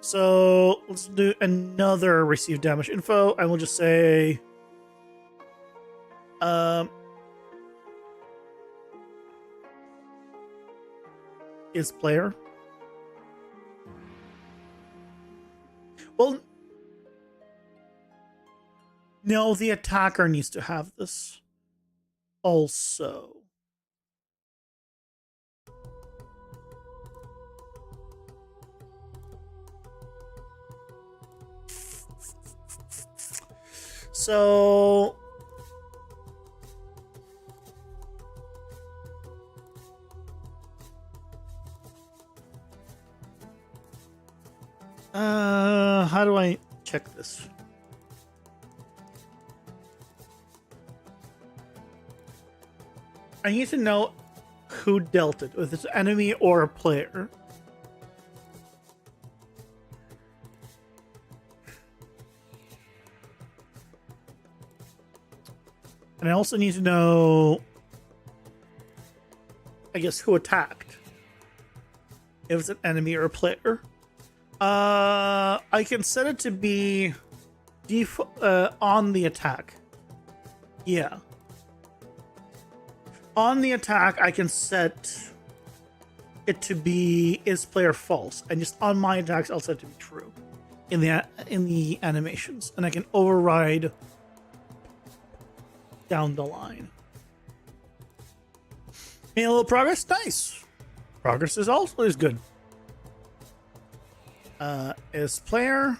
So let's do another receive damage info, and we'll just say is player. Well, no, the attacker needs to have this also. So how do I check this? I need to know who dealt it, if it's an enemy or a player. And I also need to know, I guess, who attacked. If it's an enemy or a player. I can set it to be on the attack. Yeah. On the attack, I can set it to be is player false, and just on my attacks, I'll set it to be true in the animations, and I can override down the line. Made a little progress. Nice. Progress is always good. Is player.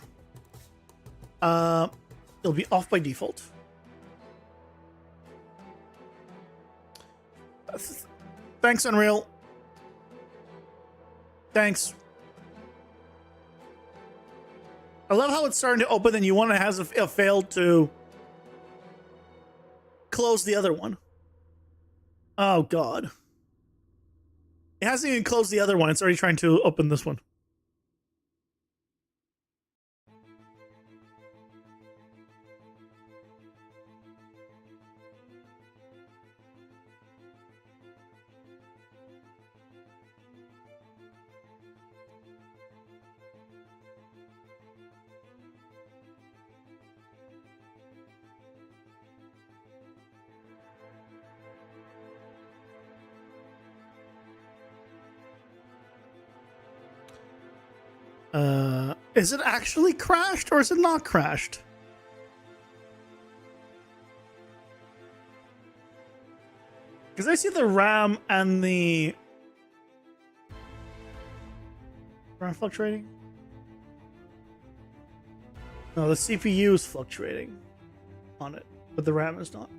It'll be off by default. Thanks, Unreal. Thanks. I love how it's starting to open and you want to have a failed to close the other one. Oh, God. It hasn't even closed the other one. It's already trying to open this one. Is it actually crashed or is it not crashed? Because I see the RAM and the RAM fluctuating. No, the CPU is fluctuating on it, but the RAM is not.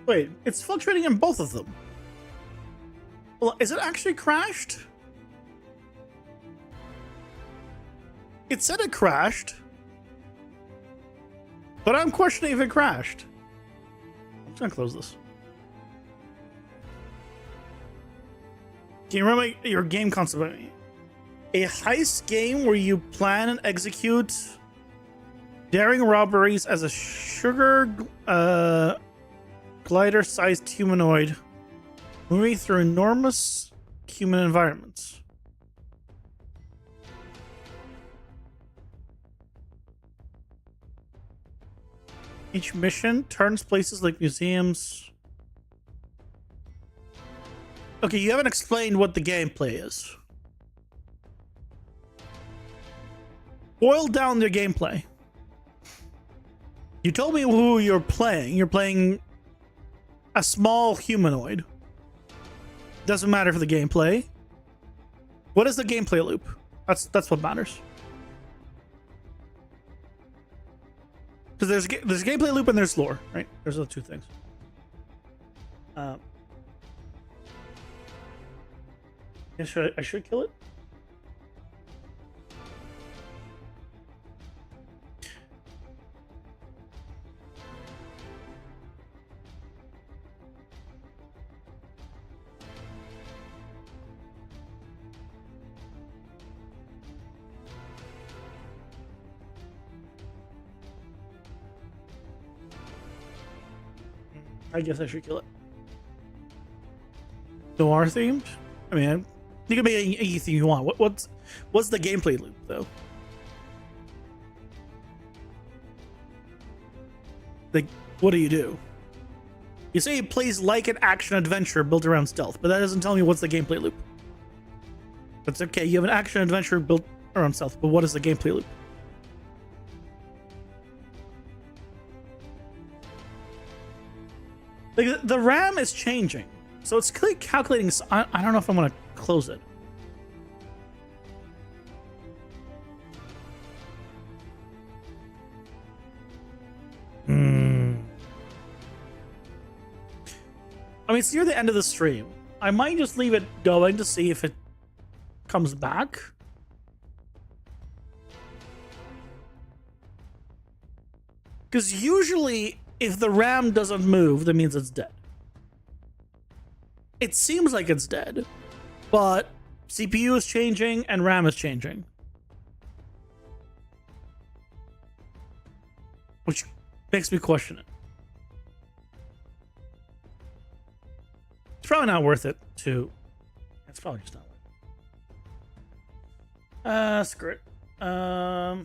Wait, it's fluctuating in both of them. Well, is it actually crashed? It said it crashed. But I'm questioning if it crashed. I'm just gonna close this. Can you remember your game concept? A heist game where you plan and execute daring robberies as a sugar glider-sized humanoid moving through enormous human environments. Each mission turns places like museums. Okay, you haven't explained what the gameplay is. Boil down your gameplay. You told me who you're playing. You're playing a small humanoid. Doesn't matter for the gameplay. What is the gameplay loop? That's what matters. Because there's a gameplay loop and there's lore, right? There's the two things. Yeah, I should kill it. I guess I should kill it. Noir themed? I mean, you can make anything you want. What's the gameplay loop though? Like, what do? You say it plays like an action adventure built around stealth, but that doesn't tell me what's the gameplay loop. That's okay. You have an action adventure built around stealth, but what is the gameplay loop? Like, the RAM is changing, so it's calculating. I don't know if I'm gonna close it. I mean, it's near the end of the stream. I might just leave it going to see if it comes back. Because usually, if the RAM doesn't move, that means it's dead. It seems like it's dead, but CPU is changing and RAM is changing. Which makes me question it. It's probably not worth it to... It's probably just not worth it. Screw it. I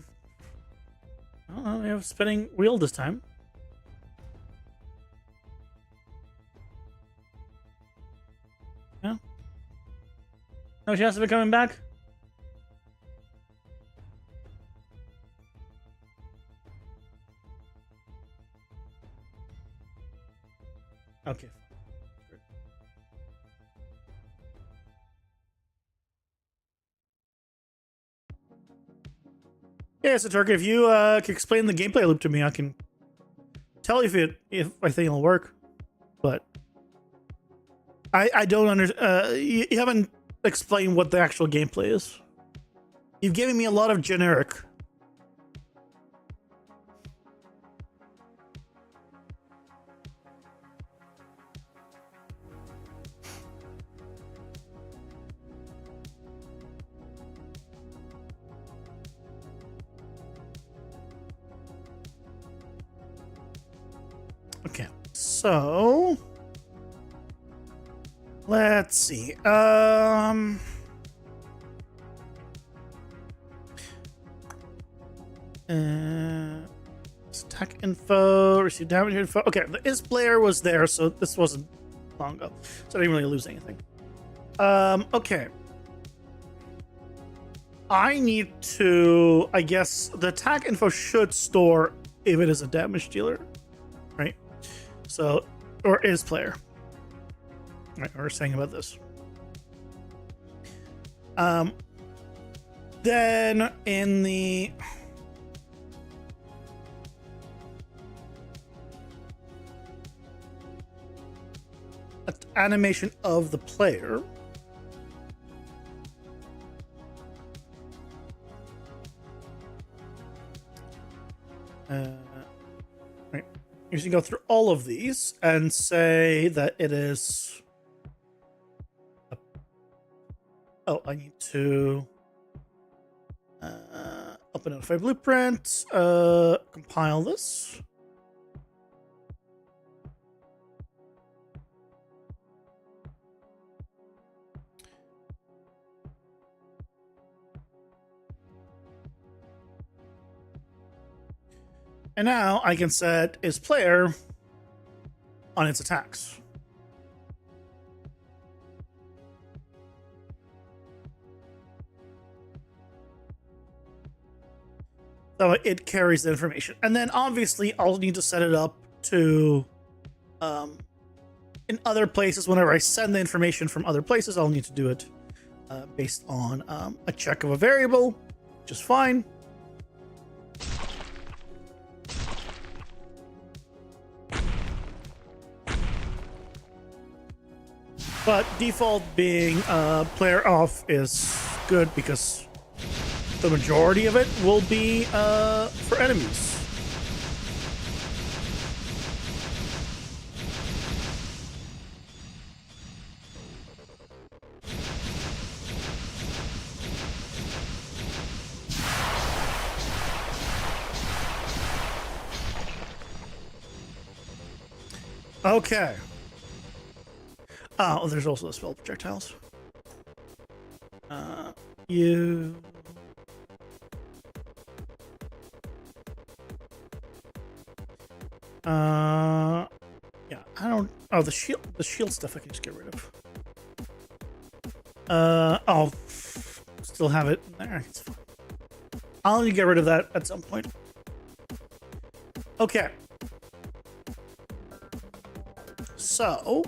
don't know, we have a spinning wheel this time. No? No chance of it coming back? Okay. Yeah, so Turk, if you can explain the gameplay loop to me, I can tell you if I think it'll work. But I don't understand. You haven't explained what the actual gameplay is. You've given me a lot of generic. Okay, so let's see. Attack info, receive damage info. Okay, the is player was there, so this wasn't long ago, so I didn't really lose anything. Okay. I need to, I guess, the attack info should store if it is a damage dealer, right? So, or is player. Right, we're saying about this. Then in the animation of the player, right, you can go through all of these and say that it is. Oh, I need to open Notify Blueprint, compile this. And now I can set is player on its attacks. So it carries the information. And then obviously I'll need to set it up to in other places. Whenever I send the information from other places, I'll need to do it based on a check of a variable, which is fine. But default being player off is good because the majority of it will be for enemies. Okay. Oh, there's also the spell projectiles. You. Yeah, I don't. Oh, the shield stuff I can just get rid of. I'll still have it there. It's fine. I'll need to get rid of that at some point. Okay. So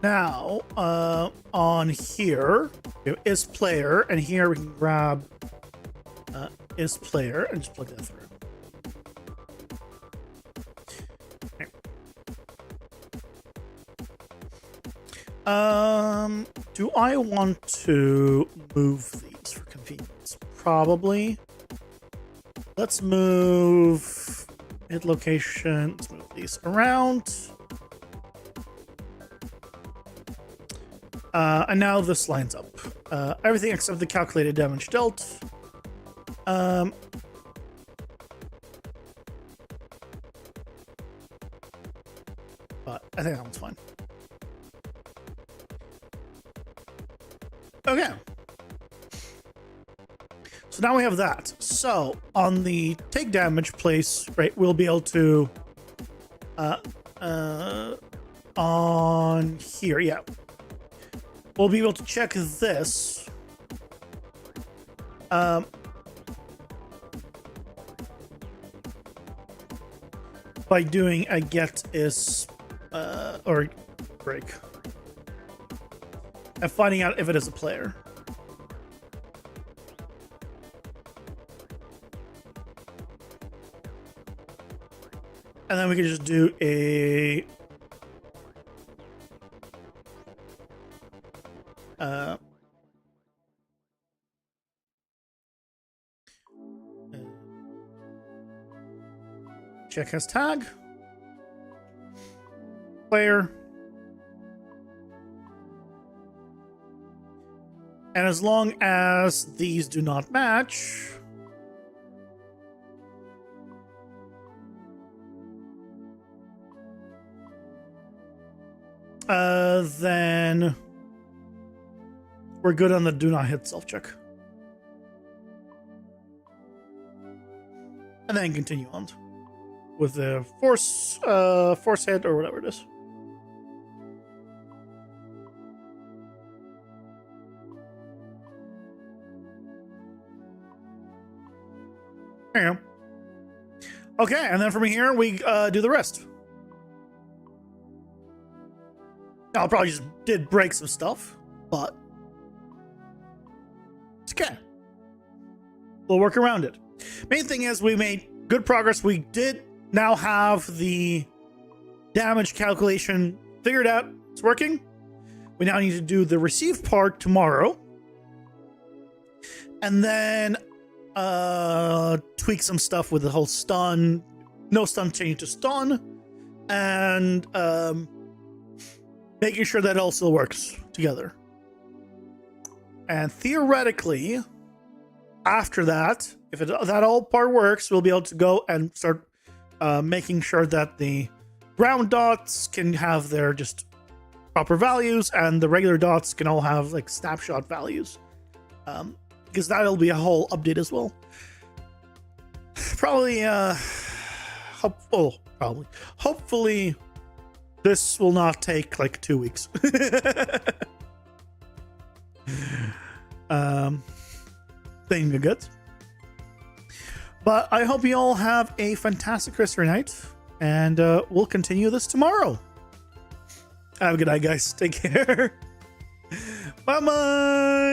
now on here is player, and here we can grab is player and just plug that through. Okay. Do I want to move these for convenience? Probably. Let's move hit location. Let's move these around. And now this lines up. Everything except the calculated damage dealt. But I think that one's fine. Okay. So now we have that. So on the take damage place, right, we'll be able to on here, yeah. We'll be able to check this. By doing a get is or break. And finding out if it is a player. And then we can just do a check has tag player, and as long as these do not match, then we're good on the do not hit self check. And then continue on with the force hit or whatever it is. There you go. Okay, and then from here we do the rest. I'll probably just did break some stuff, but it's okay. We'll work around it. Main thing is we made good progress. We did now have the damage calculation figured out. It's working. We now need to do the receive part tomorrow. And then tweak some stuff with the whole stun. No stun change to stun. And making sure that it all still works together. And theoretically, after that, if that all part works, we'll be able to go and start making sure that the ground dots can have their just proper values, and the regular dots can all have like snapshot values. Because that'll be a whole update as well. Probably, hopefully, this will not take like 2 weeks. Thing good. But I hope you all have a fantastic rest of your night, and we'll continue this tomorrow. Have a good night, guys. Take care. Bye-bye.